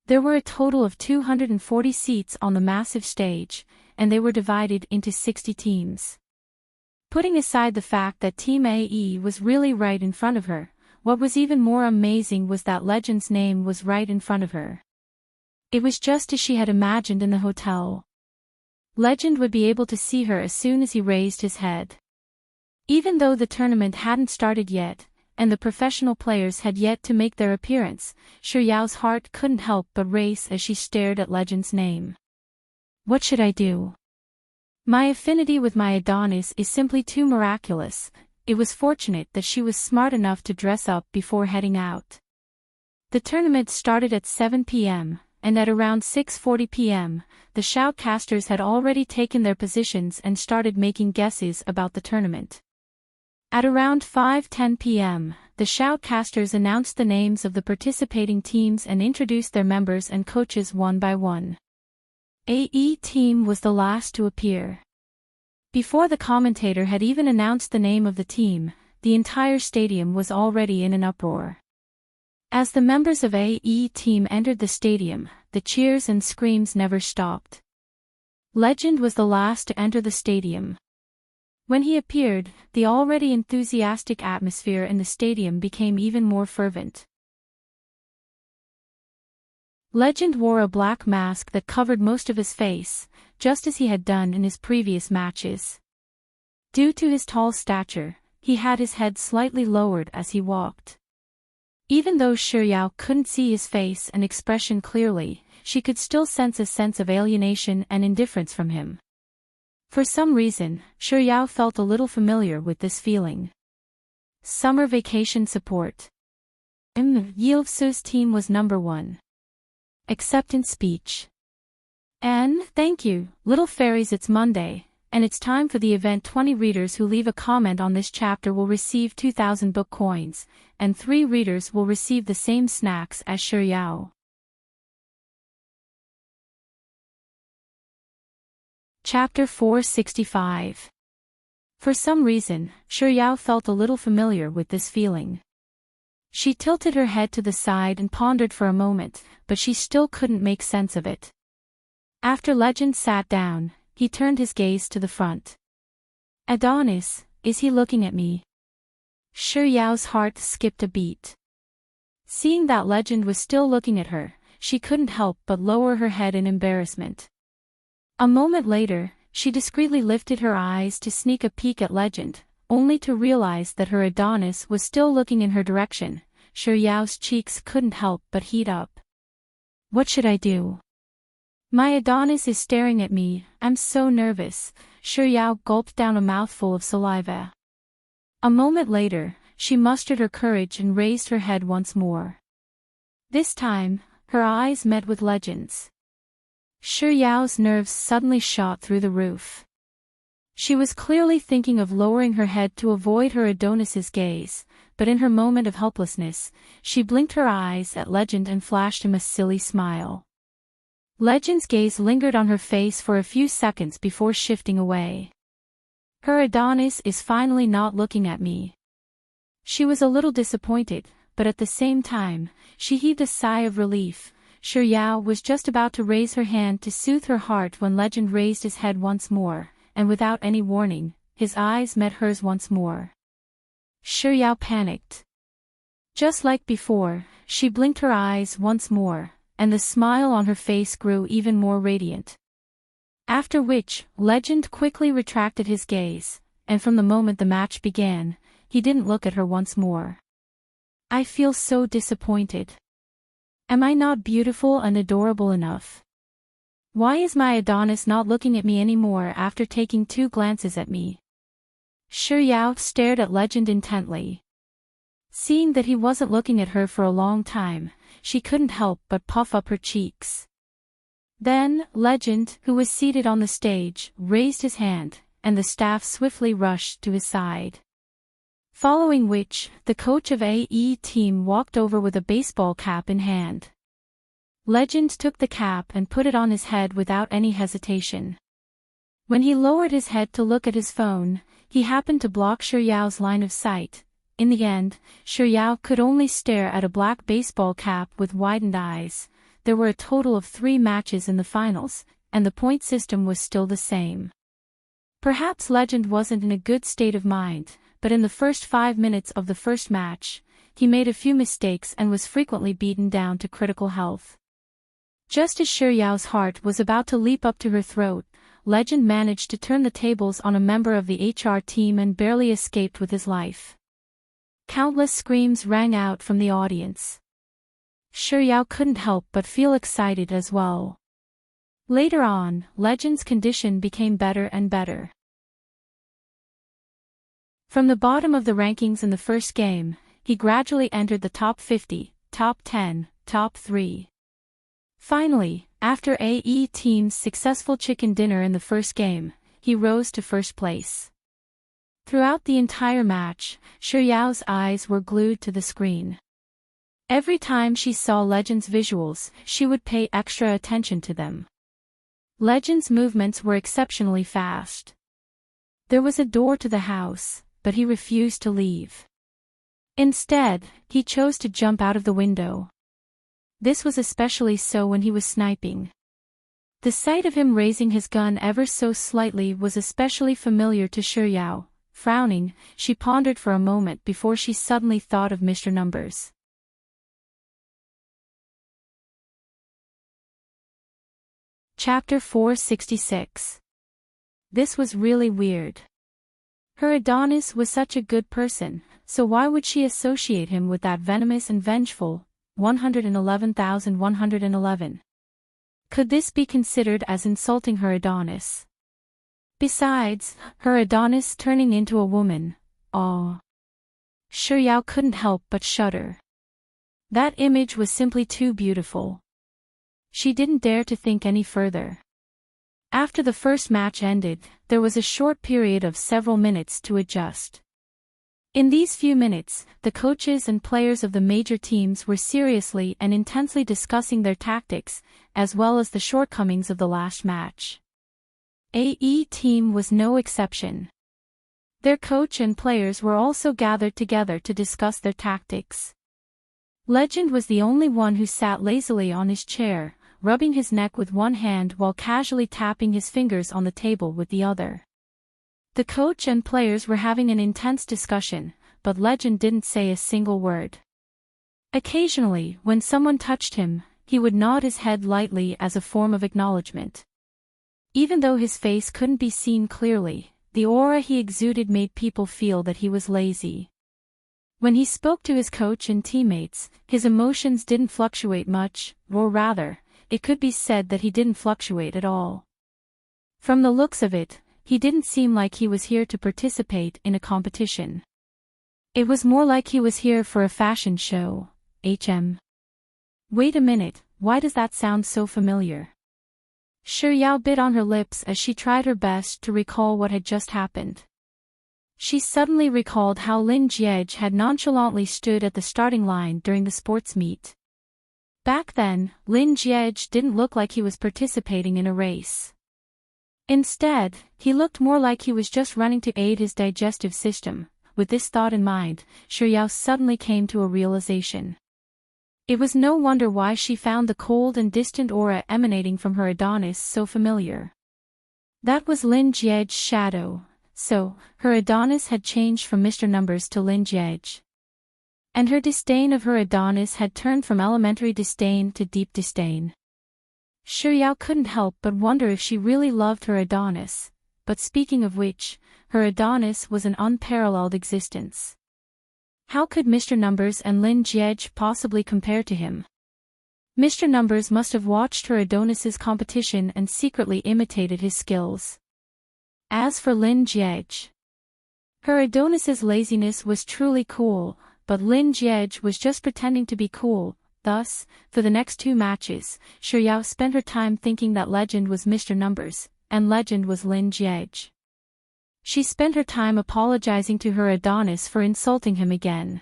[SPEAKER 1] There were a total of 240 seats on the massive stage, and they were divided into 60 teams. Putting aside the fact that Team AE was really right in front of her, what was even more amazing was that Legend's name was right in front of her. It was just as she had imagined in the hotel. Legend would be able to see her as soon as he raised his head. Even though the tournament hadn't started yet, and the professional players had yet to make their appearance, Xiao's heart couldn't help but race as she stared at Legend's name. What should I do? My affinity with my Adonis is simply too miraculous. It was fortunate that she was smart enough to dress up before heading out. The tournament started at 7 p.m., and at around 6:40 p.m., the shoutcasters had already taken their positions and started making guesses about the tournament. At around 5:10 p.m., the shoutcasters announced the names of the participating teams and introduced their members and coaches one by one. AE team was the last to appear. Before the commentator had even announced the name of the team, the entire stadium was already in an uproar. As the members of AE team entered the stadium, the cheers and screams never stopped. Legend was the last to enter the stadium. When he appeared, the already enthusiastic atmosphere in the stadium became even more fervent. Legend wore a black mask that covered most of his face, just as he had done in his previous matches. Due to his tall stature, he had his head slightly lowered as he walked. Even though Xiao couldn't see his face and expression clearly, she could still sense a sense of alienation and indifference from him. For some reason, Xiao felt a little familiar with this feeling. Summer vacation support. Yilsu's team was number 1. Acceptance speech. And, thank you, little fairies, it's Monday, and it's time for the event. 20 readers who leave a comment on this chapter will receive 2,000 book coins, and 3 readers will receive the same snacks as Xiao. Chapter 465. For some reason, Xiao felt a little familiar with this feeling. She tilted her head to the side and pondered for a moment, but she still couldn't make sense of it. After Legend sat down, he turned his gaze to the front. Adonis, is he looking at me? Xiao's heart skipped a beat. Seeing that Legend was still looking at her, she couldn't help but lower her head in embarrassment. A moment later, she discreetly lifted her eyes to sneak a peek at Legend, only to realize that her Adonis was still looking in her direction. Xiao's cheeks couldn't help but heat up. What should I do? My Adonis is staring at me, I'm so nervous. Xiao gulped down a mouthful of saliva. A moment later, she mustered her courage and raised her head once more. This time, her eyes met with Legend's. Xiao's nerves suddenly shot through the roof. She was clearly thinking of lowering her head to avoid her Adonis's gaze, but in her moment of helplessness, she blinked her eyes at Legend and flashed him a silly smile. Legend's gaze lingered on her face for a few seconds before shifting away. Her Adonis is finally not looking at me. She was a little disappointed, but at the same time, she heaved a sigh of relief. Xiao was just about to raise her hand to soothe her heart when Legend raised his head once more, and without any warning, his eyes met hers once more. Xiao panicked. Just like before, she blinked her eyes once more, and the smile on her face grew even more radiant. After which, Legend quickly retracted his gaze, and from the moment the match began, he didn't look at her once more. I feel so disappointed. Am I not beautiful and adorable enough? Why is my Adonis not looking at me anymore after taking 2 glances at me? Xiao stared at Legend intently. Seeing that he wasn't looking at her for a long time, she couldn't help but puff up her cheeks. Then, Legend, who was seated on the stage, raised his hand, and the staff swiftly rushed to his side. Following which, the coach of AE team walked over with a baseball cap in hand. Legend took the cap and put it on his head without any hesitation. When he lowered his head to look at his phone, he happened to block Xiao's line of sight. In the end, Xiao could only stare at a black baseball cap with widened eyes. There were a total of 3 matches in the finals, and the point system was still the same. Perhaps Legend wasn't in a good state of mind, but in the first 5 minutes of the first match, he made a few mistakes and was frequently beaten down to critical health. Just as Xiao's heart was about to leap up to her throat, Legend managed to turn the tables on a member of the HR team and barely escaped with his life. Countless screams rang out from the audience. Xiao couldn't help but feel excited as well. Later on, Legend's condition became better and better. From the bottom of the rankings in the first game, he gradually entered the top 50, top 10, top 3. Finally, after AE team's successful chicken dinner in the first game, he rose to first place. Throughout the entire match, Xiao's eyes were glued to the screen. Every time she saw Legend's visuals, she would pay extra attention to them. Legend's movements were exceptionally fast. There was a door to the house, but he refused to leave. Instead, he chose to jump out of the window. This was especially so when he was sniping. The sight of him raising his gun ever so slightly was especially familiar to Xiao. Frowning, she pondered for a moment before she suddenly thought of Mr. Numbers. Chapter 466. This was really weird. Her Adonis was such a good person, so why would she associate him with that venomous and vengeful 111,111? Could this be considered as insulting her Adonis? Besides, her Adonis turning into a woman, Xiao couldn't help but shudder. That image was simply too beautiful. She didn't dare to think any further. After the first match ended, there was a short period of several minutes to adjust. In these few minutes, the coaches and players of the major teams were seriously and intensely discussing their tactics, as well as the shortcomings of the last match. AE team was no exception. Their coach and players were also gathered together to discuss their tactics. Legend was the only one who sat lazily on his chair, rubbing his neck with one hand while casually tapping his fingers on the table with the other. The coach and players were having an intense discussion, but Legend didn't say a single word. Occasionally, when someone touched him, he would nod his head lightly as a form of acknowledgement. Even though his face couldn't be seen clearly, the aura he exuded made people feel that he was lazy. When he spoke to his coach and teammates, his emotions didn't fluctuate much, or rather, it could be said that he didn't fluctuate at all. From the looks of it, he didn't seem like he was here to participate in a competition. It was more like he was here for a fashion show. Wait a minute, why does that sound so familiar? Xiao bit on her lips as she tried her best to recall what had just happened. She suddenly recalled how Lin Jiej had nonchalantly stood at the starting line during the sports meet. Back then, Lin Jiej didn't look like he was participating in a race. Instead, he looked more like he was just running to aid his digestive system. With this thought in mind, Xiao suddenly came to a realization. It was no wonder why she found the cold and distant aura emanating from her Adonis so familiar. That was Lin Jiej's shadow, so, her Adonis had changed from Mr. Numbers to Lin Jiej. And her disdain of her Adonis had turned from elementary disdain to deep disdain. Xiao couldn't help but wonder if she really loved her Adonis, but speaking of which, her Adonis was an unparalleled existence. How could Mr. Numbers and Lin Jiej possibly compare to him? Mr. Numbers must have watched her Adonis's competition and secretly imitated his skills. As for Lin Jiej, her Adonis's laziness was truly cool, but Lin Jiej was just pretending to be cool. Thus, for the next 2 matches, Xiuyao spent her time thinking that Legend was Mr. Numbers, and Legend was Lin Jiej. She spent her time apologizing to her Adonis for insulting him again.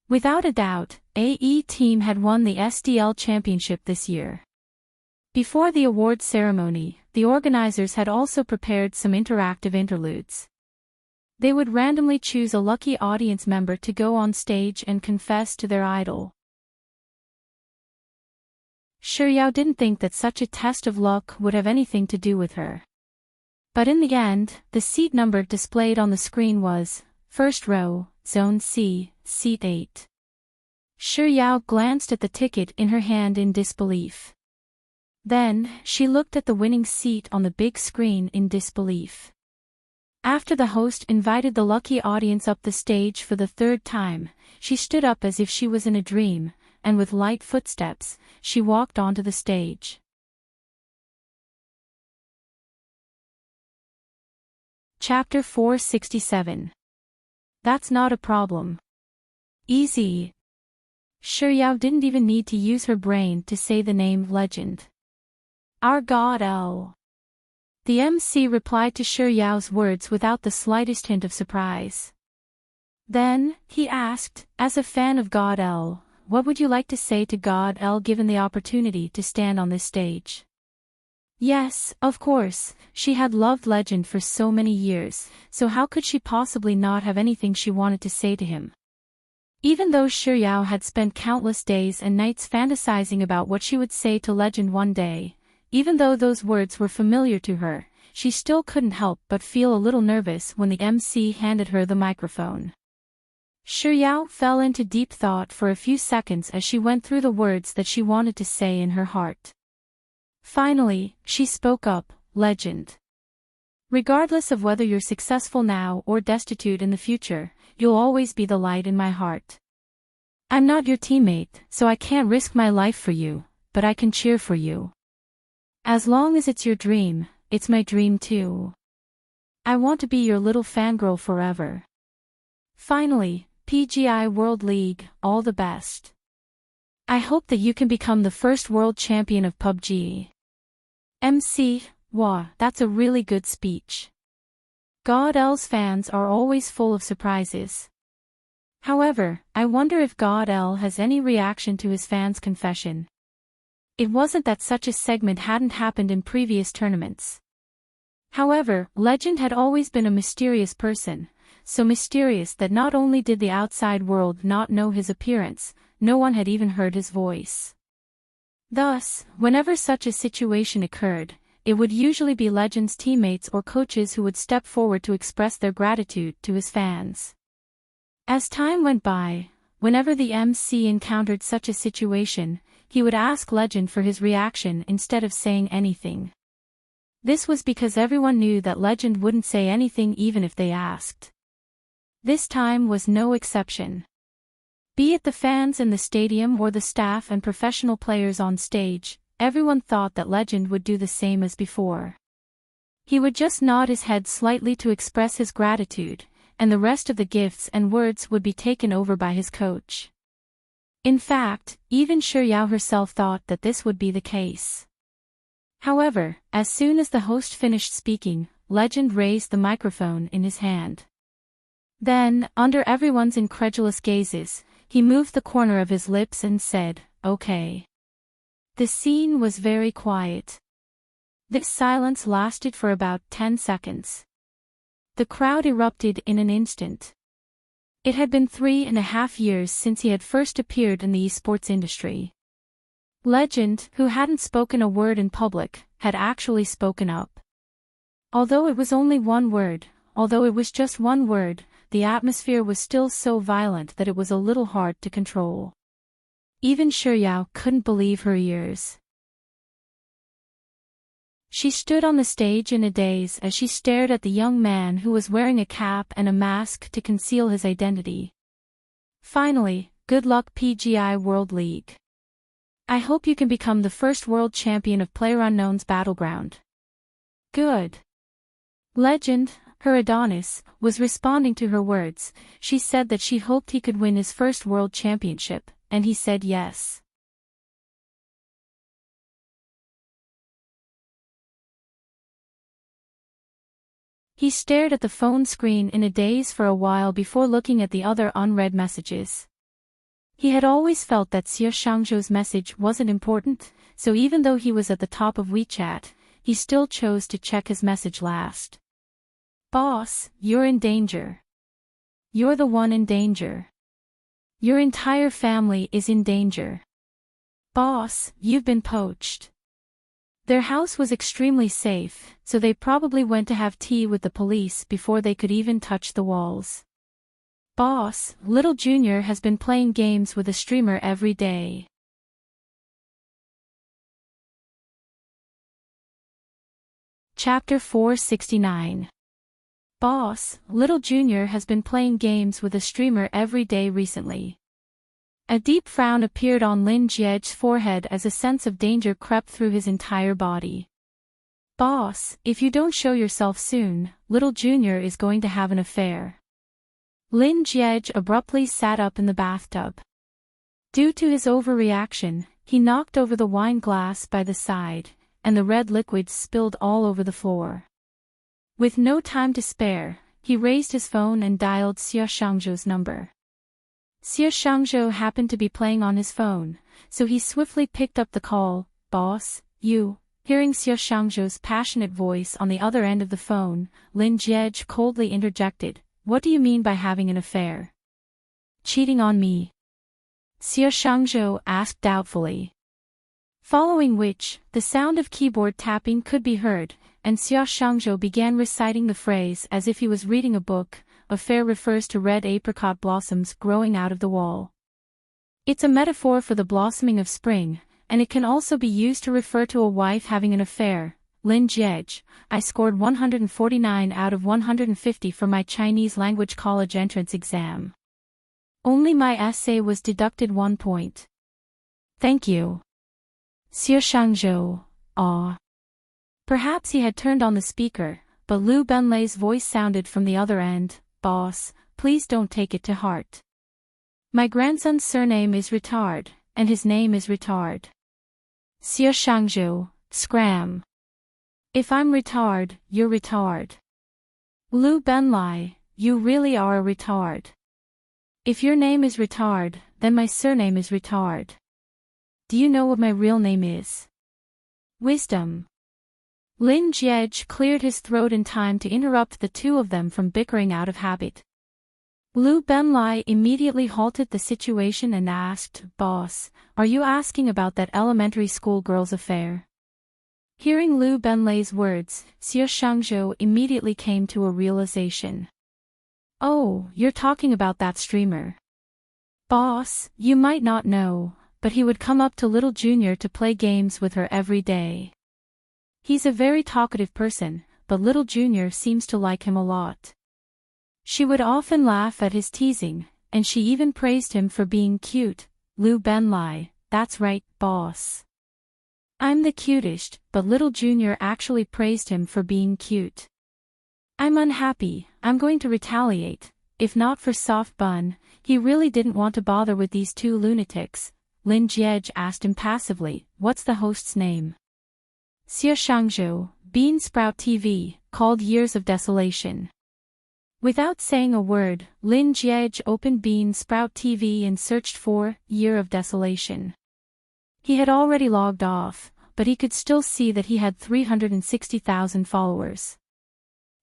[SPEAKER 1] Without a doubt, AE team had won the SDL championship this year. Before the awards ceremony, the organizers had also prepared some interactive interludes. They would randomly choose a lucky audience member to go on stage and confess to their idol. Xiuyao didn't think that such a test of luck would have anything to do with her. But in the end, the seat number displayed on the screen was, first row, Zone C, Seat 8. Xiuyao glanced at the ticket in her hand in disbelief. Then, she looked at the winning seat on the big screen in disbelief. After the host invited the lucky audience up the stage for the 3rd time, she stood up as if she was in a dream, and with light footsteps, she walked onto the stage. Chapter 467. That's not a problem. Easy. Xiuyao didn't even need to use her brain to say the name Legend. Our God L. The MC replied to Xiuyao's words without the slightest hint of surprise. Then, he asked, as a fan of God L, what would you like to say to God L given the opportunity to stand on this stage? Yes, of course, she had loved Legend for so many years, so how could she possibly not have anything she wanted to say to him? Even though Xiuyao had spent countless days and nights fantasizing about what she would say to Legend one day, even though those words were familiar to her, she still couldn't help but feel a little nervous when the MC handed her the microphone. Xiuyao fell into deep thought for a few seconds as she went through the words that she wanted to say in her heart. Finally, she spoke up, Legend. Regardless of whether you're successful now or destitute in the future, you'll always be the light in my heart. I'm not your teammate, so I can't risk my life for you, but I can cheer for you. As long as it's your dream, it's my dream too. I want to be your little fangirl forever. Finally, PGI World League, all the best. I hope that you can become the first world champion of PUBG. MC, wow, that's a really good speech. God L's fans are always full of surprises. However, I wonder if God L has any reaction to his fans' confession. It wasn't that such a segment hadn't happened in previous tournaments. However, Legend had always been a mysterious person, so mysterious that not only did the outside world not know his appearance, no one had even heard his voice. Thus, whenever such a situation occurred, it would usually be Legend's teammates or coaches who would step forward to express their gratitude to his fans. As time went by, whenever the MC encountered such a situation, he would ask Legend for his reaction instead of saying anything. This was because everyone knew that Legend wouldn't say anything even if they asked. This time was no exception. Be it the fans in the stadium or the staff and professional players on stage, everyone thought that Legend would do the same as before. He would just nod his head slightly to express his gratitude, and the rest of the gifts and words would be taken over by his coach. In fact, even Xiuyao herself thought that this would be the case. However, as soon as the host finished speaking, Legend raised the microphone in his hand. Then, under everyone's incredulous gazes, he moved the corner of his lips and said, "Okay." The scene was very quiet. This silence lasted for about 10 seconds. The crowd erupted in an instant. It had been 3.5 years since he had first appeared in the esports industry. Legend, who hadn't spoken a word in public, had actually spoken up. Although it was only one word, although it was just one word, the atmosphere was still so violent that it was a little hard to control. Even Xiuyao couldn't believe her ears. She stood on the stage in a daze as she stared at the young man who was wearing a cap and a mask to conceal his identity. Finally, good luck PGI World League. I hope you can become the first world champion of PlayerUnknown's Battleground. Good. Legend, her Adonis, was responding to her words. She said that she hoped he could win his first world championship, and he said yes. He stared at the phone screen in a daze for a while before looking at the other unread messages. He had always felt that Xie Shangzhou's message wasn't important, so even though he was at the top of WeChat, he still chose to check his message last. Boss, you're in danger. You're the one in danger. Your entire family is in danger. Boss, you've been poached. Their house was extremely safe, so they probably went to have tea with the police before they could even touch the walls. Boss, Little Junior has been playing games with a streamer every day. Chapter 469. Boss, Little Junior has been playing games with a streamer every day recently. A deep frown appeared on Lin Jie's forehead as a sense of danger crept through his entire body. Boss, if you don't show yourself soon, Little Junior is going to have an affair. Lin Jie abruptly sat up in the bathtub. Due to his overreaction, he knocked over the wine glass by the side, and the red liquid spilled all over the floor. With no time to spare, he raised his phone and dialed Xie Shangzhou's number. Xie Shangzhou happened to be playing on his phone, so he swiftly picked up the call. Boss, you. Hearing Xie Shangzhou's passionate voice on the other end of the phone, Lin Jie coldly interjected, "What do you mean by having an affair? Cheating on me?" Xie Shangzhou asked doubtfully. Following which, the sound of keyboard tapping could be heard, and Xie Shangzhou began reciting the phrase as if he was reading a book. Affair refers to red apricot blossoms growing out of the wall. It's a metaphor for the blossoming of spring, and it can also be used to refer to a wife having an affair. Lin Jie, I scored 149 out of 150 for my Chinese language college entrance exam. Only my essay was deducted 1 point. Thank you. Xie Shangzhou, ah. Perhaps he had turned on the speaker, but Liu Benlei's voice sounded from the other end. Boss, please don't take it to heart. My grandson's surname is Retard, and his name is Retard. Xie Shangzhou, scram. If I'm retard, you're retard. Liu Benlei, you really are a retard. If your name is Retard, then my surname is Retard. Do you know what my real name is? Wisdom. Lin Jie cleared his throat in time to interrupt the two of them from bickering out of habit. Liu Benlei immediately halted the situation and asked, Boss, are you asking about that elementary school girl's affair? Hearing Liu Benlei's words, Xie Shangzhou immediately came to a realization. Oh, you're talking about that streamer. Boss, you might not know, but he would come up to Little Junior to play games with her every day. He's a very talkative person, but Little Junior seems to like him a lot. She would often laugh at his teasing, and she even praised him for being cute. Liu Benlei, that's right, boss. I'm the cutest, but Little Junior actually praised him for being cute. I'm unhappy, I'm going to retaliate. If not for Soft Bun, he really didn't want to bother with these two lunatics. Lin Jie asked impassively, what's the host's name? Xie Shangzhou, Bean Sprout TV, called Years of Desolation. Without saying a word, Lin Jie opened Bean Sprout TV and searched for Year of Desolation. He had already logged off, but he could still see that he had 360,000 followers.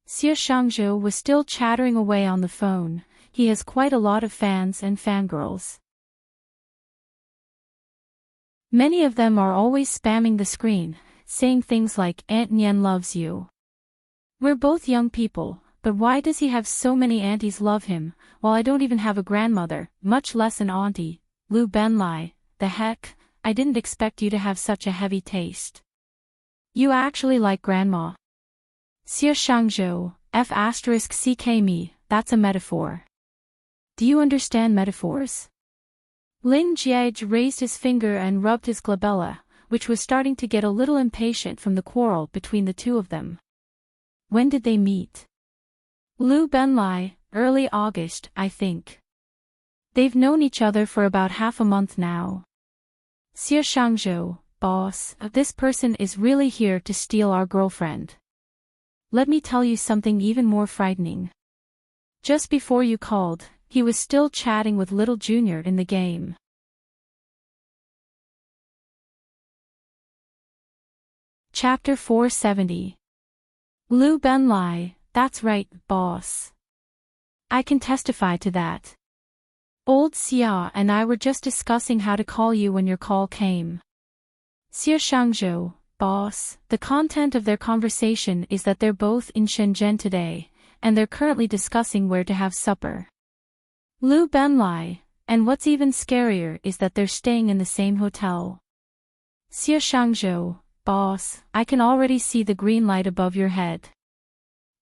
[SPEAKER 1] Xie Shangzhou was still chattering away on the phone. He has quite a lot of fans and fangirls. Many of them are always spamming the screen, saying things like, Aunt Nian loves you. We're both young people, but why does he have so many aunties love him, while I don't even have a grandmother, much less an auntie? Liu Benlei, the heck, I didn't expect you to have such a heavy taste. You actually like grandma. Xie Shangzhou, F*ck me, that's a metaphor. Do you understand metaphors? Lin Jiege raised his finger and rubbed his glabella, which was starting to get a little impatient from the quarrel between the two of them. When did they meet? Lu Benlai, early August, I think. They've known each other for about half a month now. Xie Shangzhou, boss, this person is really here to steal our girlfriend. Let me tell you something even more frightening. Just before you called, he was still chatting with Little Junior in the game. Chapter 470. Lu Benlai, that's right, boss. I can testify to that. Old Xia and I were just discussing how to call you when your call came. Xie Shangzhou, boss, the content of their conversation is that they're both in Shenzhen today, and they're currently discussing where to have supper. Lu Benlai, and what's even scarier is that they're staying in the same hotel. Xie Shangzhou, boss, I can already see the green light above your head.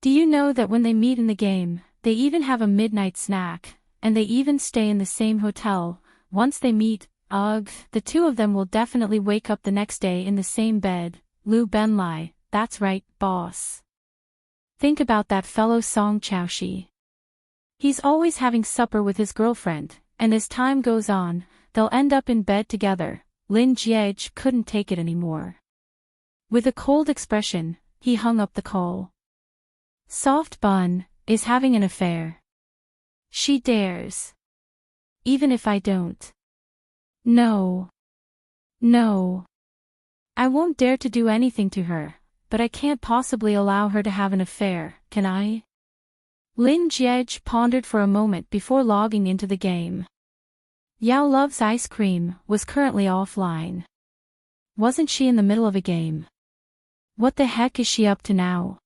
[SPEAKER 1] Do you know that when they meet in the game, they even have a midnight snack, and they even stay in the same hotel? Once they meet, the two of them will definitely wake up the next day in the same bed. Lu Benlai, that's right, boss. Think about that fellow Song Chaoshi. He's always having supper with his girlfriend, and as time goes on, they'll end up in bed together. Lin Jiege couldn't take it anymore. With a cold expression, he hung up the call. Soft Bun is having an affair. She dares. Even if I don't. No. No. I won't dare to do anything to her, but I can't possibly allow her to have an affair, can I? Lin Jiege pondered for a moment before logging into the game. Yao Loves Ice Cream was currently offline. Wasn't she in the middle of a game? What the heck is she up to now?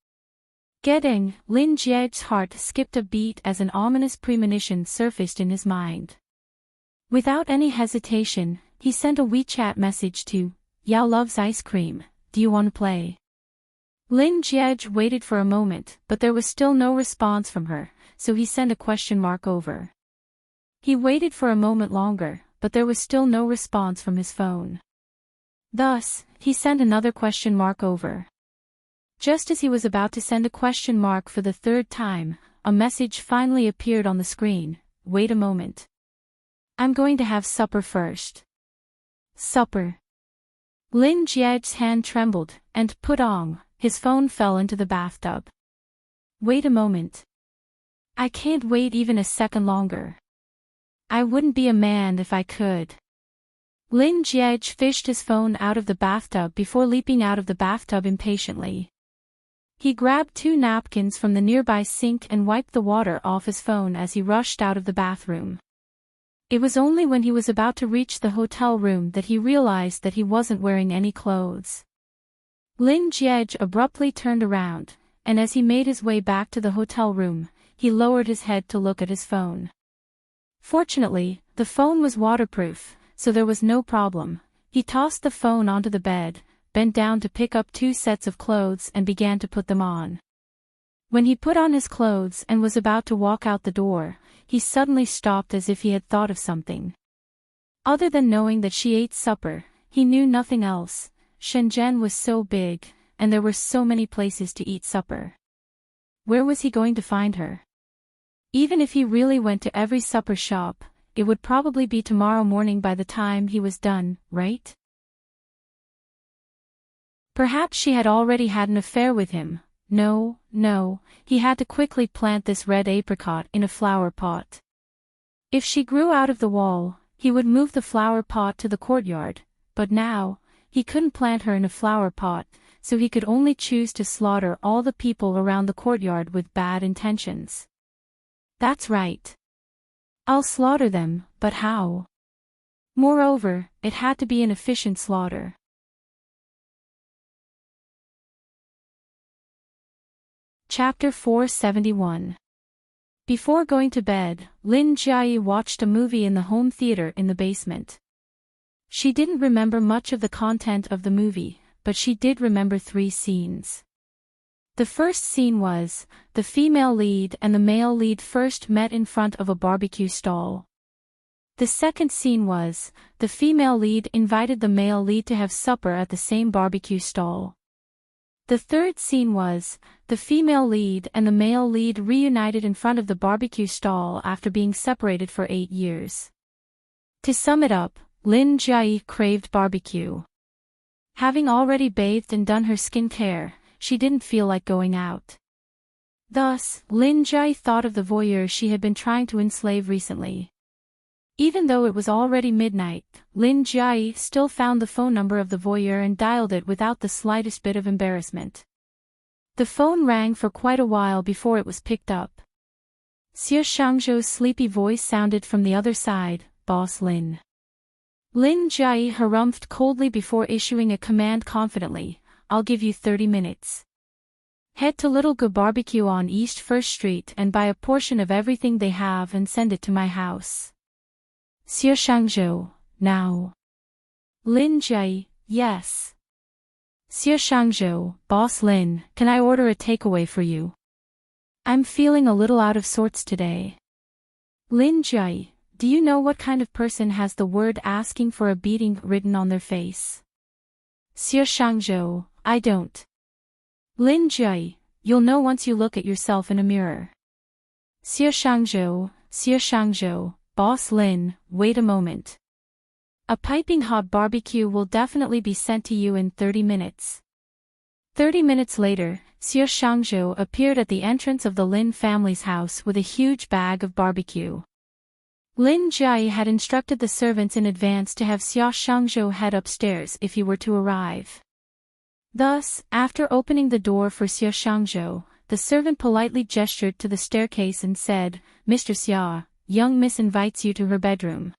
[SPEAKER 1] Getting, Lin Jiege's heart skipped a beat as an ominous premonition surfaced in his mind. Without any hesitation, he sent a WeChat message to Yao Loves Ice Cream, do you want to play? Lin Jiege waited for a moment, but there was still no response from her, so he sent a question mark over. He waited for a moment longer, but there was still no response from his phone. Thus, he sent another question mark over. Just as he was about to send a question mark for the third time, a message finally appeared on the screen. Wait a moment. I'm going to have supper first. Supper. Lin Jiege's hand trembled, and putong, his phone fell into the bathtub. Wait a moment. I can't wait even a second longer. I wouldn't be a man if I could. Lin Jiege fished his phone out of the bathtub before leaping out of the bathtub impatiently. He grabbed 2 napkins from the nearby sink and wiped the water off his phone as he rushed out of the bathroom. It was only when he was about to reach the hotel room that he realized that he wasn't wearing any clothes. Lin Jiege abruptly turned around, and as he made his way back to the hotel room, he lowered his head to look at his phone. Fortunately, the phone was waterproof, so there was no problem. He tossed the phone onto the bed, bent down to pick up 2 sets of clothes and began to put them on. When he put on his clothes and was about to walk out the door, he suddenly stopped as if he had thought of something. Other than knowing that she ate supper, he knew nothing else. Shenzhen was so big, and there were so many places to eat supper. Where was he going to find her? Even if he really went to every supper shop, it would probably be tomorrow morning by the time he was done, right? Perhaps she had already had an affair with him. No, he had to quickly plant this red apricot in a flower pot. If she grew out of the wall, he would move the flower pot to the courtyard, but now, he couldn't plant her in a flower pot, so he could only choose to slaughter all the people around the courtyard with bad intentions. That's right. I'll slaughter them, but how? Moreover, it had to be an efficient slaughter. Chapter 471. Before going to bed, Lin Jiayi watched a movie in the home theater in the basement. She didn't remember much of the content of the movie, but she did remember 3 scenes. The first scene was, the female lead and the male lead first met in front of a barbecue stall. The second scene was, the female lead invited the male lead to have supper at the same barbecue stall. The third scene was, the female lead and the male lead reunited in front of the barbecue stall after being separated for 8 years. To sum it up, Lin Jiayi craved barbecue. Having already bathed and done her skincare, she didn't feel like going out. Thus, Lin Jiayi thought of the voyeur she had been trying to enslave recently. Even though it was already midnight, Lin Jiayi still found the phone number of the voyeur and dialed it without the slightest bit of embarrassment. The phone rang for quite a while before it was picked up. Xie Shangzhou's sleepy voice sounded from the other side, "Boss Lin." Lin Jiayi harumphed coldly before issuing a command confidently, "I'll give you 30 minutes. Head to Little Gu Barbecue on East First Street and buy a portion of everything they have and send it to my house." Xie Shangzhou, now. Lin Jiayi, yes. Xie Shangzhou, Boss Lin, can I order a takeaway for you? I'm feeling a little out of sorts today. Lin Jiayi, do you know what kind of person has the word asking for a beating written on their face? Xie Shangzhou, I don't. Lin Jiayi, you'll know once you look at yourself in a mirror. Xie Shangzhou, Boss Lin, wait a moment. A piping hot barbecue will definitely be sent to you in 30 minutes. 30 minutes later, Xie Shangzhou appeared at the entrance of the Lin family's house with a huge bag of barbecue. Lin Jiayi had instructed the servants in advance to have Xie Shangzhou head upstairs if he were to arrive. Thus, after opening the door for Xie Shangzhou, the servant politely gestured to the staircase and said, "Mr. Xia, young miss invites you to her bedroom."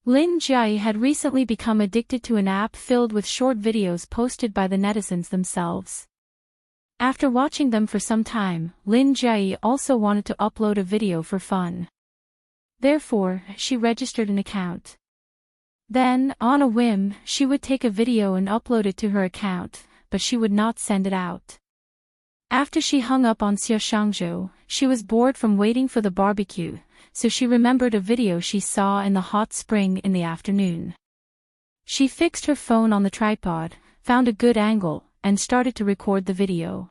[SPEAKER 1] Lin Jiayi had recently become addicted to an app filled with short videos posted by the netizens themselves. After watching them for some time, Lin Jiayi also wanted to upload a video for fun. Therefore, she registered an account. Then, on a whim, she would take a video and upload it to her account, but she would not send it out. After she hung up on Xie Shangzhou, she was bored from waiting for the barbecue, so she remembered a video she saw in the hot spring in the afternoon. She fixed her phone on the tripod, found a good angle, and started to record the video.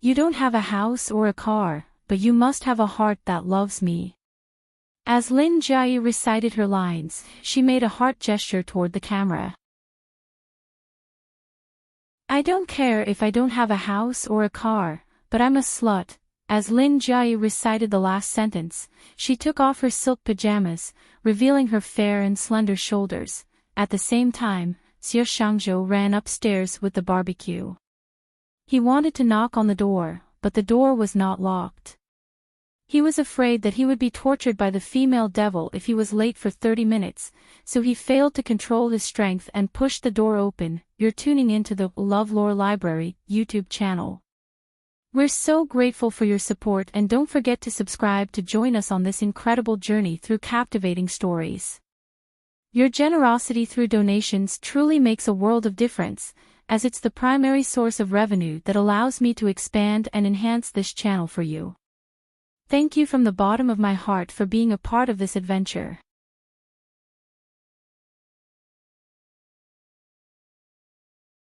[SPEAKER 1] "You don't have a house or a car, but you must have a heart that loves me." As Lin Jiayi recited her lines, she made a heart gesture toward the camera. "I don't care if I don't have a house or a car, but I'm a slut." As Lin Jiayi recited the last sentence, she took off her silk pajamas, revealing her fair and slender shoulders. At the same time, Xie Shangzhou ran upstairs with the barbecue. He wanted to knock on the door, but the door was not locked. He was afraid that he would be tortured by the female devil if he was late for 30 minutes, so he failed to control his strength and pushed the door open. You're tuning into the LoveLore Library YouTube channel. We're so grateful for your support, and don't forget to subscribe to join us on this incredible journey through captivating stories. Your generosity through donations truly makes a world of difference, as it's the primary source of revenue that allows me to expand and enhance this channel for you. Thank you from the bottom of my heart for being a part of this adventure.